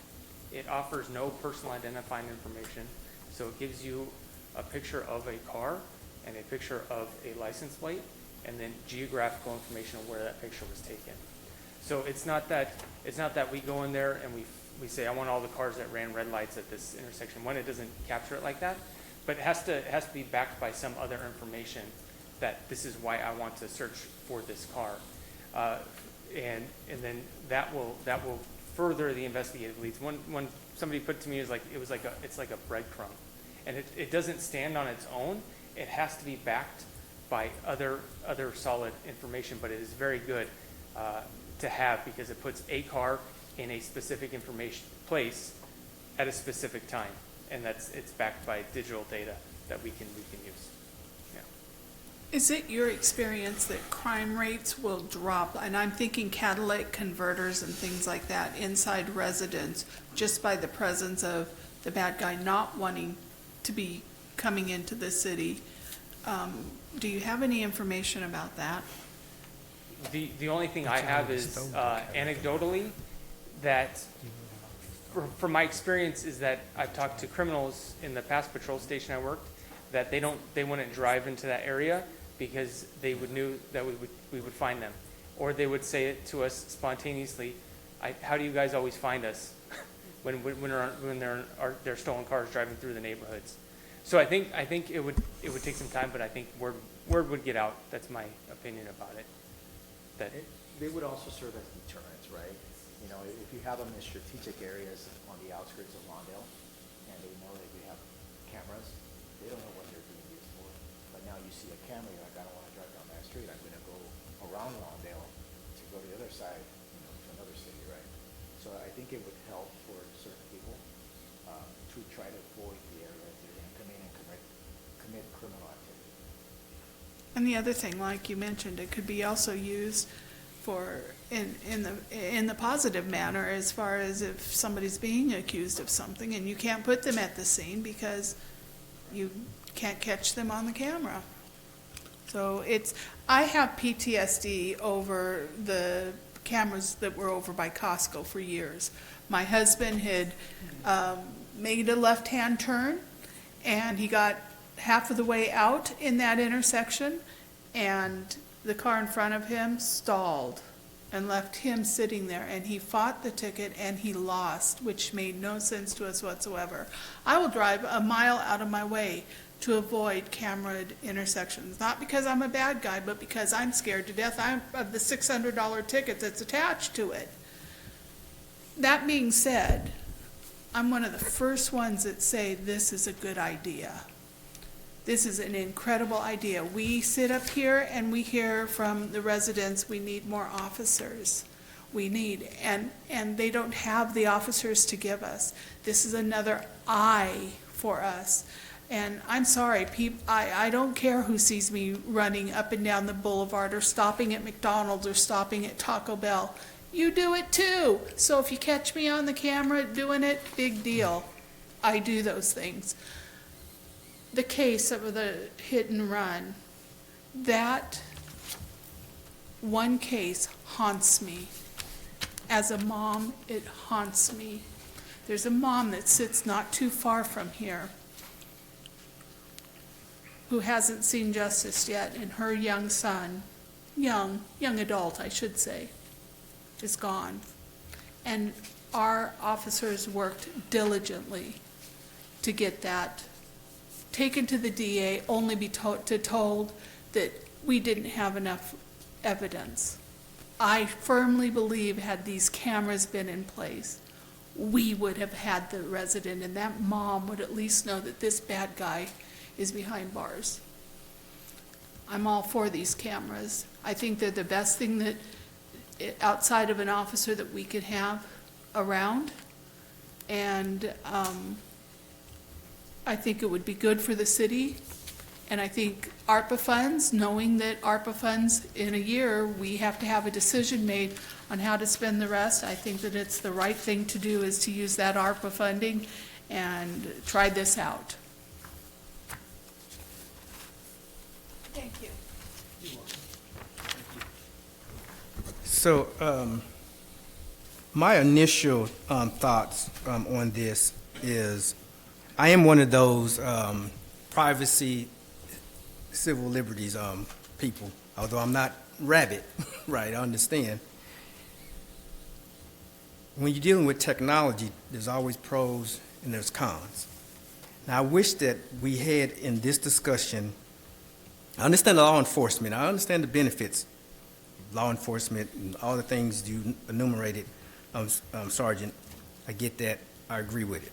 it offers no personal identifying information. So it gives you a picture of a car and a picture of a license plate and then geographical information of where that picture was taken. So it's not that we go in there and we say, I want all the cars that ran red lights at this intersection. One, it doesn't capture it like that, but it has to be backed by some other information that this is why I want to search for this car. And then that will further the investigative leads. One somebody put to me is like it's like a breadcrumb, and it doesn't stand on its own. It has to be backed by other solid information, but it is very good to have because it puts a car in a specific information place at a specific time, and it's backed by digital data that we can use. Yeah. Is it your experience that crime rates will drop, and I'm thinking catalytic converters and things like that inside residents, just by the presence of the bad guy not wanting to be coming into the city? Do you have any information about that? The only thing I have is anecdotally that from my experience is that I've talked to criminals in the past patrol station I worked that they wouldn't drive into that area because they knew that we would find them, or they would say it to us spontaneously. How do you guys always find us when there are stolen cars driving through the neighborhoods? So I think it would take some time, but I think word would get out. That's my opinion about it. They would also serve as deterrents, right? You know, if you have them in strategic areas on the outskirts of Lawndale, and they know that you have cameras, they don't know what they're being used for. But now you see a camera, you're like, I don't want to drive down that street. I'm going to go around Lawndale to go to the other side, to another city, right? So I think it would help for certain people to try to avoid the area if they're going to come in and commit criminal activity. And the other thing, like you mentioned, it could be also used for in the positive manner as far as if somebody's being accused of something and you can't put them at the scene because you can't catch them on the camera. So I have PTSD over the cameras that were over by Costco for years. My husband had made a left-hand turn and he got half of the way out in that intersection and the car in front of him stalled and left him sitting there, and he fought the ticket and he lost, which made no sense to us whatsoever. I will drive a mile out of my way to avoid cameraed intersections, not because I'm a bad guy, but because I'm scared to death of the $600 ticket that's attached to it. That being said, I'm one of the first ones that say this is a good idea. This is an incredible idea. We sit up here and we hear from the residents, we need more officers. We need, and they don't have the officers to give us. This is another eye for us. And I'm sorry, I don't care who sees me running up and down the boulevard or stopping at McDonald's or stopping at Taco Bell. You do it too. So if you catch me on the camera doing it, big deal. I do those things. The case of the hit and run, that one case haunts me. As a mom, it haunts me. There's a mom that sits not too far from here. who hasn't seen justice yet, and her young son, young adult, I should say, is gone. And our officers worked diligently to get that taken to the DA, only be told that we didn't have enough evidence. I firmly believe had these cameras been in place, we would have had the resident, and that mom would at least know that this bad guy is behind bars. I'm all for these cameras. I think they're the best thing that, outside of an officer, that we could have around. And I think it would be good for the city. And I think ARPA funds, knowing that ARPA funds in a year, we have to have a decision made on how to spend the rest. I think that it's the right thing to do is to use that ARPA funding and try this out. Thank you. So, my initial thoughts on this is, I am one of those privacy, civil liberties people, although I'm not rabid, right, I understand. When you're dealing with technology, there's always pros and there's cons. Now, I wish that we had in this discussion, I understand law enforcement, I understand the benefits of law enforcement and all the things you enumerated, Sergeant, I get that, I agree with it.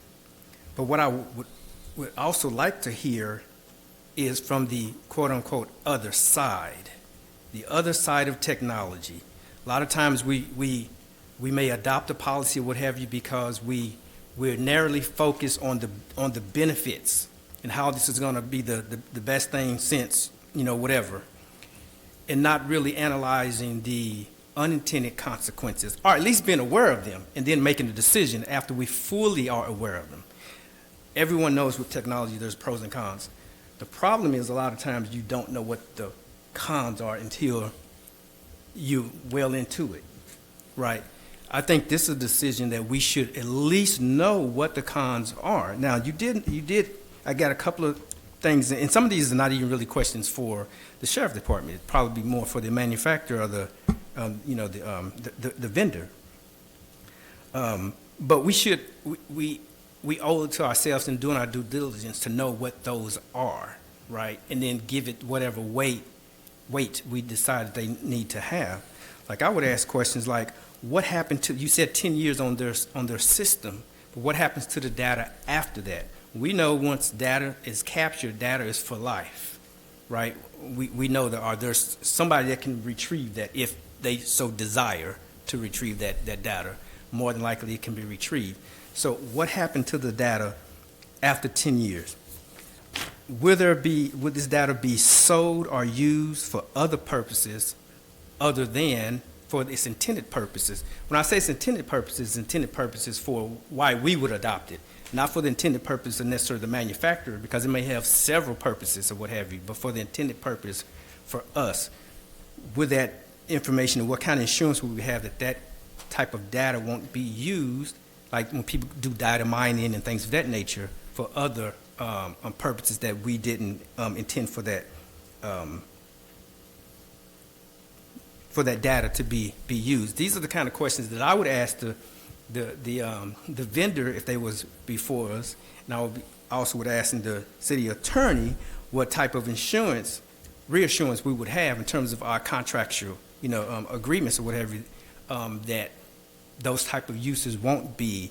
But what I would also like to hear is from the quote-unquote other side, the other side of technology. A lot of times we may adopt a policy or what have you because we're narrowly focused on the benefits and how this is going to be the best thing since, whatever, and not really analyzing the unintended consequences, or at least being aware of them, and then making a decision after we fully are aware of them. Everyone knows with technology there's pros and cons. The problem is a lot of times you don't know what the cons are until you well into it, right? I think this is a decision that we should at least know what the cons are. Now, you did, I got a couple of things, and some of these are not even really questions for the sheriff department. It'd probably be more for the manufacturer or the vendor. But we owe it to ourselves in doing our due diligence to know what those are, right? And then give it whatever weight we decide they need to have. Like I would ask questions like, what happened to, you said 10 years on their system, but what happens to the data after that? We know once data is captured, data is for life, right? We know there's somebody that can retrieve that if they so desire to retrieve that data. More than likely it can be retrieved. So what happened to the data after 10 years? Would this data be sold or used for other purposes other than for its intended purposes? When I say it's intended purposes for why we would adopt it, not for the intended purpose of necessarily the manufacturer, because it may have several purposes or what have you, but for the intended purpose for us. With that information, what kind of insurance would we have that type of data won't be used, like when people do data mining and things of that nature, for other purposes that we didn't intend for that data to be used? These are the kind of questions that I would ask the vendor if they was before us, and I also would ask the city attorney what type of reassurance we would have in terms of our contractual agreements or whatever, that those type of uses won't be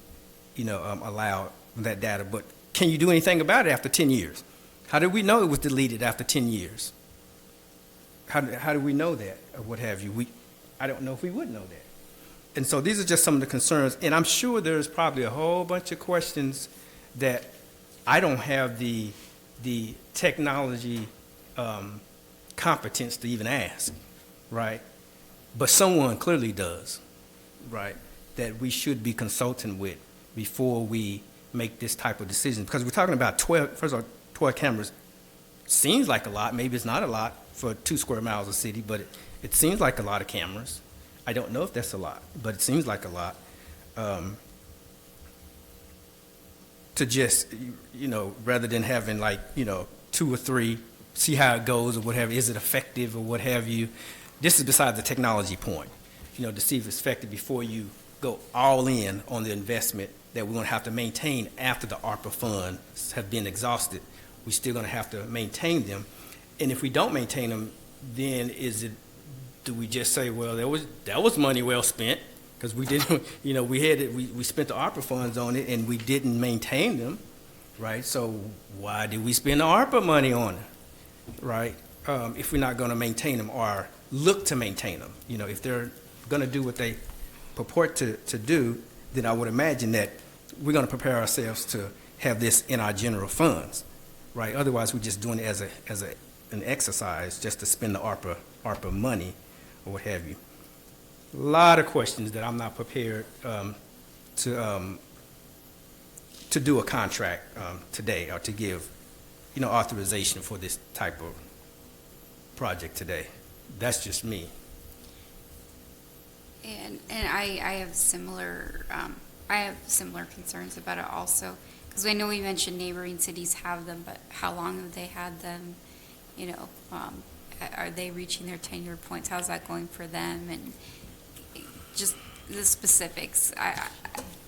allowed with that data. But can you do anything about it after 10 years? How did we know it was deleted after 10 years? How do we know that or what have you? I don't know if we would know that. And so these are just some of the concerns, and I'm sure there's probably a whole bunch of questions that I don't have the technology competence to even ask, right? But someone clearly does, right, that we should be consulting with before we make this type of decision. Because we're talking about 12 cameras. Seems like a lot. Maybe it's not a lot for 2 square miles of city, but it seems like a lot of cameras. I don't know if that's a lot, but it seems like a lot. To just, rather than having 2 or 3 see how it goes or what have you. Is it effective or what have you? This is besides the technology point, to see if it's effective before you go all in on the investment that we're going to have to maintain after the ARPA funds have been exhausted. We're still going to have to maintain them. And if we don't maintain them, then do we just say, well, that was money well spent, because we didn't, we spent the ARPA funds on it and we didn't maintain them, right? So why did we spend the ARPA money on it, right? If we're not going to maintain them or look to maintain them, if they're going to do what they purport to do, then I would imagine that we're going to prepare ourselves to have this in our general funds, right? Otherwise, we're just doing it as an exercise just to spend the ARPA money or what have you. A lot of questions that I'm not prepared to do a contract today or to give, authorization for this type of project today. That's just me. And I have similar concerns about it also, because I know we mentioned neighboring cities have them, but how long have they had them? Are they reaching their 10-year points? How's that going for them? And just the specifics,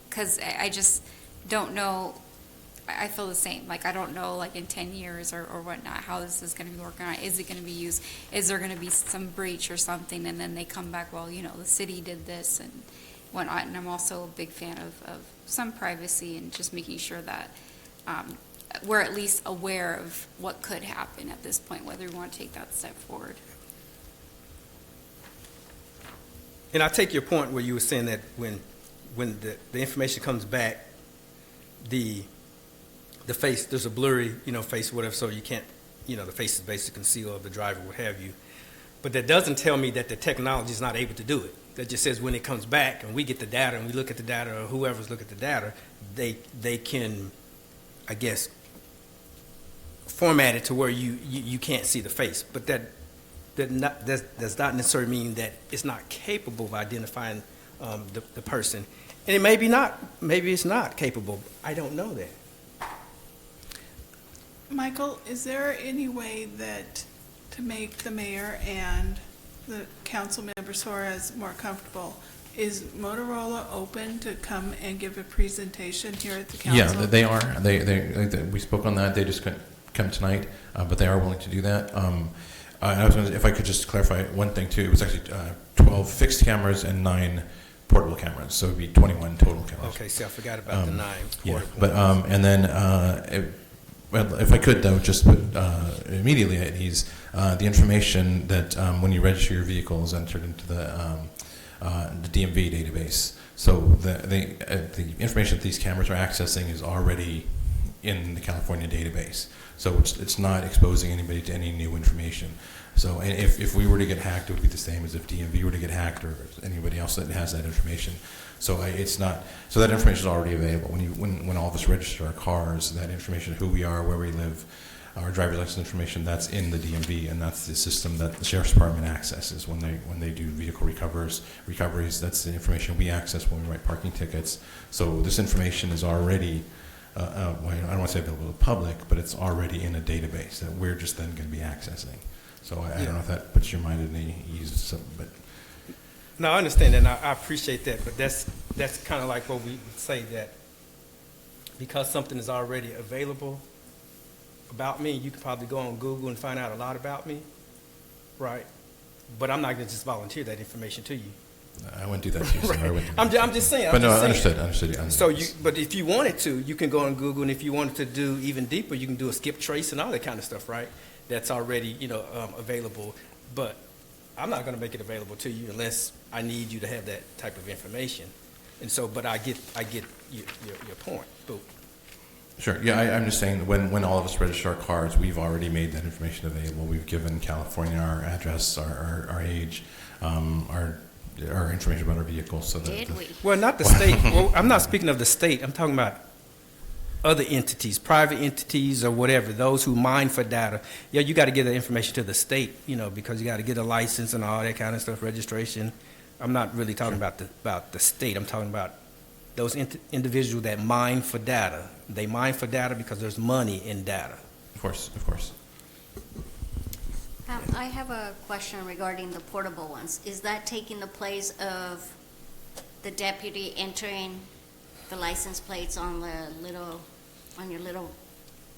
because I just don't know. I feel the same. Like, I don't know, like, in 10 years or whatnot, how this is going to be working out. Is it going to be used? Is there going to be some breach or something? And then they come back, well, the city did this and whatnot. And I'm also a big fan of some privacy and just making sure that we're at least aware of what could happen at this point, whether we want to take that step forward. And I take your point where you were saying that when the information comes back, the face, there's a blurry, face, whatever, so you can't, the face is basically concealed of the driver, what have you. But that doesn't tell me that the technology is not able to do it. That just says when it comes back and we get the data and we look at the data, or whoever's looking at the data, they can, I guess, format it to where you can't see the face. But that does not necessarily mean that it's not capable of identifying the person. And it maybe it's not capable. I don't know that. Michael, is there any way to make the mayor and the council member Suarez more comfortable? Is Motorola open to come and give a presentation here at the council? Yeah, they are. We spoke on that. They just couldn't come tonight, but they are willing to do that. I was going to, if I could just clarify one thing too. It was actually 12 fixed cameras and 9 portable cameras, so it would be 21 total cameras. Okay, see, I forgot about the 9 Yeah, portable. but and then well, if I could though, just put immediately at ease the information that when you register your vehicle is entered into the DMV database. So the information that these cameras are accessing is already in the California database. So it's not exposing anybody to any new information. So and if we were to get hacked, it would be the same as if DMV were to get hacked or anybody else that has that information. So it's not. So that information is already available. When all of us register our cars, that information, who we are, where we live, our driver's license information, that's in the DMV, and that's the system that the sheriff's department accesses when they do vehicle recoveries. That's the information we access when we write parking tickets. So this information is already. I don't want to say available to the public, but it's already in a database that we're just then going to be accessing. So I don't know if that puts your mind at any ease, but. No, I understand that, and I appreciate that, but that's kind of like what we say, that because something is already available about me, you could probably go on Google and find out a lot about me, right? But I'm not going to just volunteer that information to you. I wouldn't do that to you, sir. I wouldn't do I'm that. just saying. But no, understood. So but if you wanted to, you can go on Google, and if you wanted to do even deeper, you can do a skip trace and all that kind of stuff, right? That's already, available. But I'm not going to make it available to you unless I need you to have that type of information. And so, but I get your point. Boom. Sure. Yeah, I'm just saying that when all of us register our cars, we've already made that information available. We've given California our address, our age, our information about our vehicles. So Did we? Well, not the state. Well, I'm not speaking of the state. I'm talking about other entities, private entities or whatever, those who mine for data. Yeah, you got to give that information to the state, because you got to get a license and all that kind of stuff, registration. I'm not really talking about the state. I'm talking about those individuals that mine for data. They mine for data because there's money in data. Of course. I have a question regarding the portable ones. Is that taking the place of the deputy entering the license plates on on your little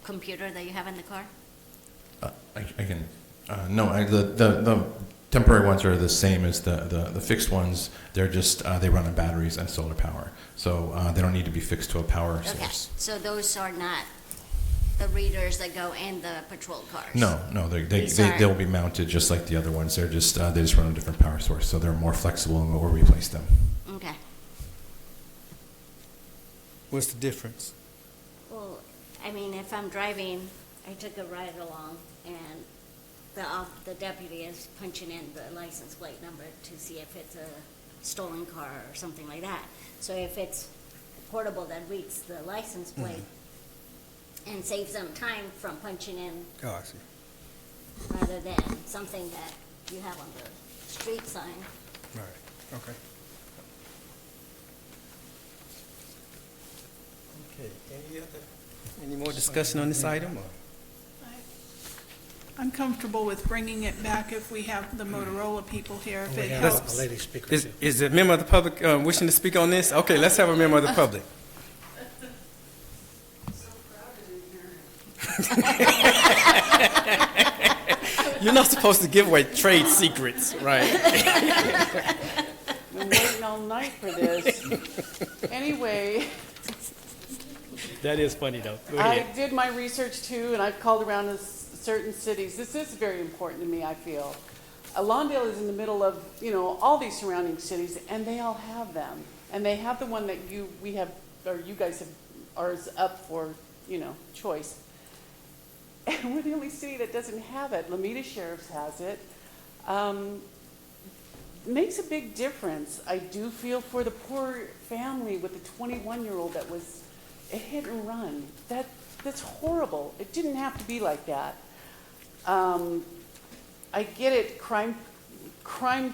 computer that you have in the car? I can, no, the temporary ones are the same as the fixed ones. They're just, they run on batteries and solar power. So they don't need to be fixed to a power Okay, source. so those are not the readers that go in the patrol cars? No, they'll be mounted just like the other ones. They're just, they just run a different power source. So they're more flexible and we'll replace them. Okay. What's the difference? Well, I mean, if I'm driving, I took a ride along, and the deputy is punching in the license plate number to see if it's a stolen car or something like that. So if it's portable that reads the license plate and saves them time from punching in, Oh, I see. rather than something that you have on the street sign. Right, okay. Okay, any more discussion on this item? Or? I'm comfortable with bringing it back if we have the Motorola people here, if it We have helps. a lady speaker. Is a member of the public wishing to speak on this? Okay, let's have a member of the public. You're not supposed to give away trade secrets, right? Been waiting all night for this. Anyway, That is funny, though. Go I ahead. did my research too, and I've called around to certain cities. This is very important to me, I feel. Lawndale is in the middle of, all these surrounding cities, and they all have them. And they have the one that we have, or you guys have, ours up for, choice. And we're the only city that doesn't have it. Lameda Sheriff's has it. Makes a big difference. I do feel for the poor family with the 21-year-old that was a hit and run. That's horrible. It didn't have to be like that. I get it. Crime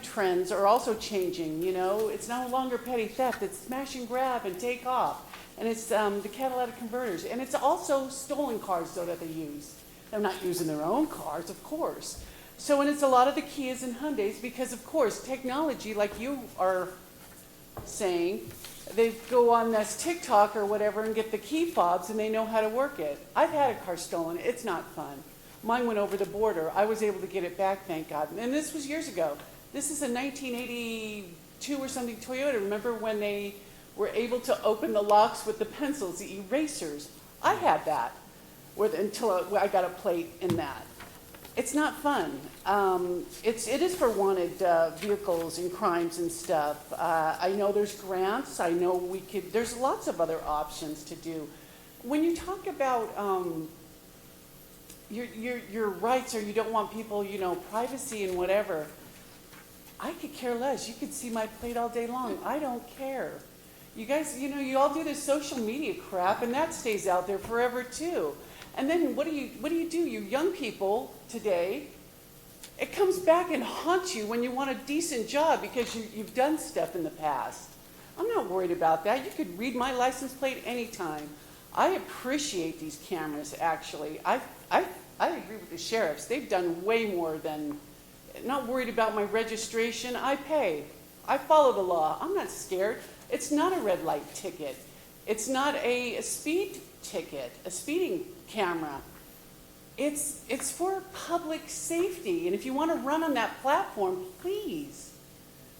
trends are also changing. It's no longer petty theft. It's smash and grab and take off. And it's the catalytic converters. And it's also stolen cars, though, that they use. They're not using their own cars, of course. So, and it's a lot of the Kias and Hyundais because, of course, technology, like you are saying, they go on this TikTok or whatever and get the key fobs and they know how to work it. I've had a car stolen. It's not fun. Mine went over the border. I was able to get it back, thank God. And this was years ago. This is a 1982 or something Toyota. Remember when they were able to open the locks with the pencils, the erasers? I had that until I got a plate in that. It's not fun. It is for wanted vehicles and crimes and stuff. I know there's grants. I know there's lots of other options to do. When you talk about your rights, or you don't want people, privacy and whatever, I could care less. You could see my plate all day long. I don't care. You guys, you all do this social media crap, and that stays out there forever too. And then what do you do? You young people today, it comes back and haunts you when you want a decent job because you've done stuff in the past. I'm not worried about that. You could read my license plate anytime. I appreciate these cameras, actually. I agree with the sheriffs. They've done way more than, not worried about my registration. I pay. I follow the law. I'm not scared. It's not a red light ticket. It's not a speed ticket, a speeding camera. It's for public safety. And if you want to run on that platform, please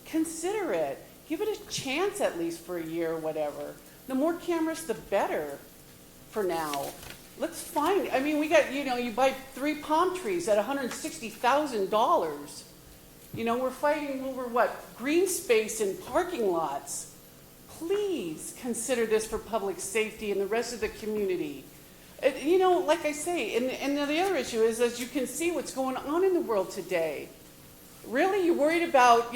consider it. Give it a chance at least for a year or whatever. The more cameras, the better for now. Let's find, we got, you buy 3 palm trees at $160,000. We're fighting over what? Green space and parking lots. Please consider this for public safety and the rest of the community. Like I say, and the other issue is, as you can see what's going on in the world today. Really? You're worried about,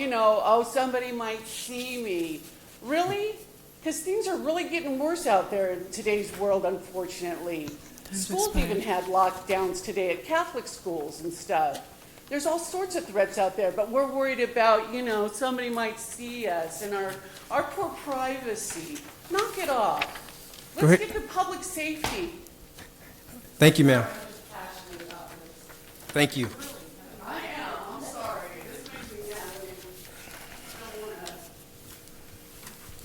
somebody might see me. Really? Because things are really getting worse out there in today's world, unfortunately. Schools even had lockdowns today at Catholic schools and stuff. There's all sorts of threats out there, but we're worried about, somebody might see us and our poor privacy. Knock it off. Let's get to public safety. Thank you, ma'am. Thank you. I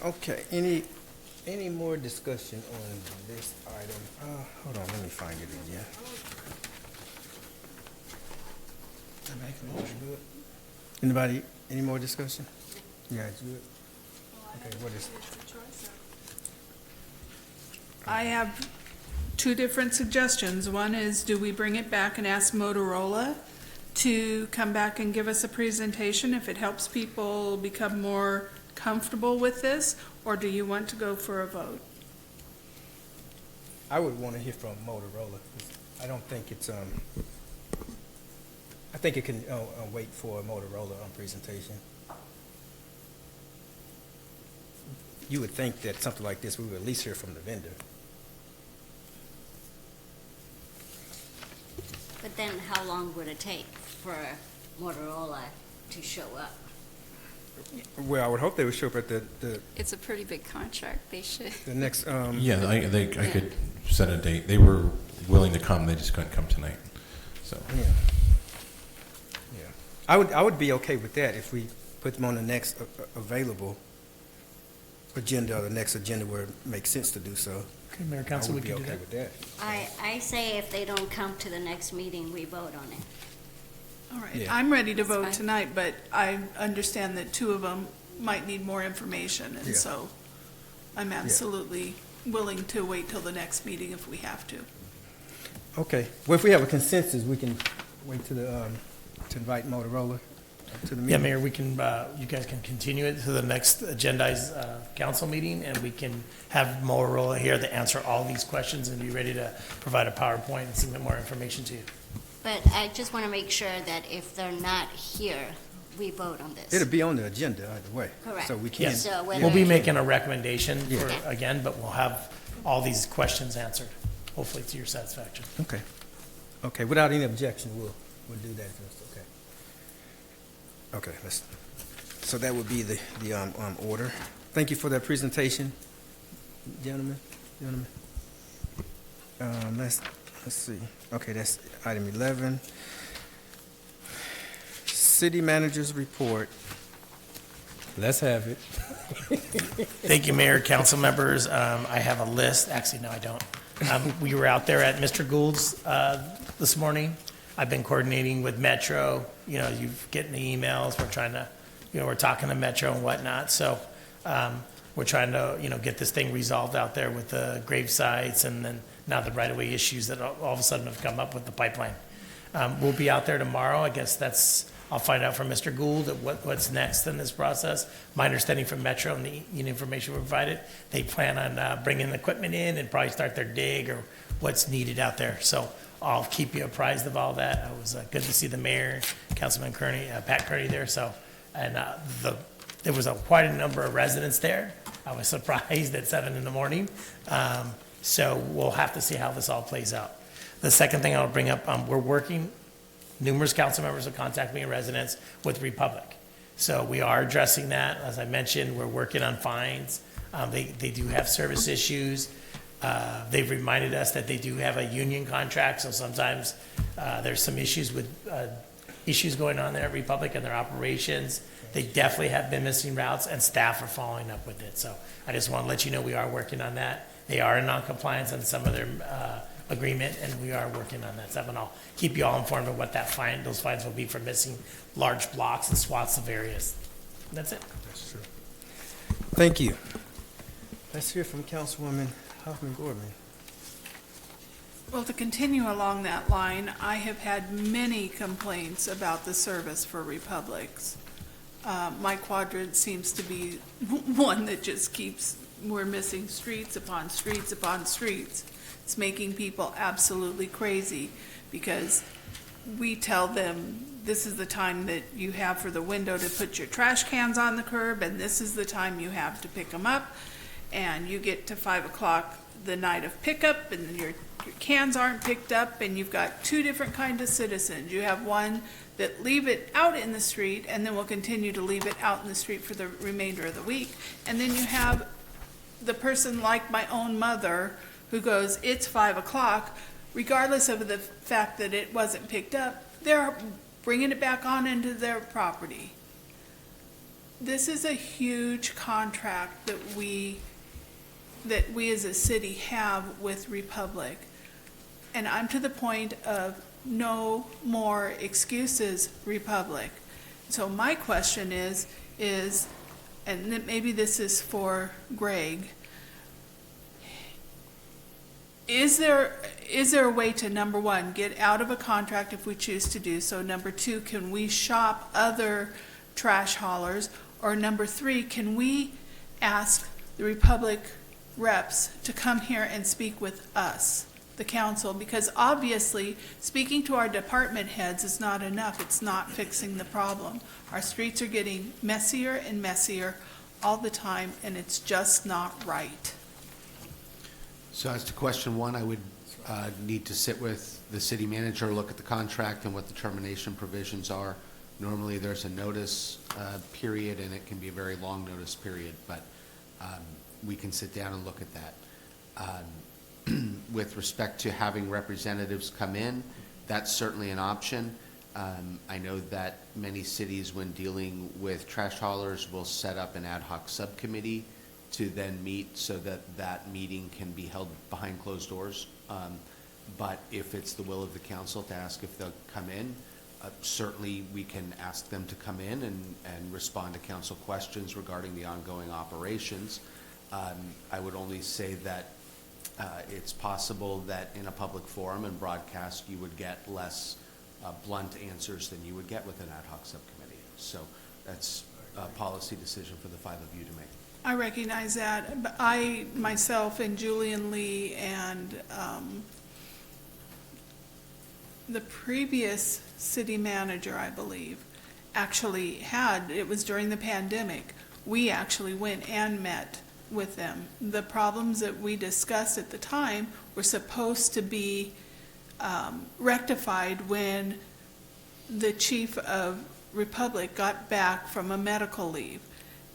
Okay, any more discussion on this item? Hold on, let me find it again. Anybody, any more discussion? Yeah, it's good. Okay, what is? I have two different suggestions. One is, do we bring it back and ask Motorola to come back and give us a presentation if it helps people become more comfortable with this, or do you want to go for a vote? I would want to hear from Motorola. I don't think it's, I think it can wait for a Motorola presentation. You would think that something like this, we would at least hear from the vendor. But then how long would it take for Motorola to show up? Well, I would hope they would show up at the It's a pretty big contract. They should. the next. Yeah, I could set a date. They were willing to come, they just couldn't come tonight, so. Yeah. Yeah. I would be okay with that if we put them on the next available agenda, or the next agenda where it makes sense to do so. Okay, Mayor, Council, we can do I would be okay that. with that. I say if they don't come to the next meeting, we vote on it. All right, Yeah. I'm ready to That's vote fine. tonight, but I understand that two of them might need more information, Yeah. and so I'm absolutely willing to wait till the next meeting if we have to. Okay. Well, if we have a consensus, we can wait to the to invite Motorola to the meeting. Yeah, Mayor, we can, you guys can continue it to the next agendized council meeting, and we can have Motorola here to answer all these questions and be ready to provide a PowerPoint and submit more information to you. But I just want to make sure that if they're not here, we vote on this. It'll be on the agenda either way. Correct. So we Yes, can't. So whether- we'll be making a recommendation for, Yeah. again, but we'll have all these questions answered, hopefully to your satisfaction. Okay. Okay. Without any objection, we'll do that. Okay. Okay. So that would be the order. Thank you for that presentation, gentlemen. Let's see. Okay, that's item 11. City manager's report. Let's have it. Thank you, Mayor, council members. I have a list. Actually, no, I don't. We were out there at Mr. Gould's this morning. I've been coordinating with Metro. You know, you're getting the emails. We're trying to, we're talking to Metro and whatnot. So we're trying to, get this thing resolved out there with the grave sites and then now the right-of-way issues that all of a sudden have come up with the pipeline. We'll be out there tomorrow. I guess I'll find out from Mr. Gould what's next in this process. My understanding from Metro and the information we provided, they plan on bringing the equipment in and probably start their dig or what's needed out there. So I'll keep you apprised of all that. It was good to see the mayor, Councilman Kearney, Pat Kearney there. So, and there was quite a number of residents there. I was surprised at 7 in the morning. So we'll have to see how this all plays out. The second thing I'll bring up, we're working, numerous council members have contacted me and residents with Republic. So we are addressing that. As I mentioned, we're working on fines. They do have service issues. They've reminded us that they do have a union contract, so sometimes there's some issues going on there at Republic and their operations. They definitely have been missing routes, and staff are following up with it. So I just want to let you know we are working on that. They are in non-compliance on some of their agreement, and we are working on that stuff. And I'll keep you all informed of what those fines will be for missing large blocks and swaths of areas. That's it. That's true. Thank you. Let's hear from Councilwoman Hoffman-Gordon. Well, to continue along that line, I have had many complaints about the service for Republics. My quadrant seems to be one that just we're missing streets upon streets upon streets. It's making people absolutely crazy because we tell them this is the time that you have for the window to put your trash cans on the curb, and this is the time you have to pick them up. And you get to 5 o'clock the night of pickup, and your cans aren't picked up, and you've got two different kinds of citizens. You have one that leave it out in the street and then will continue to leave it out in the street for the remainder of the week. And then you have the person like my own mother who goes, it's 5 o'clock, regardless of the fact that it wasn't picked up, they're bringing it back on into their property. this is a huge contract that we as a city have with Republic. And I'm to the point of no more excuses, Republic. So my question is, and maybe this is for Greg, is there a way to, number one, get out of a contract if we choose to do so? Number two, can we shop other trash haulers? Or number three, can we ask the Republic reps to come here and speak with us, the council? Because obviously, speaking to our department heads is not enough. It's not fixing the problem. Our streets are getting messier and messier all the time, and it's just not right. So as to question one, I would need to sit with the city manager, look at the contract and what the termination provisions are. Normally, there's a notice period, and it can be a very long notice period, but we can sit down and look at that. With respect to having representatives come in, that's certainly an option. I know that many cities, when dealing with trash haulers, will set up an ad hoc subcommittee to then meet so that that meeting can be held behind closed doors. But if it's the will of the council to ask if they'll come in, certainly we can ask them to come in and respond to council questions regarding the ongoing operations. I would only say that it's possible that in a public forum and broadcast you would get less blunt answers than you would get with an ad hoc subcommittee. So that's a policy decision for the five of you to make. I recognize that. But I, myself, and Julian Lee, and the previous city manager, I believe, actually had, it was during the pandemic, we actually went and met with them. The problems that we discussed at the time were supposed to be rectified when the chief of Republic got back from a medical leave.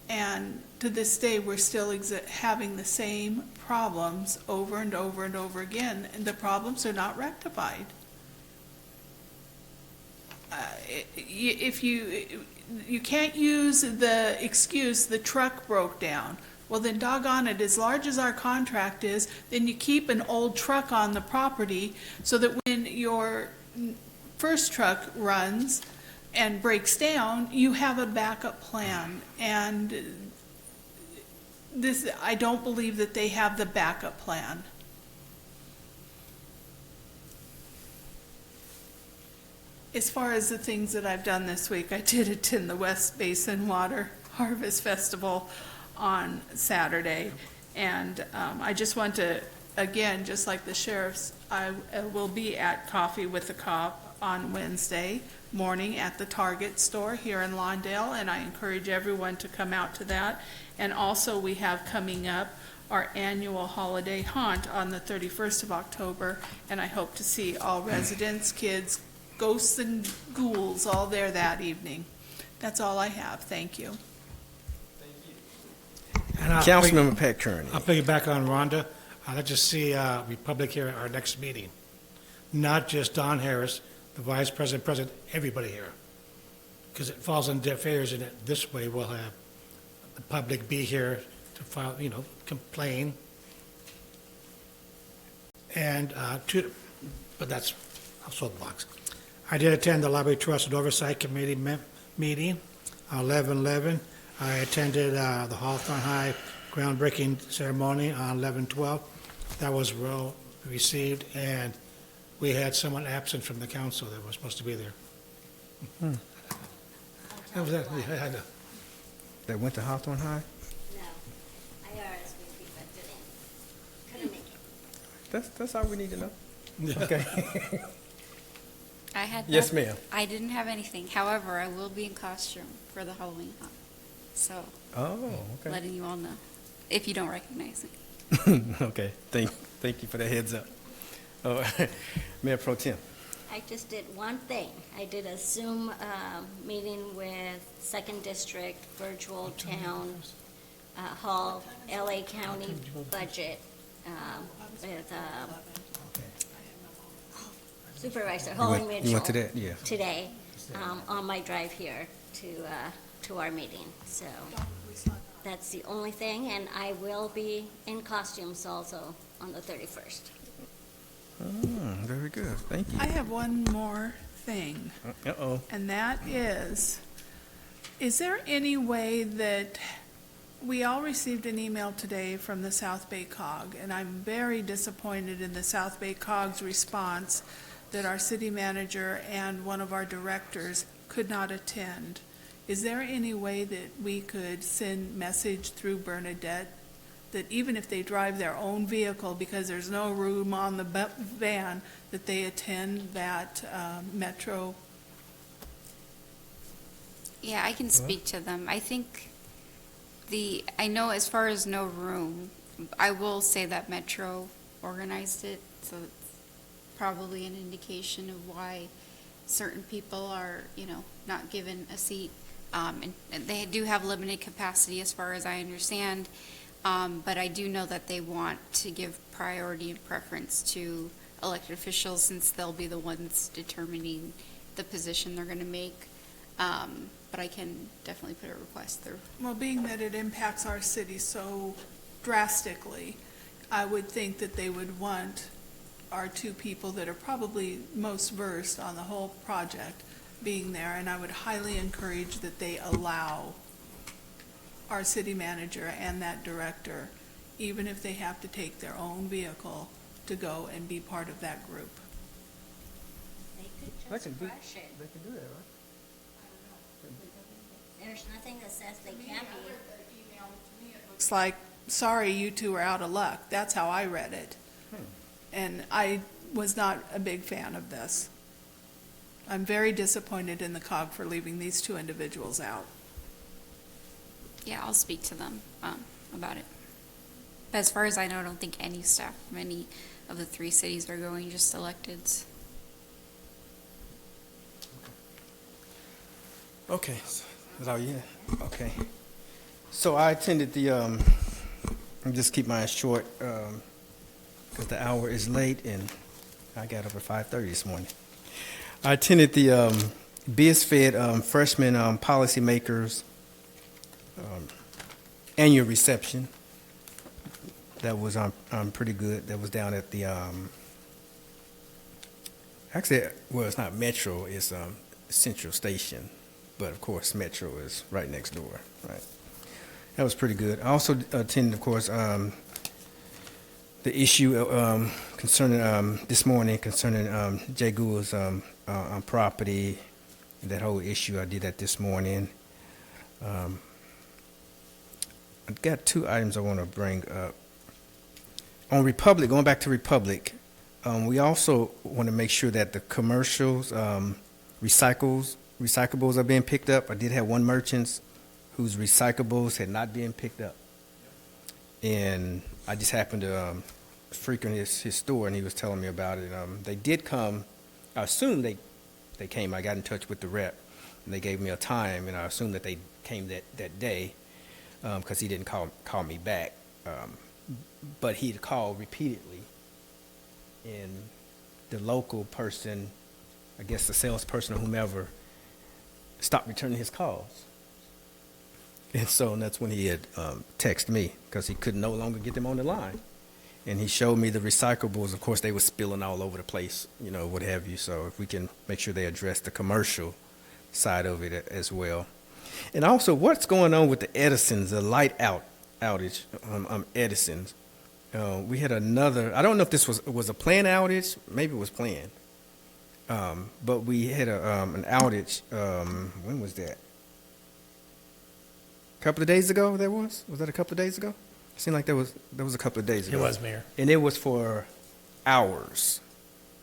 And to this day, we're still having the same problems over and over and over again, and the problems are not rectified. If you can't use the excuse, the truck broke down. Well, then doggone it, as large as our contract is, then you keep an old truck on the property so that when your first truck runs and breaks down, you have a backup plan. And this, I don't believe that they have the backup plan. As far as the things that I've done this week, I did attend the West Basin Water Harvest Festival on Saturday. And I just want to, again, just like the sheriffs, I will be at Coffee with the Cop on Wednesday morning at the Target store here in Lawndale, and I encourage everyone to come out to that. And also we have coming up our annual holiday haunt on the 31st of October, and I hope to see all residents, kids, ghosts and ghouls all there that evening. That's all I have. Thank you. And Councilmember Pat Kearney. I'll piggyback on Rhonda. I'd like to see Republic here at our next meeting. Not just Don Harris, the Vice President, everybody here. Because it falls on deaf ears, and this way we'll have the public be here to file, complain. And but that's a soapbox. I did attend the Library Trust and Oversight Committee meeting, 11/11. I attended the Hawthorne High groundbreaking ceremony on 11/12. That was well received, and we had someone absent from the council that was supposed to be there. That was that. Yeah, I know. That went to Hawthorne High? No, I RSVP'd but couldn't make it. That's all we need to know. Okay. I had Yes, nothing. ma'am. I didn't have anything. However, I will be in costume for the Halloween hunt. So, Okay. letting you all know, if you don't recognize me. Okay. Thank you for the heads up. Oh, Mayor Pro Tem. I just did one thing. I did a Zoom meeting with Second District Virtual Town Hall, LA County budget with Supervisor Hohenwich You went to that? Yeah. today on my drive here to to our meeting. So that's the only thing, and I will be in costumes also on the 31st. Very good. Thank you. I have one more thing. Uh-oh. And that is there any way that, we all received an email today from the South Bay COG, and I'm very disappointed in the South Bay COG's response that our city manager and one of our directors could not attend. Is there any way that we could send message through Bernadette that even if they drive their own vehicle because there's no room on the van, that they attend that Metro? Yeah, I can speak to them. I think I know as far as no room, I will say that Metro organized it, so it's probably an indication of why certain people are, not given a seat. And they do have limited capacity as far as I understand, but I do know that they want to give priority and preference to elected officials since they'll be the ones determining the position they're going to make. But I can definitely put a request through. Well, being that it impacts our city so drastically, I would think that they would want our two people that are probably most versed on the whole project being there, and I would highly encourage that they allow our city manager and that director, even if they have to take their own vehicle, to go and be part of that group. They could just rush it. They can do that, right? There's nothing that says they can't be. It's like, sorry, you two are out of luck. That's how I read it. And I was not a big fan of this. I'm very disappointed in the COG for leaving these two individuals out. Yeah, I'll speak to them about it. But as far as I know, I don't think any staff from any of the three cities are going, just electeds. Okay. Is that yeah? Okay. So I attended the, I'll just keep mine short, because the hour is late and I got up at 5:30 this morning. I attended the BizFed Freshman Policymakers annual reception. That was pretty good. That was down at the, actually, well, it's not Metro, it's Central Station. But of course, Metro is right next door, right? That was pretty good. I also attended, of course, the issue concerning this morning concerning Jay Gould's property, that whole issue. I did that this morning. I've got two items I want to bring up. On Republic, going back to Republic, we also want to make sure that the commercials, recyclables are being picked up. I did have one merchant whose recyclables had not been picked up. And I just happened to frequent his store, and he was telling me about it. They did come. I assume they came. I got in touch with the rep, and they gave me a time, and I assumed that they came that day because he didn't call me back. But he'd called repeatedly, and the local person, I guess the salesperson or whomever, stopped returning his calls. And so that's when he had texted me because he could no longer get them on the line. And he showed me the recyclables. Of course, they were spilling all over the place, what have you. So if we can make sure they address the commercial side of it as well. And also, what's going on with the Edisons, the light outage Edisons? We had another, I don't know if this was a planned outage. Maybe it was planned. But we had an outage. When was that? A couple of days ago. Was that a couple of days ago? It seemed like that was a couple of days ago. It was, Mayor. And it was for hours.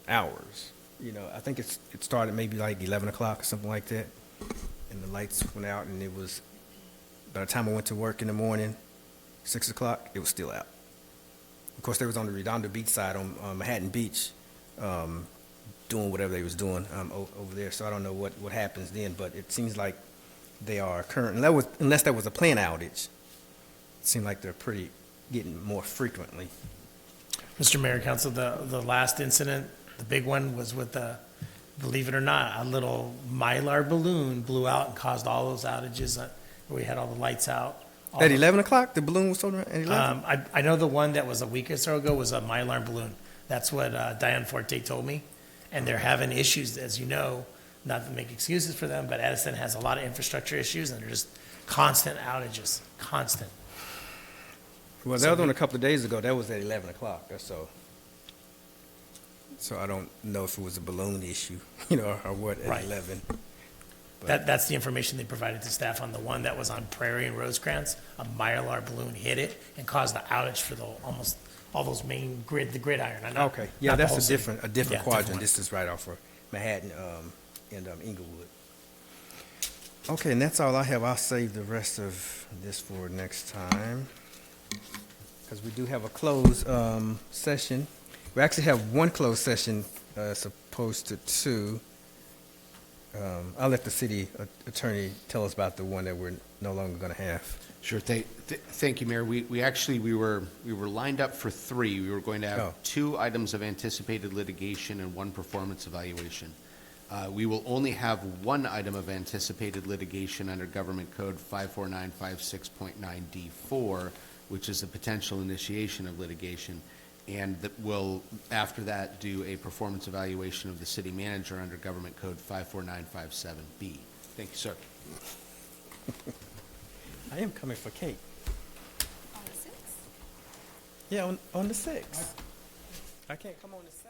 I think it started maybe like 11 o'clock or something like that, and the lights went out, and it was, by the time I went to work in the morning, 6 o'clock, it was still out. Of course, they was on the Redondo Beach side on Manhattan Beach, doing whatever they was doing over there. So I don't know what happens then, but it seems like they are current. Unless that was a planned outage, it seemed like they're getting more frequently. Mr. Mayor, Council, the last incident, the big one, was with the believe it or not, a little Mylar balloon blew out and caused all those outages. Where we had all the lights out. At 11 o'clock, the balloon was sold at 11? I know the one that was a week or so ago was a Mylar balloon. That's what Diane Forte told me. And they're having issues, as you know, not to make excuses for them, but Edison has a lot of infrastructure issues, and they're just constant outages, constant. Well, the other one a couple of days ago, that was at 11 o'clock, that's so. So I don't know if it was a balloon issue, or what at Right. 11. That's the information they provided to staff on the one that was on Prairie and Rosecrans. A Mylar balloon hit it and caused the outage for almost all those main the gridiron. Okay, yeah, that's a different Yeah, quadrant. one. This is right off of Manhattan, and Inglewood. Okay, and that's all I have. I'll save the rest of this for next time. Because we do have a closed session. We actually have one closed session as opposed to two. I'll let the city attorney tell us about the one that we're no longer going to have. Sure. Thank you, Mayor. We were lined up for three. We were going to have two items of anticipated litigation and one performance evaluation. We will only have one item of anticipated litigation under Government Code 54956.9D4, which is a potential initiation of litigation, and that will, after that, do a performance evaluation of the city manager under Government Code 54957B. Thank you, sir. I am coming for Kate. On the 6th? Yeah, on the 6th. I can't come on the 7th.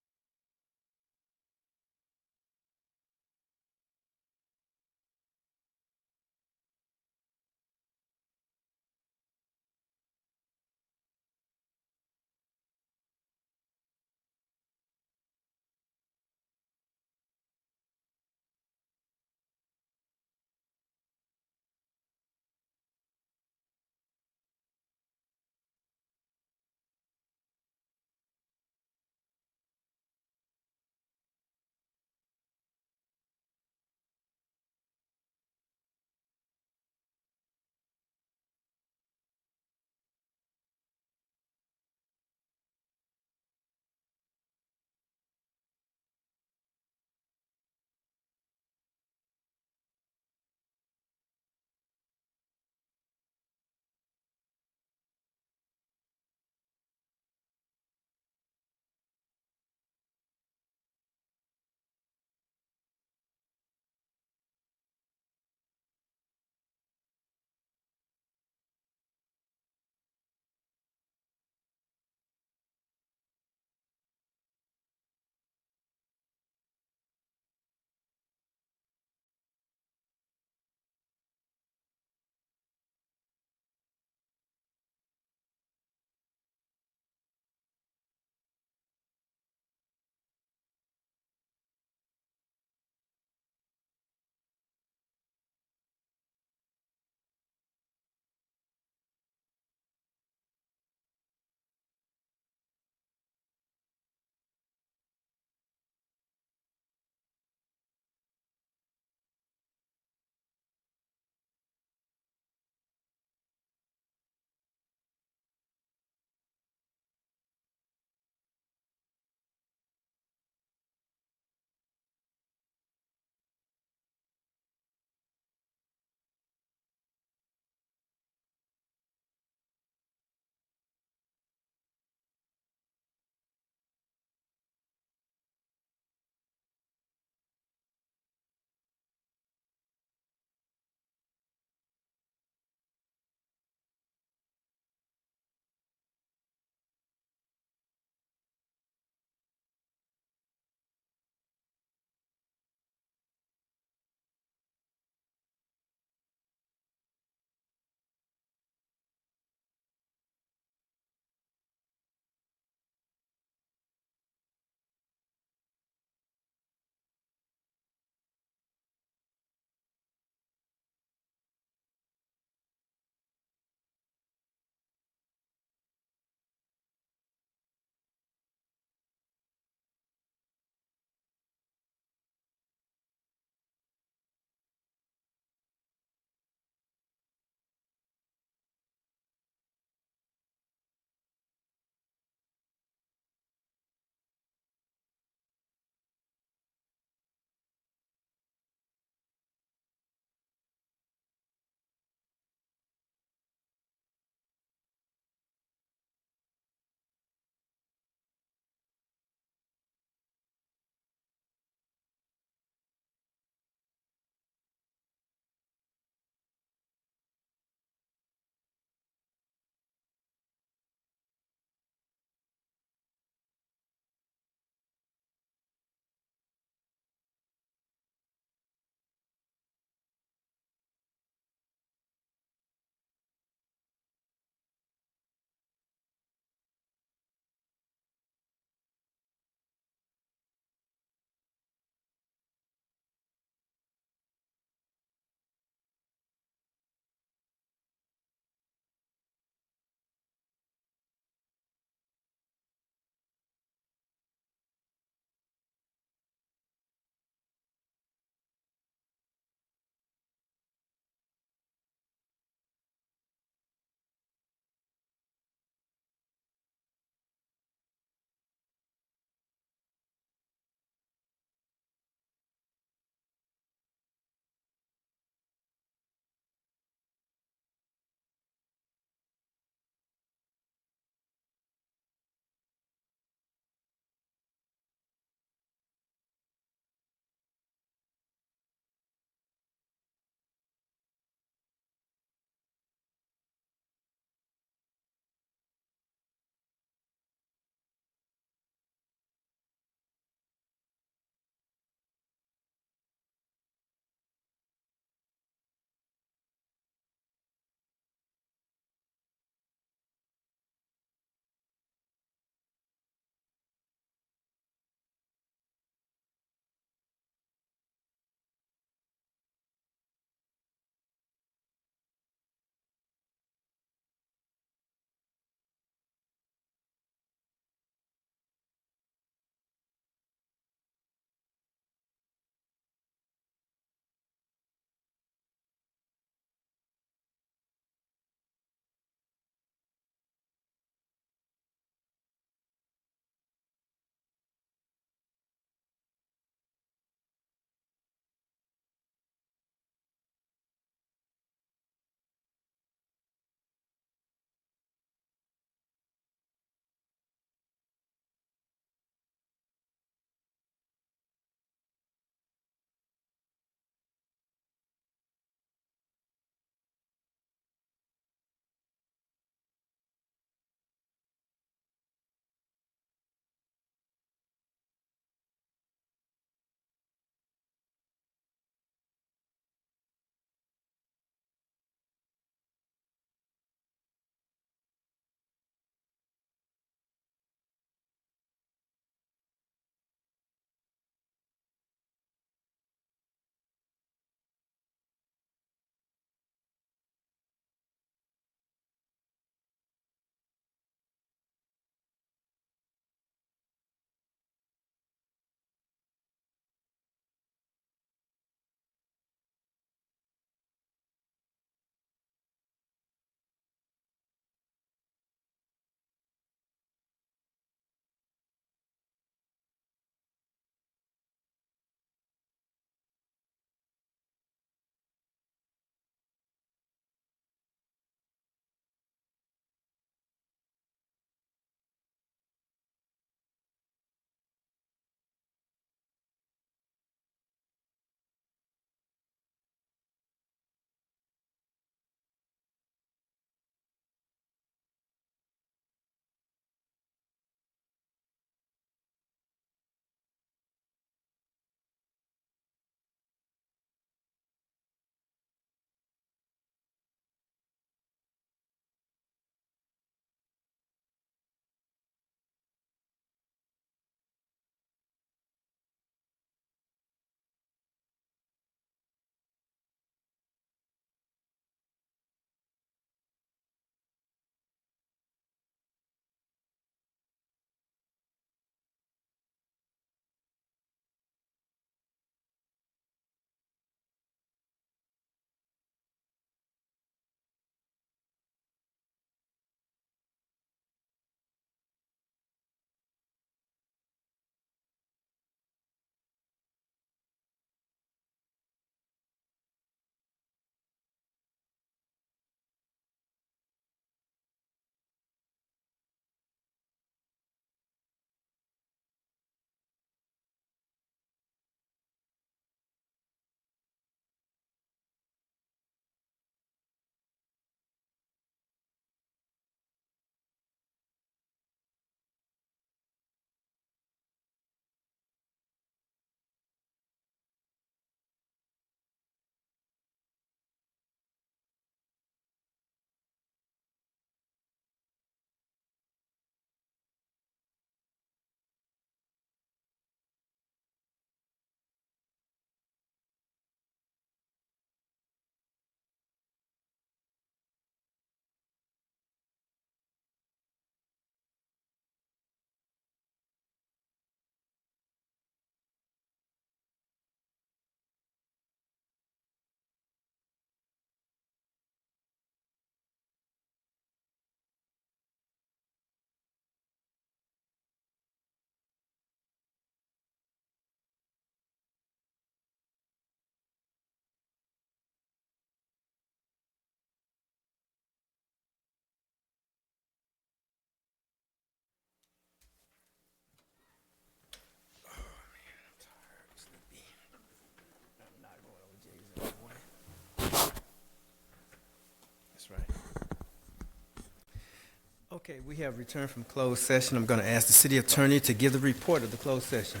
Okay, we have returned from closed session. I'm going to ask the city attorney to give the report of the closed session.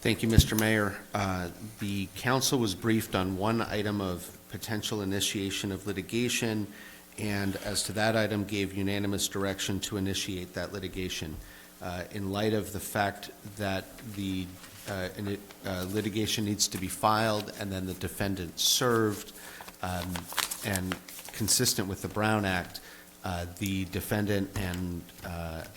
Thank you, Mr. Mayor. The council was briefed on one item of potential initiation of litigation, and as to that item, gave unanimous direction to initiate that litigation. In light of the fact that the litigation needs to be filed and then the defendant served, and consistent with the Brown Act, the defendant and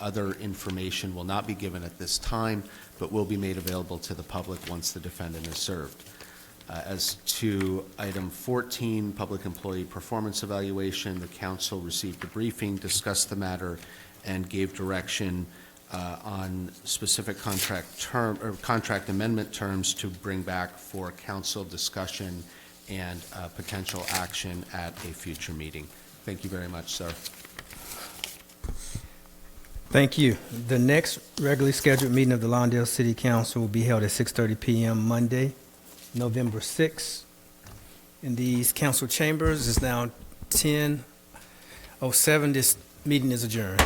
other information will not be given at this time, but will be made available to the public once the defendant is served. As to item 14, public employee performance evaluation, the council received a briefing, discussed the matter, and gave direction on specific contract amendment terms to bring back for council discussion and potential action at a future meeting. Thank you very much, sir. Thank you. The next regularly scheduled meeting of the Lawndale City Council will be held at 6:30 p.m. Monday, November 6th. In these council chambers, it's now 10:07. This meeting is adjourned.